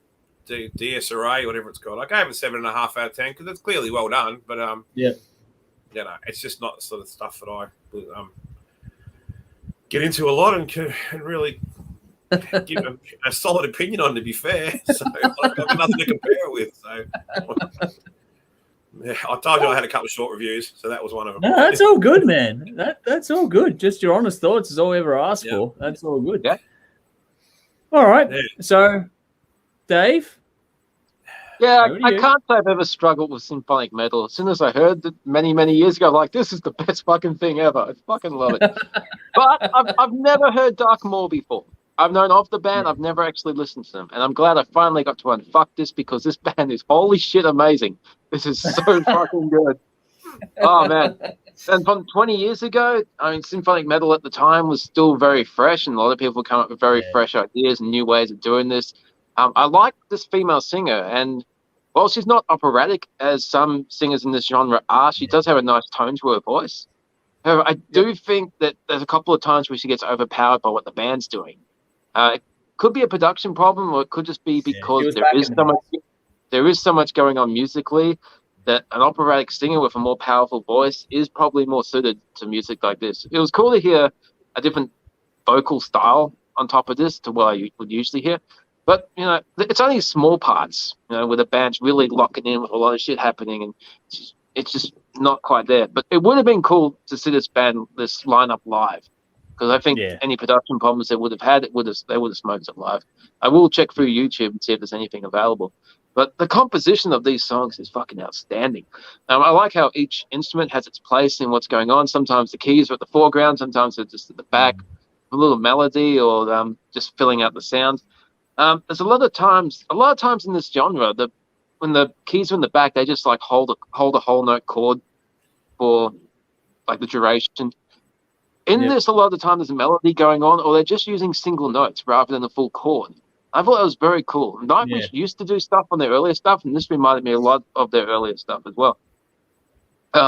Speaker 3: DSRA, whatever it's called. I gave it 7.5 out of 10 because it's clearly well done. But it's just not the sort of stuff that I get into a lot and really give a solid opinion on. To be fair, so I've got nothing to compare it with. So. Yeah, I told you I had a couple of short reviews, so that was one of them.
Speaker 1: No, that's all good, man. That's all good. Just your honest thoughts is all we ever asked for. That's all good.
Speaker 2: Yeah.
Speaker 1: All right. Yeah. So, Dave?
Speaker 2: Yeah, I can't say I've ever struggled with symphonic metal. As soon as I heard it many, many years ago, I'm like, this is the best fucking thing ever. I fucking love it. But I've never heard Dark Moor before. I've known of the band. I've never actually listened to them, and I'm glad I finally got to unfuck this because this band is holy shit amazing. This is so fucking good. Oh man! And from 20 years ago, I mean, symphonic metal at the time was still very fresh, and a lot of people come up with very fresh ideas and new ways of doing this. I like this female singer, and while she's not operatic as some singers in this genre are, she does have a nice tone to her voice. However, I do think that there's a couple of times where she gets overpowered by what the band's doing. It could be a production problem, or it could just be because there is so much going on musically that an operatic singer with a more powerful voice is probably more suited to music like this. It was cool to hear a different vocal style on top of this to what I would usually hear. But, you know, it's only small parts, you know, where the band's really locking in with a lot of shit happening, and it's just not quite there. But it would have been cool to see this lineup live, because I think any production problems they would have had, they would have smoked it live. I will check through YouTube and see if there's anything available. But the composition of these songs is fucking outstanding. I like how each instrument has its place in what's going on. Sometimes the keys are at the foreground, sometimes they're just at the back, a little melody, or just filling out the sound. There's a lot of times in this genre, when the keys are in the back, they just like hold a whole note chord for like the duration. In this, a lot of the time there's a melody going on, or they're just using single notes rather than a full chord. I thought that was very cool. Nightwish used to do stuff on their earlier stuff, and this reminded me a lot of their earlier stuff as well.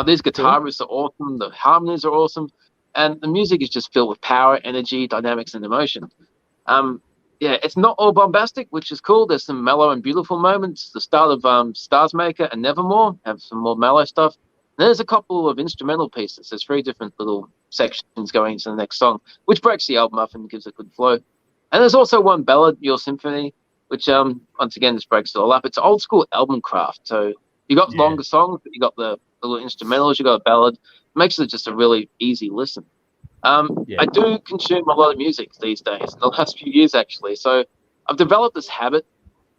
Speaker 2: These guitar riffs are awesome, the harmonies are awesome, and the music is just filled with power, energy, dynamics, and emotion. It's not all bombastic, which is cool. There's some mellow and beautiful moments. The start of Starsmaker and Nevermore have some more mellow stuff. And there's a couple of instrumental pieces. There's 3 different little sections going into the next song, which breaks the album up and gives a good flow. And there's also one ballad, Your Symphony, which once again just breaks it all up. It's old school album craft. So you got longer songs, but you got the little instrumentals, you got a ballad. It makes it just a really easy listen. I do consume a lot of music these days, in the last few years actually. So I've developed this habit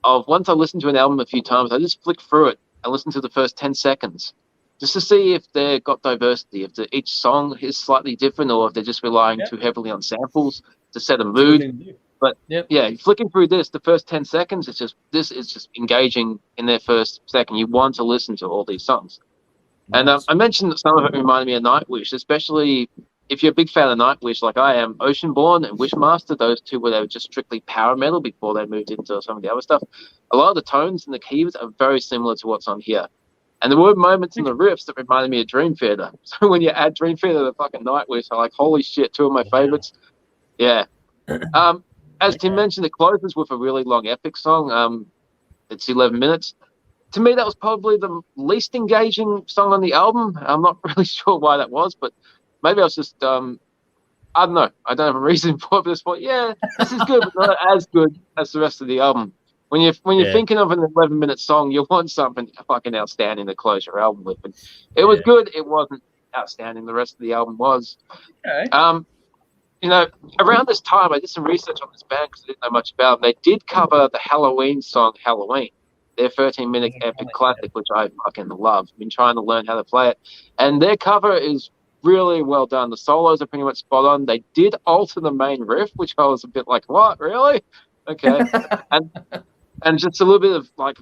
Speaker 2: of, once I listen to an album a few times, I just flick through it and listen to the first 10 seconds just to see if they've got diversity, if each song is slightly different, or if they're just relying too heavily on samples to set a mood. But flicking through the first 10 seconds, this is just engaging in their first second. You want to listen to all these songs. Nice. And I mentioned that some of it reminded me of Nightwish, especially if you're a big fan of Nightwish like I am. Oceanborn and Wishmaster, those two where they were just strictly power metal before they moved into some of the other stuff. A lot of the tones and the keys are very similar to what's on here. And there were moments in the riffs that reminded me of Dream Theater. So when you add Dream Theater to fucking Nightwish, I'm like, holy shit, 2 of my favorites. Yeah. As Tim mentioned, it closes with a really long epic song. It's 11 minutes. To me, that was probably the least engaging song on the album. I'm not really sure why that was, but maybe I was just, I don't know. I don't have a reason for this, but this is good, but not as good as the rest of the album. When you're thinking of an 11-minute song, you want something fucking outstanding to close your album with. And it was good. It wasn't outstanding. The rest of the album was. Okay. You know, around this time, I did some research on this band because I didn't know much about them. They did cover the Halloween song Halloween, their 13-minute epic classic, which I fucking love. I've been trying to learn how to play it. And their cover is really well done. The solos are pretty much spot on. They did alter the main riff, which I was a bit like, what, really? Okay. and just a little bit of like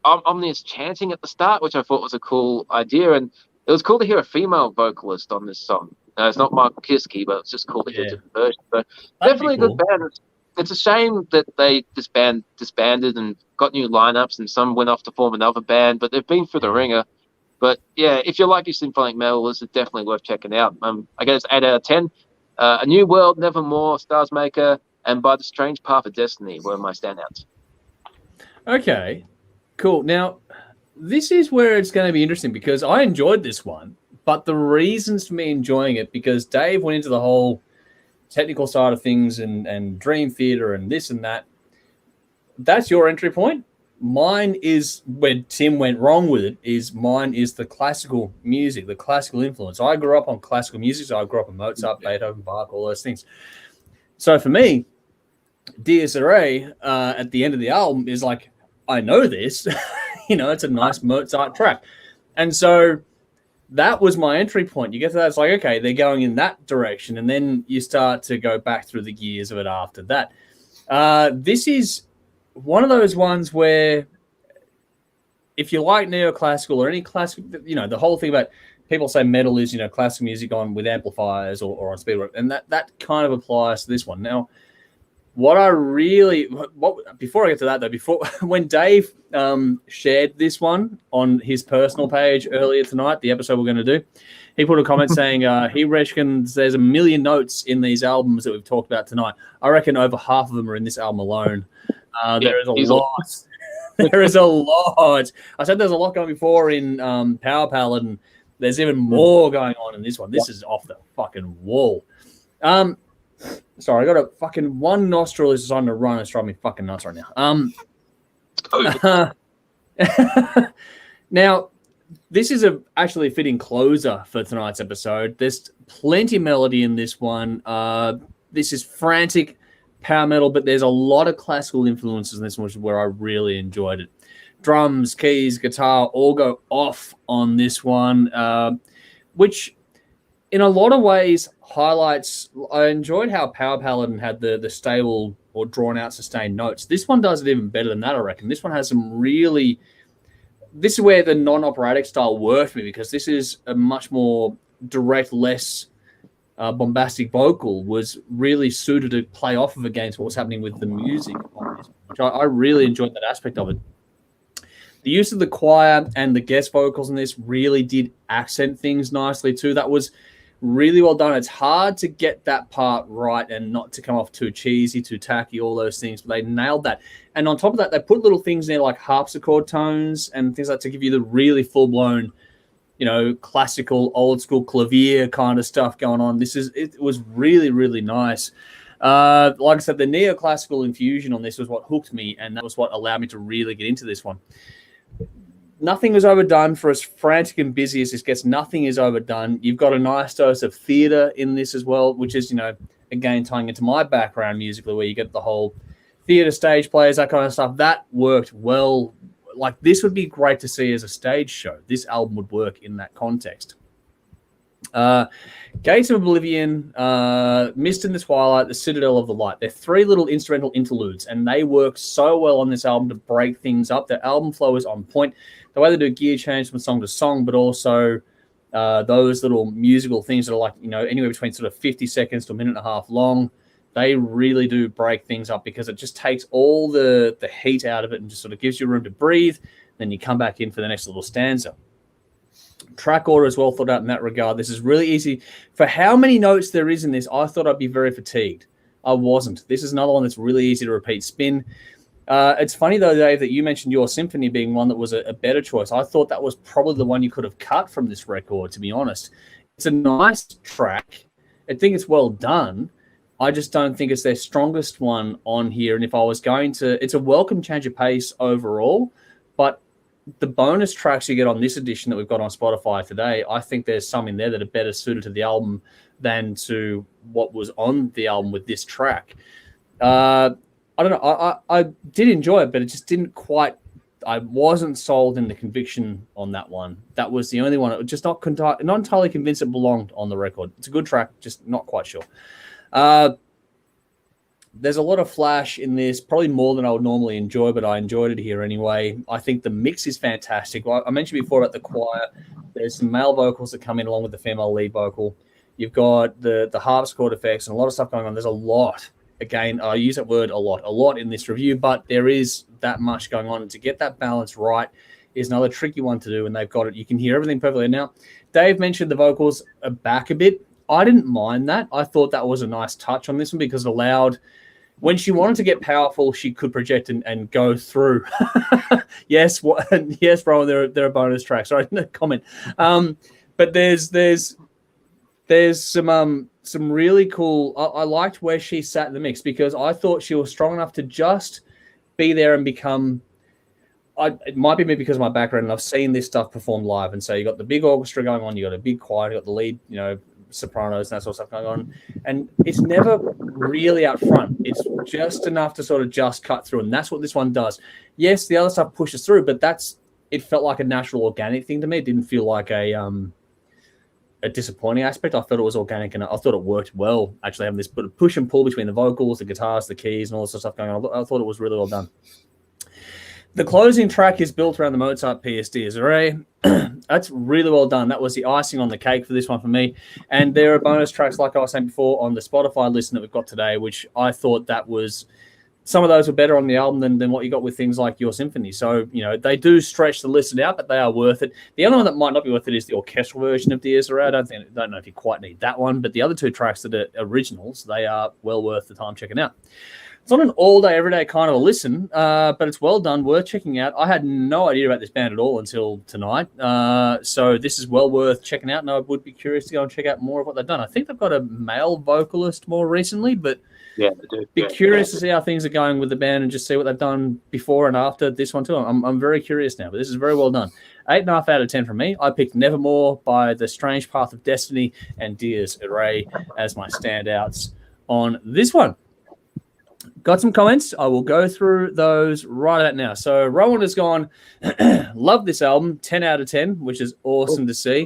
Speaker 2: ominous chanting at the start, which I thought was a cool idea. And it was cool to hear a female vocalist on this song. It's not Michael Kiske, but it's just cool to hear a different version. So definitely a good band. It's a shame that they disbanded and got new lineups, and some went off to form another band, but they've been through the ringer. But yeah, if you like your symphonic metal, this is definitely worth checking out. I guess 8 out of 10. A New World, Nevermore, Starsmaker, and By the Strange Path of Destiny were my standouts.
Speaker 1: Okay, cool. Now, this is where it's going to be interesting because I enjoyed this one, but the reasons for me enjoying it, because Dave went into the whole technical side of things and Dream Theater and this and that. That's your entry point. Mine is where Tim went wrong with it. Mine is the classical music, the classical influence. I grew up on classical music. So I grew up on Mozart, Beethoven, Bach, all those things. So for me, THRS at the end of the album is like, I know this. It's a nice Mozart track. And so that was my entry point. You get to that, it's like, okay, they're going in that direction, and then you start to go back through the gears of it after that. This is one of those ones where if you like neoclassical or any classical, the whole thing about people say metal is, classical music on with amplifiers or on speedwork, and that kind of applies to this one. Now, before I get to that though, when Dave shared this one on his personal page earlier tonight, the episode we're going to do, he put a comment saying he reckons there's a million notes in these albums that we've talked about tonight. I reckon over half of them are in this album alone. There is a lot. There is a lot. I said there's a lot going before in Power Paladin. There's even more going on in this one. This is off the fucking wall. Sorry, I got a fucking one nostril is on the run. It's driving me fucking nuts right now. Now, this is actually a fitting closer for tonight's episode. There's plenty of melody in this one. This is frantic power metal, but there's a lot of classical influences in this one, which is where I really enjoyed it. Drums, keys, guitar all go off on this one, which in a lot of ways highlights. I enjoyed how Power Paladin had the stable or drawn out sustained notes. This one does it even better than that, I reckon. This one has some really. This is where the non-operatic style worked for me, because this is a much more direct, less bombastic vocal, was really suited to play off of against what was happening with the music on this, which I really enjoyed that aspect of it. The use of the choir and the guest vocals in this really did accent things nicely too. That was really well done. It's hard to get that part right and not to come off too cheesy, too tacky, all those things, but they nailed that. And on top of that, they put little things there like harpsichord tones and things like that to give you the really full-blown, classical, old-school clavier kind of stuff going on. It was really, really nice. Like I said, the neoclassical infusion on this was what hooked me, and that was what allowed me to really get into this one. Nothing was overdone. For as frantic and busy as this gets, nothing is overdone. You've got a nice dose of theatre in this as well, which is, again, tying into my background musically, where you get the whole theatre stage plays, that kind of stuff. That worked well. Like, this would be great to see as a stage show. This album would work in that context. Gates of Oblivion, Mist in the Twilight, The Citadel of the Light. They're three little instrumental interludes, and they work so well on this album to break things up. The album flow is on point. The way they do gear change from song to song, but also those little musical things that are like, anywhere between sort of 50 seconds to a minute and a half long, they really do break things up, because it just takes all the heat out of it and just sort of gives you room to breathe. Then you come back in for the next little stanza. Track order is well thought out in that regard. This is really easy. For how many notes there is in this, I thought I'd be very fatigued. I wasn't. This is another one that's really easy to repeat spin. It's funny, though, Dave, that you mentioned Your Symphony being one that was a better choice. I thought that was probably the one you could have cut from this record, to be honest. It's a nice track. I think it's well done. I just don't think it's their strongest one on here. And if I was going to... It's a welcome change of pace overall, but the bonus tracks you get on this edition that we've got on Spotify today, I think there's some in there that are better suited to the album than to what was on the album with this track. I don't know. I did enjoy it, but it just didn't quite... I wasn't sold in the conviction on that one. That was the only one. I was just not entirely convinced it belonged on the record. It's a good track, just not quite sure. There's a lot of flash in this, probably more than I would normally enjoy, but I enjoyed it here anyway. I think the mix is fantastic. I mentioned before about the choir. There's some male vocals that come in along with the female lead vocal. You've got the harpsichord effects and a lot of stuff going on. There's a lot. Again, I use that word a lot in this review, but there is that much going on. And to get that balance right is another tricky one to do, and they've got it. You can hear everything perfectly. Now, Dave mentioned the vocals are back a bit. I didn't mind that. I thought that was a nice touch on this one, because it allowed... When she wanted to get powerful, she could project and go through. Yes, Rowan, there are bonus tracks. Sorry, no comment. But there's some really cool... I liked where she sat in the mix, because I thought she was strong enough to just be there and become... it might be me because of my background, and I've seen this stuff performed live. And so you got the big orchestra going on, you got a big choir, you got the lead, sopranos and that sort of stuff going on, and it's never really out front. It's just enough to sort of just cut through, and that's what this one does. Yes, the other stuff pushes through, but it felt like a natural, organic thing to me. It didn't feel like a a disappointing aspect. I thought it was organic, and I thought it worked well, actually, having this push and pull between the vocals, the guitars, the keys, and all this sort of stuff going on. I thought it was really well done. The closing track is built around the Mozart PSD as array. That's really well done. That was the icing on the cake for this one for me. And there are bonus tracks, like I was saying before, on the Spotify listen that we've got today, which I thought that was... Some of those were better on the album than what you got with things like Your Symphony. So, they do stretch the listen out, but they are worth it. The only one that might not be worth it is the orchestral version of THRS. I don't know if you quite need that one, but the other two tracks that are originals, they are well worth the time checking out. It's not an all-day, everyday kind of a listen, but it's well done, worth checking out. I had no idea about this band at all until tonight, so this is well worth checking out, and I would be curious to go and check out more of what they've done. I think they've got a male vocalist more recently, but
Speaker 2: yeah, they do.
Speaker 1: Be curious to see how things are going with the band and just see what they've done before and after this one too. I'm very curious now, but this is very well done. 8.5 out of 10 from me. I picked Nevermore by The Strange Path of Destiny and Dies Irae as my standouts on this one. Got some comments. I will go through those right about now. So Rowan has gone, love this album, 10 out of 10, which is awesome to see.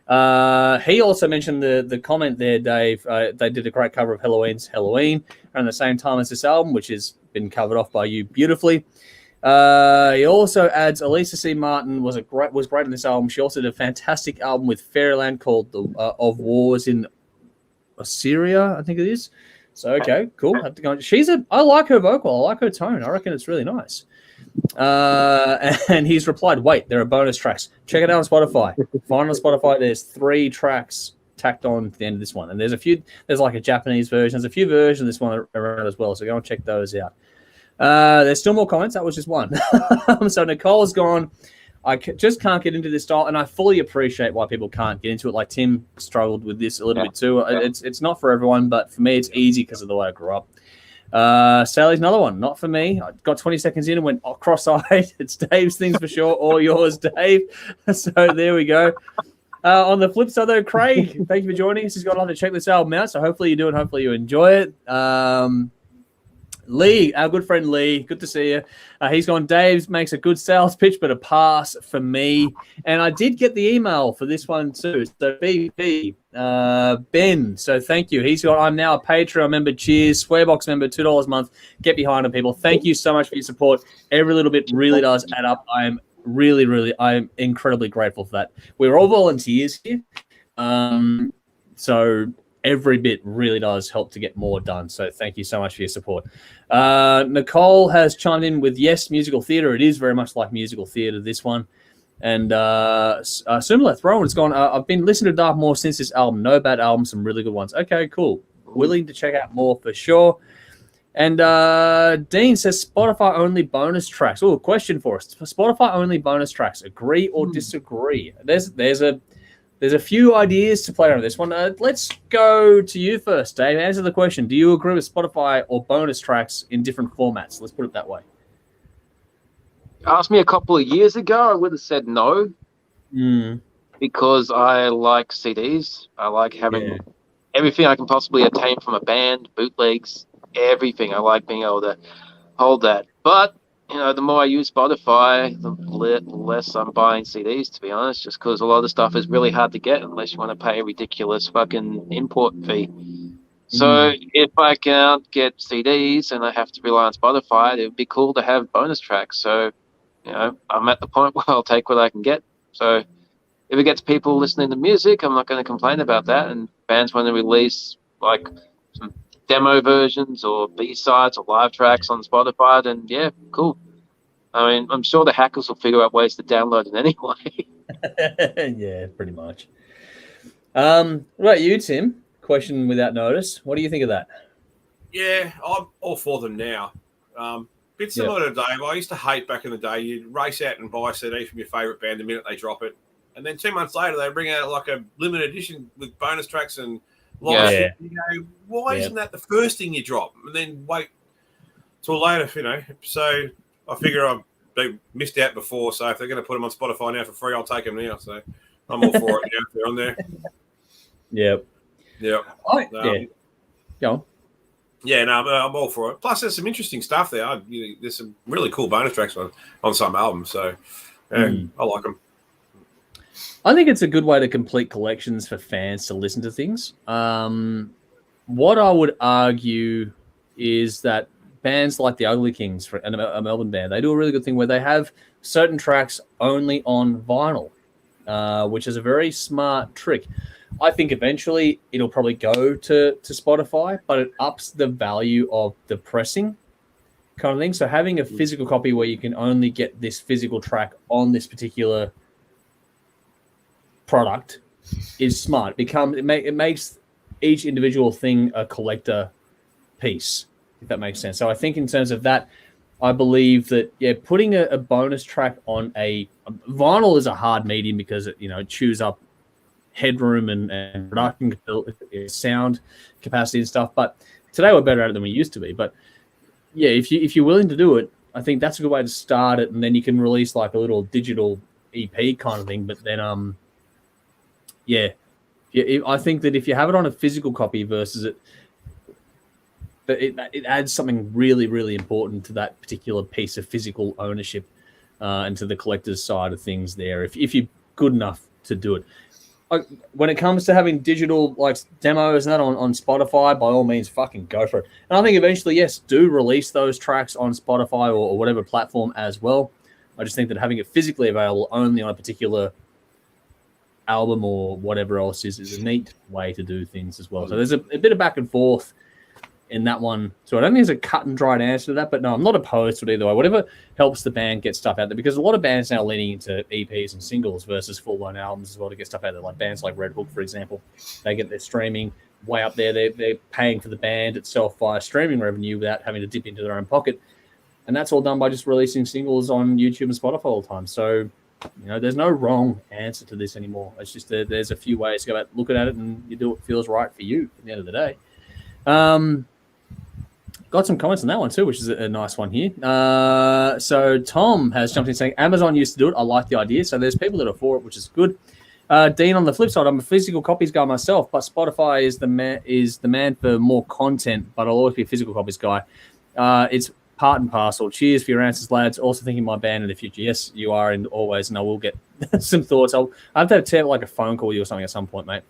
Speaker 1: He also mentioned the comment there, Dave. They did a great cover of Halloween's Halloween around the same time as this album, which has been covered off by you beautifully. He also adds Elisa C. Martin was great in this album. She also did a fantastic album with Fairyland called Of Wars in Assyria, I think it is. So okay, cool. Have to go. I like her vocal. I like her tone. I reckon it's really nice. And he's replied, wait, there are bonus tracks. Check it out on Spotify. Find on Spotify, there's 3 tracks tacked on to the end of this one. And there's like a Japanese version. There's a few versions of this one around as well. So go and check those out. There's still more comments. That was just one. So Nicole's gone, I just can't get into this style, and I fully appreciate why people can't get into it. Like Tim struggled with this a little bit too. Yeah. It's not for everyone, but for me, it's easy because of the way I grew up. Sally's another one, not for me. I got 20 seconds in and went cross-eyed. It's Dave's things for sure, or yours, Dave. So there we go. On the flip side, though, Craig, thank you for joining us. He's got on to check this album out, so hopefully you do, and hopefully you enjoy it. Lee, our good friend Lee, good to see you. He's gone, Dave makes a good sales pitch, but a pass for me. And I did get the email for this one too. So Ben, so thank you. He's got, I'm now a Patreon member. Cheers. Swearbox member, $2 a month. Get behind them, people. Thank you so much for your support. Every little bit really does add up. I'm incredibly grateful for that. We're all volunteers here. So every bit really does help to get more done. So thank you so much for your support. Nicole has chimed in with, yes, musical theatre. It is very much like musical theatre, this one. And Sumaleth Rowan has gone, I've been listening to Dark Moor since this album. No bad album, some really good ones. Okay, cool. Willing to check out more for sure. And Dean says Spotify only bonus tracks. Oh, question for us. Spotify only bonus tracks. Agree or disagree? There's a few ideas to play around this one. Let's go to you first, Dave. Answer the question. Do you agree with Spotify or bonus tracks in different formats? Let's put it that way.
Speaker 2: Asked me a couple of years ago, I would have said no. Because I like CDs. I like having everything I can possibly attain from a band, bootlegs, everything. I like being able to hold that. But the more I use Spotify, the less I'm buying CDs, to be honest, just because a lot of the stuff is really hard to get unless you want to pay a ridiculous fucking import fee. So if I can't get CDs and I have to rely on Spotify, it would be cool to have bonus tracks. So, I'm at the point where I'll take what I can get. So if it gets people listening to music, I'm not going to complain about that. And bands want to release like some demo versions or B-sides or live tracks on Spotify, then yeah, cool. I mean, I'm sure the hackers will figure out ways to download it anyway.
Speaker 1: Yeah, pretty much. What about you, Tim? Question without notice. What do you think of that?
Speaker 3: Yeah, I'm all for them now. Bit similar to Dave. I used to hate back in the day. You'd race out and buy a CD from your favourite band the minute they drop it. And then 2 months later, they bring out like a limited edition with bonus tracks and live. You go, why isn't that the first thing you drop? And then wait till later, So I figure they missed out before. So if they're going to put them on Spotify now for free, I'll take them now. So I'm all for it now if they're on there.
Speaker 1: Yep. Go on.
Speaker 3: Yeah, no, I'm all for it. Plus, there's some interesting stuff there. There's some really cool bonus tracks on some albums. So I like them.
Speaker 1: I think it's a good way to complete collections for fans to listen to things. What I would argue is that bands like the Ugly Kings, a Melbourne band, they do a really good thing where they have certain tracks only on vinyl, which is a very smart trick. I think eventually it'll probably go to Spotify, but it ups the value of the pressing kind of thing. So having a physical copy where you can only get this physical track on this particular product is smart. It makes each individual thing a collector piece, if that makes sense. So I think in terms of that, I believe that putting a bonus track on a vinyl is a hard medium because it chews up headroom and production sound capacity and stuff. But today we're better at it than we used to be. But yeah, if you're willing to do it, I think that's a good way to start it, and then you can release like a little digital EP kind of thing. But then I think that if you have it on a physical copy versus it adds something really, really important to that particular piece of physical ownership and to the collector's side of things there, if you're good enough to do it. When it comes to having digital like demos and that on Spotify, by all means, fucking go for it. And I think eventually, yes, do release those tracks on Spotify or whatever platform as well. I just think that having it physically available only on a particular album or whatever else is a neat way to do things as well. So there's a bit of back and forth in that one. So I don't think there's a cut and dried answer to that, but no, I'm not opposed to it either way. Whatever helps the band get stuff out there, because a lot of bands now are leaning into EPs and singles versus full-blown albums as well to get stuff out there. Like bands like Red Hook, for example, they get their streaming way up there. They're paying for the band itself via streaming revenue without having to dip into their own pocket. And that's all done by just releasing singles on YouTube and Spotify all the time. So, there's no wrong answer to this anymore. It's just there's a few ways to go about looking at it, and you do what feels right for you at the end of the day. Got some comments on that one too, which is a nice one here. So Tom has jumped in saying Amazon used to do it. I like the idea. So there's people that are for it, which is good. Dean, on the flip side, I'm a physical copies guy myself, but Spotify is the man for more content, but I'll always be a physical copies guy. It's part and parcel. Cheers for your answers, lads. Also thinking my band in the future. Yes, you are, and always, and I will get some thoughts. I'll have to have like a phone call with you or something at some point, mate.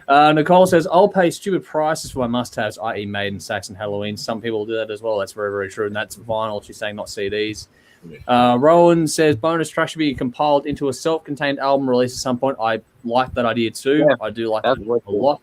Speaker 1: Nicole says, I'll pay stupid prices for my must-haves, i.e. Maiden, Saxon, Halloween. Some people do that as well. That's very, very true, and that's vinyl. She's saying not CDs. Rowan says, bonus track should be compiled into a self-contained album release at some point. I like that idea too. Yeah, I do like that a lot.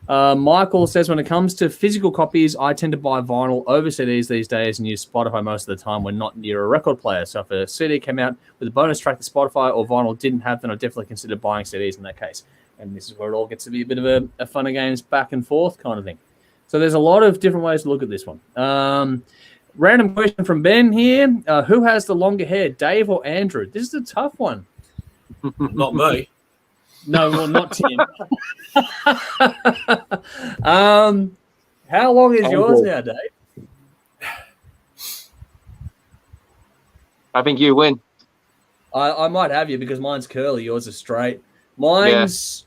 Speaker 1: Michael says, when it comes to physical copies, I tend to buy vinyl over CDs these days and use Spotify most of the time when not near a record player. So if a CD came out with a bonus track that Spotify or vinyl didn't have, then I definitely consider buying CDs in that case. And this is where it all gets to be a bit of a fun and games back and forth kind of thing. So there's a lot of different ways to look at this one. Random question from Ben here. Who has the longer hair, Dave or Andrew? This is a tough one.
Speaker 3: Not me.
Speaker 1: No, well, not Tim. How long is yours now, Dave?
Speaker 2: I think you win.
Speaker 1: I might have you because mine's curly. Yours is straight. Mine's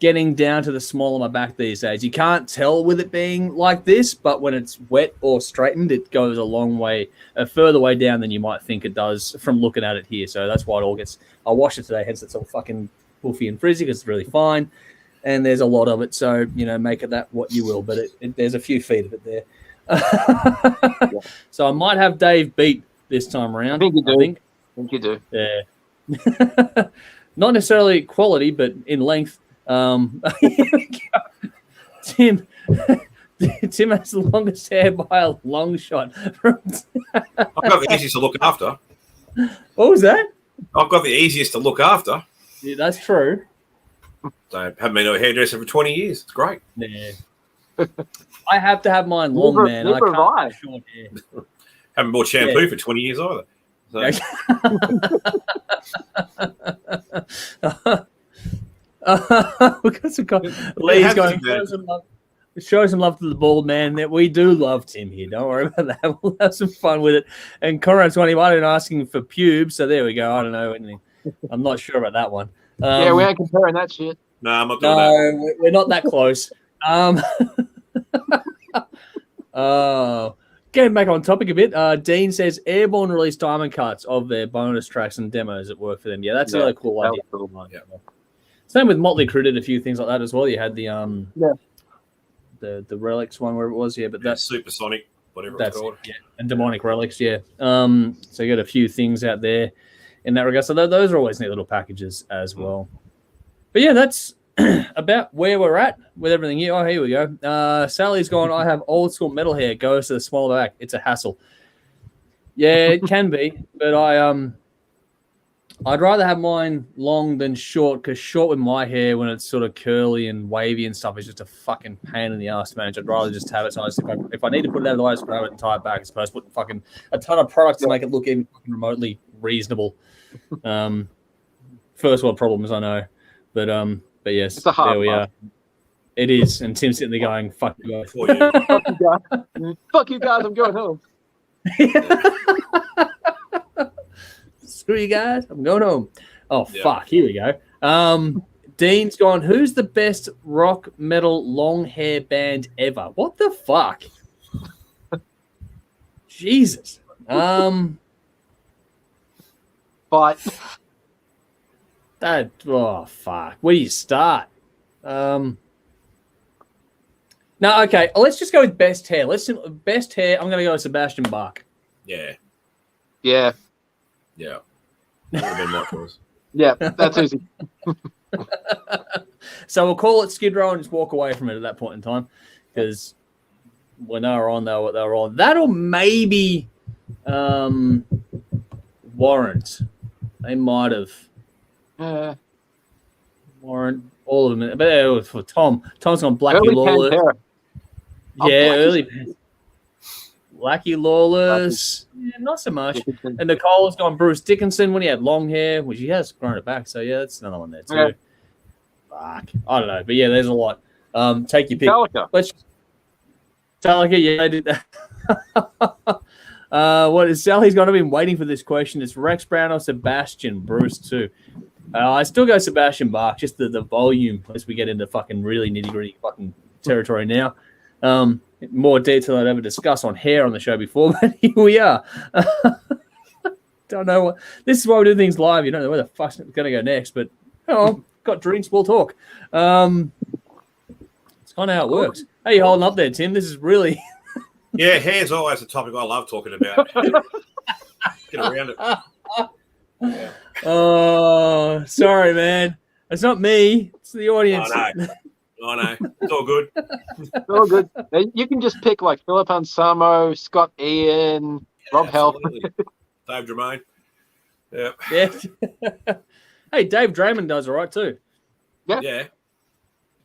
Speaker 1: getting down to the small of my back these days. You can't tell with it being like this, but when it's wet or straightened, it goes a long way, a further way down than you might think it does from looking at it here. So that's why it all gets... I washed it today, hence it's all fucking puffy and frizzy because it's really fine. And there's a lot of it, so, make of that what you will. But there's a few feet of it there. So I might have Dave beat this time around.
Speaker 2: I think you do.
Speaker 1: Yeah. Not necessarily quality, but in length. Tim has the longest hair by a long shot.
Speaker 3: I've got the easiest to look after.
Speaker 1: What was that?
Speaker 3: I've got the easiest to look after.
Speaker 1: Yeah, that's true.
Speaker 3: I haven't been to a hairdresser for 20 years. It's great.
Speaker 1: Yeah. I have to have mine long, man. I can't have short hair.
Speaker 3: Haven't bought shampoo for 20 years either. So.
Speaker 1: We've got some Lee's going, show some love to the bald man. That we do love Tim here. Don't worry about that. We'll have some fun with it. And Conrad 21 asking for pubes. So there we go. I don't know. I'm not sure about that one.
Speaker 2: We ain't comparing that shit.
Speaker 3: No, I'm not doing that.
Speaker 1: We're not that close. Getting back on topic a bit, Dean says Airborne released diamond cuts of their bonus tracks and demos that work for them. Yeah, that's a really cool idea.
Speaker 2: Cool.
Speaker 1: Yeah. Same with Motley Crue did a few things like that as well. You had the the relics one where it was, but that's
Speaker 3: Supersonic, whatever it's called.
Speaker 1: Yeah, and demonic relics, So you got a few things out there in that regard. So those are always neat little packages as well. But yeah, that's about where we're at with everything here. Oh, here we go. Sally's gone, I have old school metal hair, goes to the small of the back. It's a hassle. Yeah, it can be, but I'd rather have mine long than short, because short with my hair, when it's sort of curly and wavy and stuff, is just a fucking pain in the ass to manage. I'd rather just have it. So if I need to put it out of the way, I just grab it and tie it back, as opposed to putting fucking a ton of products to make it look even remotely reasonable. First world problems, I know, but yes, there we are. It is, and Tim's sitting there going, "Fuck you guys,
Speaker 2: fuck you guys, I'm going home."
Speaker 1: Screw you guys, I'm going home. Oh, fuck, here we go. Dean's gone, who's the best rock metal long hair band ever? What the fuck? Jesus.
Speaker 2: But
Speaker 1: that, oh, fuck. Where do you start? No, okay, let's just go with best hair. Best hair, I'm going to go with Sebastian Bach.
Speaker 3: Yeah.
Speaker 2: That
Speaker 3: would have been my choice.
Speaker 2: Yeah, that's easy.
Speaker 1: So we'll call it Skid Row and just walk away from it at that point in time, because when they were on, they were on. That'll maybe warrant. They might have warrant all of them, but it was for Tom. Tom's gone Blackie Lawless. Early Blackie Lawless. Yeah, not so much. And Nicole's gone Bruce Dickinson when he had long hair, which he has grown it back. So yeah, that's another one there too. Yeah. Fuck, I don't know, but yeah, there's a lot. Take your pick. Metallica, yeah, I did that. What is Sally's gonna be waiting for this question? It's Rex Brown or Sebastian Bruce too. I still go Sebastian Bach, just the volume as we get into fucking really nitty gritty fucking territory now. More detail I'd ever discuss on hair on the show before, but here we are. Don't know what this is why we do things live. You don't know where the fuck's going to go next, but got drinks, we'll talk. It's kind of how it works. How you holding up there, Tim? This is really
Speaker 3: yeah. Hair's always a topic I love talking about. Get around it. Yeah.
Speaker 1: Oh, sorry, man. It's not me. It's the audience.
Speaker 3: I know. It's all good.
Speaker 2: It's all good. You can just pick like Philip Ansamo, Scott Ian, Rob Hell.
Speaker 3: Dave Dramain. Yeah.
Speaker 1: Hey, Dave Draymond does all right too.
Speaker 3: Yeah.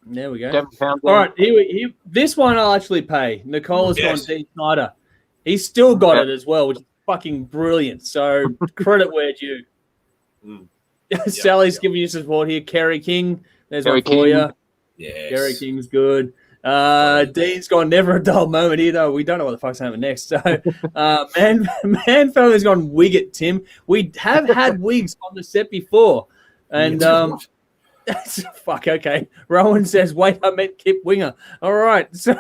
Speaker 1: There we go. All right, here, this one I'll actually pay. Nicole has gone Dean Snyder. He's still got it as well, which is fucking brilliant. So credit where due. Sally's giving you support here. Kerry King, there's one for you.
Speaker 3: Yes.
Speaker 1: Kerry King's good. Dean's gone never a dull moment here, though. We don't know what the fuck's happening next. So, man family's gone wig it, Tim. We have had wigs on the set before. And, fuck, okay. Rowan says, wait, I meant Kip Winger. All right. So,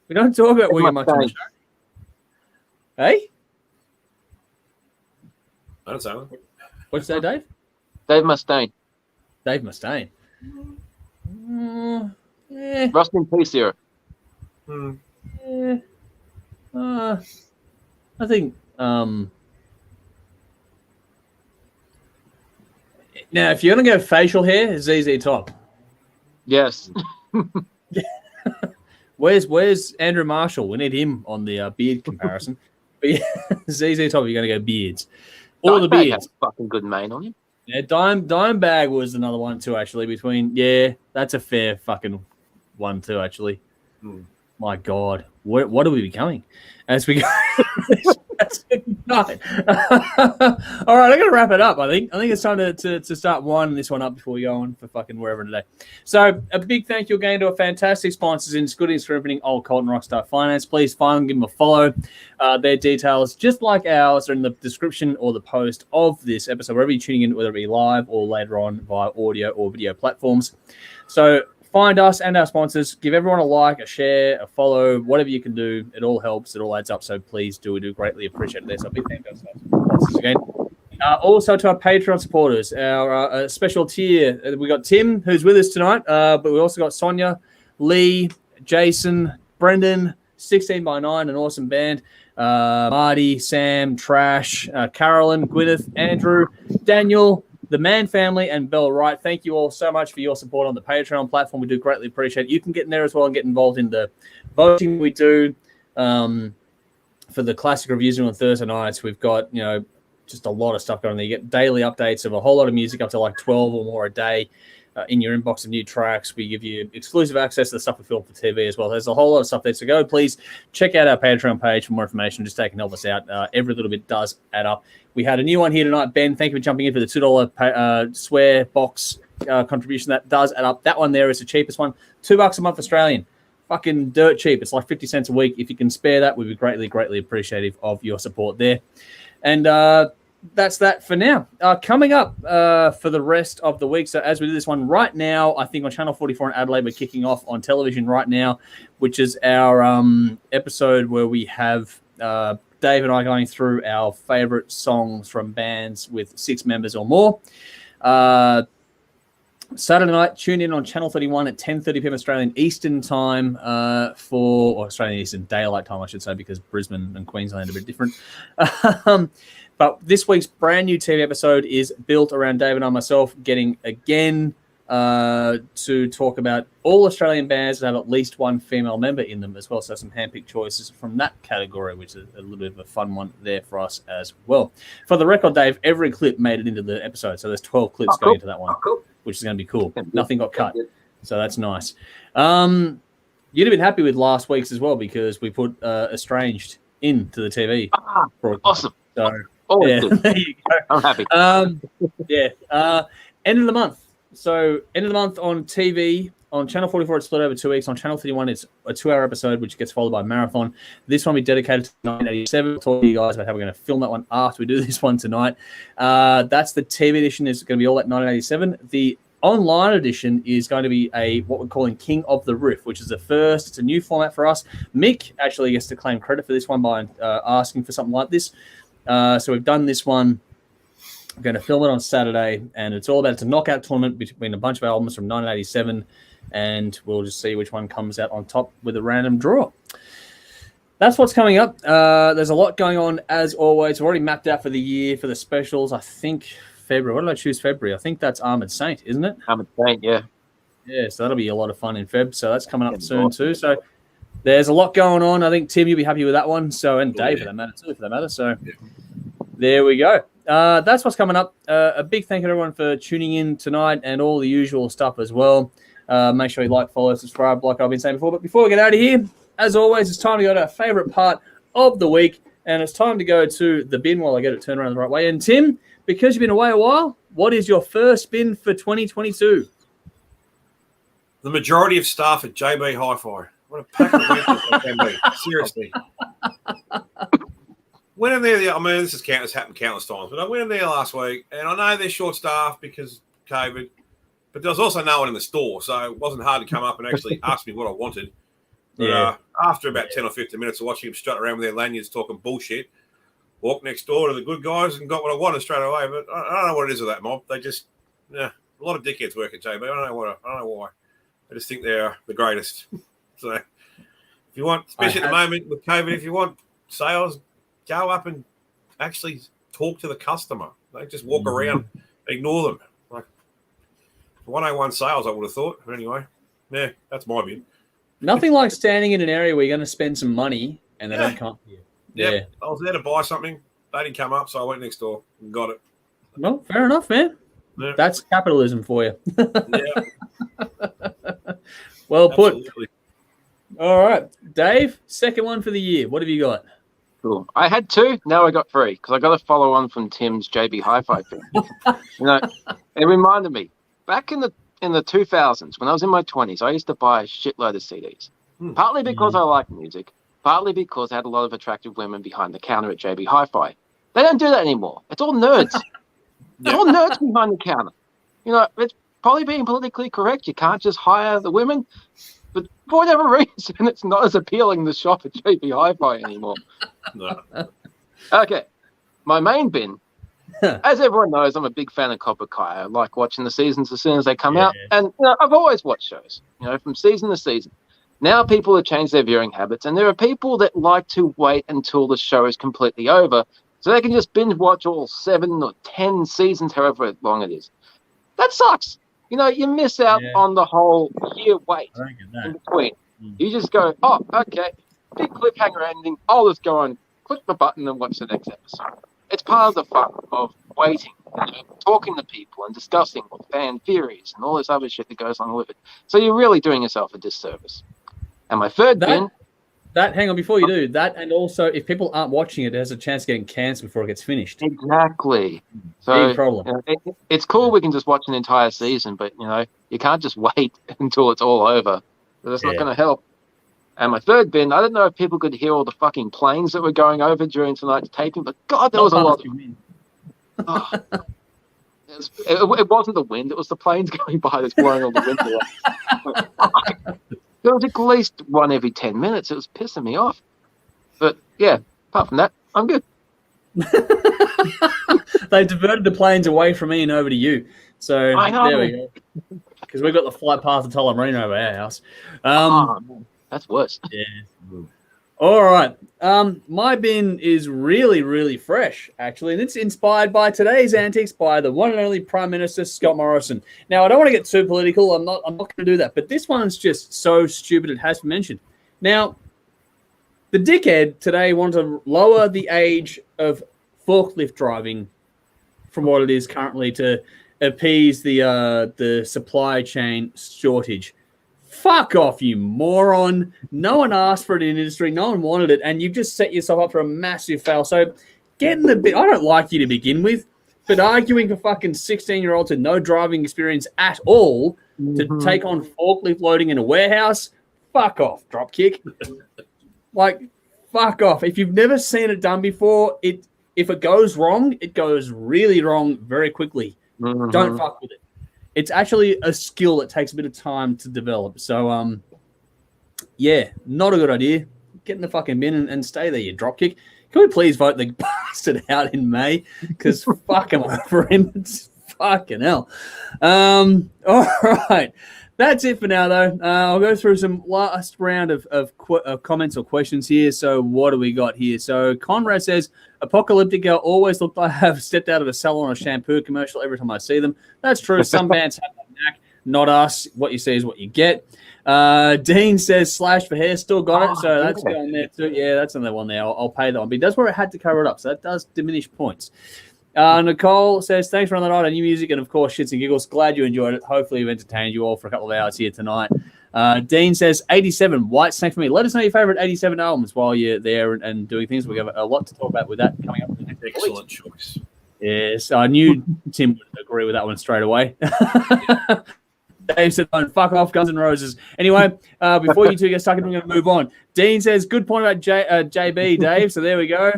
Speaker 1: we don't talk about Winger much on the show. Hey?
Speaker 3: I don't know.
Speaker 1: What'd you say, Dave?
Speaker 2: Dave Mustaine.
Speaker 1: Dave Mustaine.
Speaker 2: Rust in peace here.
Speaker 1: I think now if you're gonna go facial hair, ZZ Top.
Speaker 2: Yes.
Speaker 1: Where's Andrew Marshall? We need him on the beard comparison. But yeah, ZZ Top, you're gonna go beards. All the beards.
Speaker 2: Has fucking good mane on him.
Speaker 1: Yeah, Dime Bag was another one too, actually. That's a fair fucking one too, actually. My God, what are we becoming as we go? That's a good night. All right, I'm gonna wrap it up. I think it's time to start winding this one up before we go on for fucking wherever today. So a big thank you again to our fantastic sponsors in Scooting, Scrimping, Old Colton, Rockstar Finance. Please find them, give them a follow. Their details, just like ours, are in the description or the post of this episode, wherever you're tuning in, whether it be live or later on via audio or video platforms. So find us and our sponsors. Give everyone a like, a share, a follow, whatever you can do. It all helps. It all adds up. So please do. We do greatly appreciate it. So big thank you to our sponsors again. Also to our Patreon supporters, our special tier. We got Tim, who's with us tonight, but we also got Sonia, Lee, Jason, Brendan, 16x9, an awesome band, Marty, Sam, Trash, Carolyn, Gwyneth, Andrew, Daniel, the Mann family, and Bell Wright. Thank you all so much for your support on the Patreon platform. We do greatly appreciate it. You can get in there as well and get involved in the voting we do for the classic reviews on Thursday nights. We've got, just a lot of stuff going on there. You get daily updates of a whole lot of music, up to like 12 or more a day in your inbox of new tracks. We give you exclusive access to the stuff we film for TV as well. There's a whole lot of stuff there. So go, please check out our Patreon page for more information. Just take and help us out. Every little bit does add up. We had a new one here tonight. Ben, thank you for jumping in for the $2 swear box contribution. That does add up. That one there is the cheapest one. $2 a month Australian. Fucking dirt cheap. It's like 50 cents a week. If you can spare that, we'd be greatly, greatly appreciative of your support there. And that's that for now. Coming up for the rest of the week. So as we do this one right now, I think on Channel 44 in Adelaide, we're kicking off on television right now, which is our episode where we have Dave and I going through our favorite songs from bands with 6 members or more. Saturday night, tune in on Channel 31 at 10:30 p.m. Australian Eastern Time or Australian Eastern Daylight Time, I should say, because Brisbane and Queensland are a bit different. But this week's brand new TV episode is built around Dave and I myself getting again to talk about all Australian bands that have at least one female member in them as well. So some handpicked choices from that category, which is a little bit of a fun one there for us as well. For the record, Dave, every clip made it into the episode. So there's 12 clips going into that one, which is going to be cool. Nothing got cut. So that's nice. You'd have been happy with last week's as well because we put Estranged into the TV.
Speaker 2: Awesome.
Speaker 1: So,
Speaker 2: there
Speaker 1: you go.
Speaker 2: I'm happy.
Speaker 1: End of the month. So end of the month on TV. On Channel 44, it's split over 2 weeks. On Channel 31, it's a 2-hour episode, which gets followed by a marathon. This one will be dedicated to 1987. I'll talk to you guys about how we're going to film that one after we do this one tonight. That's the TV edition. Is going to be all at 1987. The online edition is going to be what we're calling King of the Riff, which is the first. It's a new format for us. Mick actually gets to claim credit for this one by asking for something like this. So we've done this one. We're going to film it on Saturday, and it's all about it's a knockout tournament between a bunch of albums from 1987, and we'll just see which one comes out on top with a random draw. That's what's coming up. There's a lot going on, as always. We've already mapped out for the year for the specials. I think February. What did I choose February? I think that's Armored Saint, isn't it?
Speaker 2: Armored Saint, yeah.
Speaker 1: Yeah, so that'll be a lot of fun in Feb. So that's coming up soon too. So there's a lot going on. I think, Tim, you'll be happy with that one. So, and Dave, for that matter, too, for that matter. So there we go. That's what's coming up. A big thank you to everyone for tuning in tonight and all the usual stuff as well. Make sure you like, follow, subscribe, like I've been saying before. But before we get out of here, as always, it's time to go to our favorite part of the week. And it's time to go to the bin while I get it turned around the right way. And Tim, because you've been away a while, what is your first bin for 2022?
Speaker 3: The majority of staff at JB Hi-Fi. What a pack of weakness that can be. Seriously. Went in there, I mean, this has happened countless times, but I went in there last week, and I know they're short-staffed because COVID, but there was also no one in the store, so it wasn't hard to come up and actually ask me what I wanted. But after about 10 or 15 minutes of watching them strut around with their lanyards talking bullshit, walked next door to the good guys and got what I wanted straight away. But I don't know what it is with that mob. They just, a lot of dickheads work at JB. I don't know why. I just think they're the greatest. So if you want, especially at the moment with COVID, if you want sales, go up and actually talk to the customer. Don't just walk around, ignore them. Like 101 sales, I would have thought. But anyway, that's my view.
Speaker 1: Nothing like standing in an area where you're going to spend some money and they don't come to you.
Speaker 3: Yeah, I was there to buy something. They didn't come up, so I went next door and got it.
Speaker 1: Well, fair enough, man. Yeah. That's capitalism for you. Well put.
Speaker 3: Absolutely.
Speaker 1: All right, Dave, second one for the year. What have you got?
Speaker 2: Cool. I had 2. Now I got 3 because I got to follow on from Tim's JB Hi-Fi thing. It reminded me back in the 2000s when I was in my 20s, I used to buy a shitload of CDs. Partly because I like music, partly because I had a lot of attractive women behind the counter at JB Hi-Fi. They don't do that anymore. It's all nerds. It's all nerds behind the counter. probably being politically correct. You can't just hire the women. But for whatever reason, it's not as appealing to shop at JB Hi-Fi anymore.
Speaker 3: No.
Speaker 2: Okay, my main bin. As everyone knows, I'm a big fan of Copper Kai. I like watching the seasons as soon as they come out. And I've always watched shows, from season to season. Now people have changed their viewing habits, and there are people that like to wait until the show is completely over so they can just binge watch all 7 or 10 seasons, however long it is. That sucks. You miss out on the whole year wait in between. You just go, oh, okay, big cliffhanger ending. I'll just go and click the button and watch the next episode. It's part of the fun of waiting, talking to people and discussing fan theories and all this other shit that goes along with it. So you're really doing yourself a disservice. And my third bin...
Speaker 1: hang on, before you do, that and also if people aren't watching it, there's a chance of getting cancelled before it gets finished.
Speaker 2: Exactly. So
Speaker 1: big problem.
Speaker 2: It's cool we can just watch an entire season, but, you can't just wait until it's all over. That's not going to help. And my third bin, I don't know if people could hear all the fucking planes that were going over during tonight's taping, but God, there was a lot. It wasn't the wind; it was the planes going by that's blowing all the wind away. There was at least one every 10 minutes. It was pissing me off. But yeah, apart from that, I'm good.
Speaker 1: They diverted the planes away from me and over to you. So there we go. Because we've got the flight path to Tullamarine over our house.
Speaker 2: That's worse.
Speaker 1: Yeah. All right. My bin is really, really fresh, actually, and it's inspired by today's antics by the one and only Prime Minister Scott Morrison. Now, I don't want to get too political. I'm not going to do that. But this one's just so stupid it has to be mentioned. Now, the dickhead today wanted to lower the age of forklift driving from what it is currently to appease the supply chain shortage. Fuck off, you moron. No one asked for it in the industry. No one wanted it. And you've just set yourself up for a massive fail. So getting the bit, I don't like you to begin with, but arguing for fucking 16-year-olds with no driving experience at all to take on forklift loading in a warehouse, fuck off, dropkick. Fuck off. If you've never seen it done before, if it goes wrong, it goes really wrong very quickly. Don't fuck with it. It's actually a skill that takes a bit of time to develop. So, not a good idea. Get in the fucking bin and stay there, you dropkick. Can we please vote the bastard out in May? Because fuck him over him. It's fucking hell. All right. That's it for now, though. I'll go through some last round of comments or questions here. So what do we got here? So Conrad says, Apocalyptic Girl always look like I have stepped out of a salon or shampoo commercial every time I see them. That's true. Some bands have that knack, not us. What you see is what you get. Dean says, Slash for hair, still got it. So that's going there too. Yeah, that's another one there. I'll pay that one. But that's where I had to cover it up. So that does diminish points. Nicole says, thanks for another night of new music and, of course, shits and giggles. Glad you enjoyed it. Hopefully, we've entertained you all for a couple of hours here tonight. Dean says, 87, White Snake for me. Let us know your favorite 87 albums while you're there and doing things. We have a lot to talk about with that coming up.
Speaker 3: Excellent choice.
Speaker 1: Yes, I knew Tim would agree with that one straight away. Dave said, don't fuck off, Guns N' Roses. Anyway, before you two get stuck in, I'm going to move on. Dean says, good point about JB, Dave. So there we go.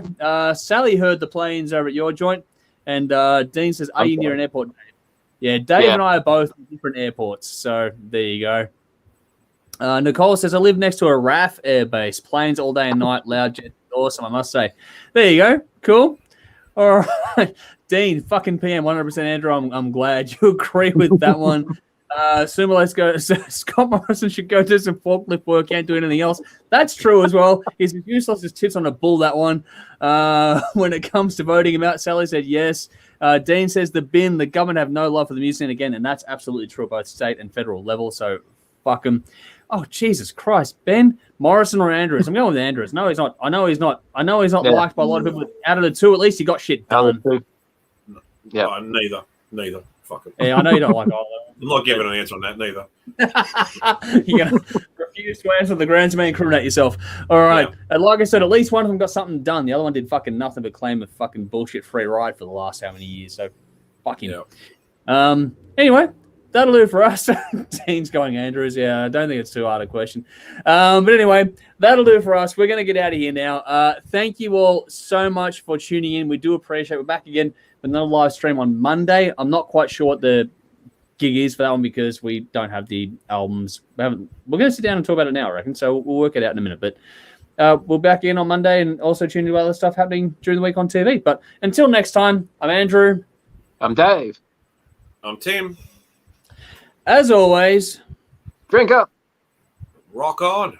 Speaker 1: Sally heard the planes over at your joint. And Dean says, are you near an airport, Dave? Yeah, Dave and I are both at different airports. So there you go. Nicole says, I live next to a RAF airbase. Planes all day and night, loud jet. Awesome, I must say. There you go. Cool. All right. Dean, fucking PM, 100% Andrew. I'm glad you agree with that one. Sumo, let's go. Scott Morrison should go do some forklift work. Can't do anything else. That's true as well. He's as useless as tips on a bull, that one. When it comes to voting him out, Sally said yes. Dean says the government have no love for the music scene again, and that's absolutely true at both state and federal level, so fuck him. Oh, Jesus Christ. Ben, Morrison or Andrews? I'm going with Andrews. No, he's not. I know he's not liked by a lot of people. Out of the two, at least he got shit done.
Speaker 3: Yeah, neither. Fuck him.
Speaker 1: Yeah, I know you don't like either.
Speaker 3: I'm not giving an answer on that, neither.
Speaker 1: You're going to refuse to answer the grounds man, incriminate yourself. All right. Yeah. And like I said, at least one of them got something done. The other one did fucking nothing but claim a fucking bullshit free ride for the last how many years. So, fuck him. Yeah. Anyway, that'll do for us. Dean's going Andrews. Yeah, I don't think it's too hard a question. But anyway, that'll do for us. We're going to get out of here now. Thank you all so much for tuning in. We do appreciate it. We're back again with another live stream on Monday. I'm not quite sure what the gig is for that one because we don't have the albums. We're going to sit down and talk about it now, I reckon. So we'll work it out in a minute. But we'll back in on Monday and also tune into other stuff happening during the week on TV. But until next time, I'm Andrew.
Speaker 2: I'm Dave.
Speaker 3: I'm Tim.
Speaker 1: As always,
Speaker 2: drink up.
Speaker 3: Rock on.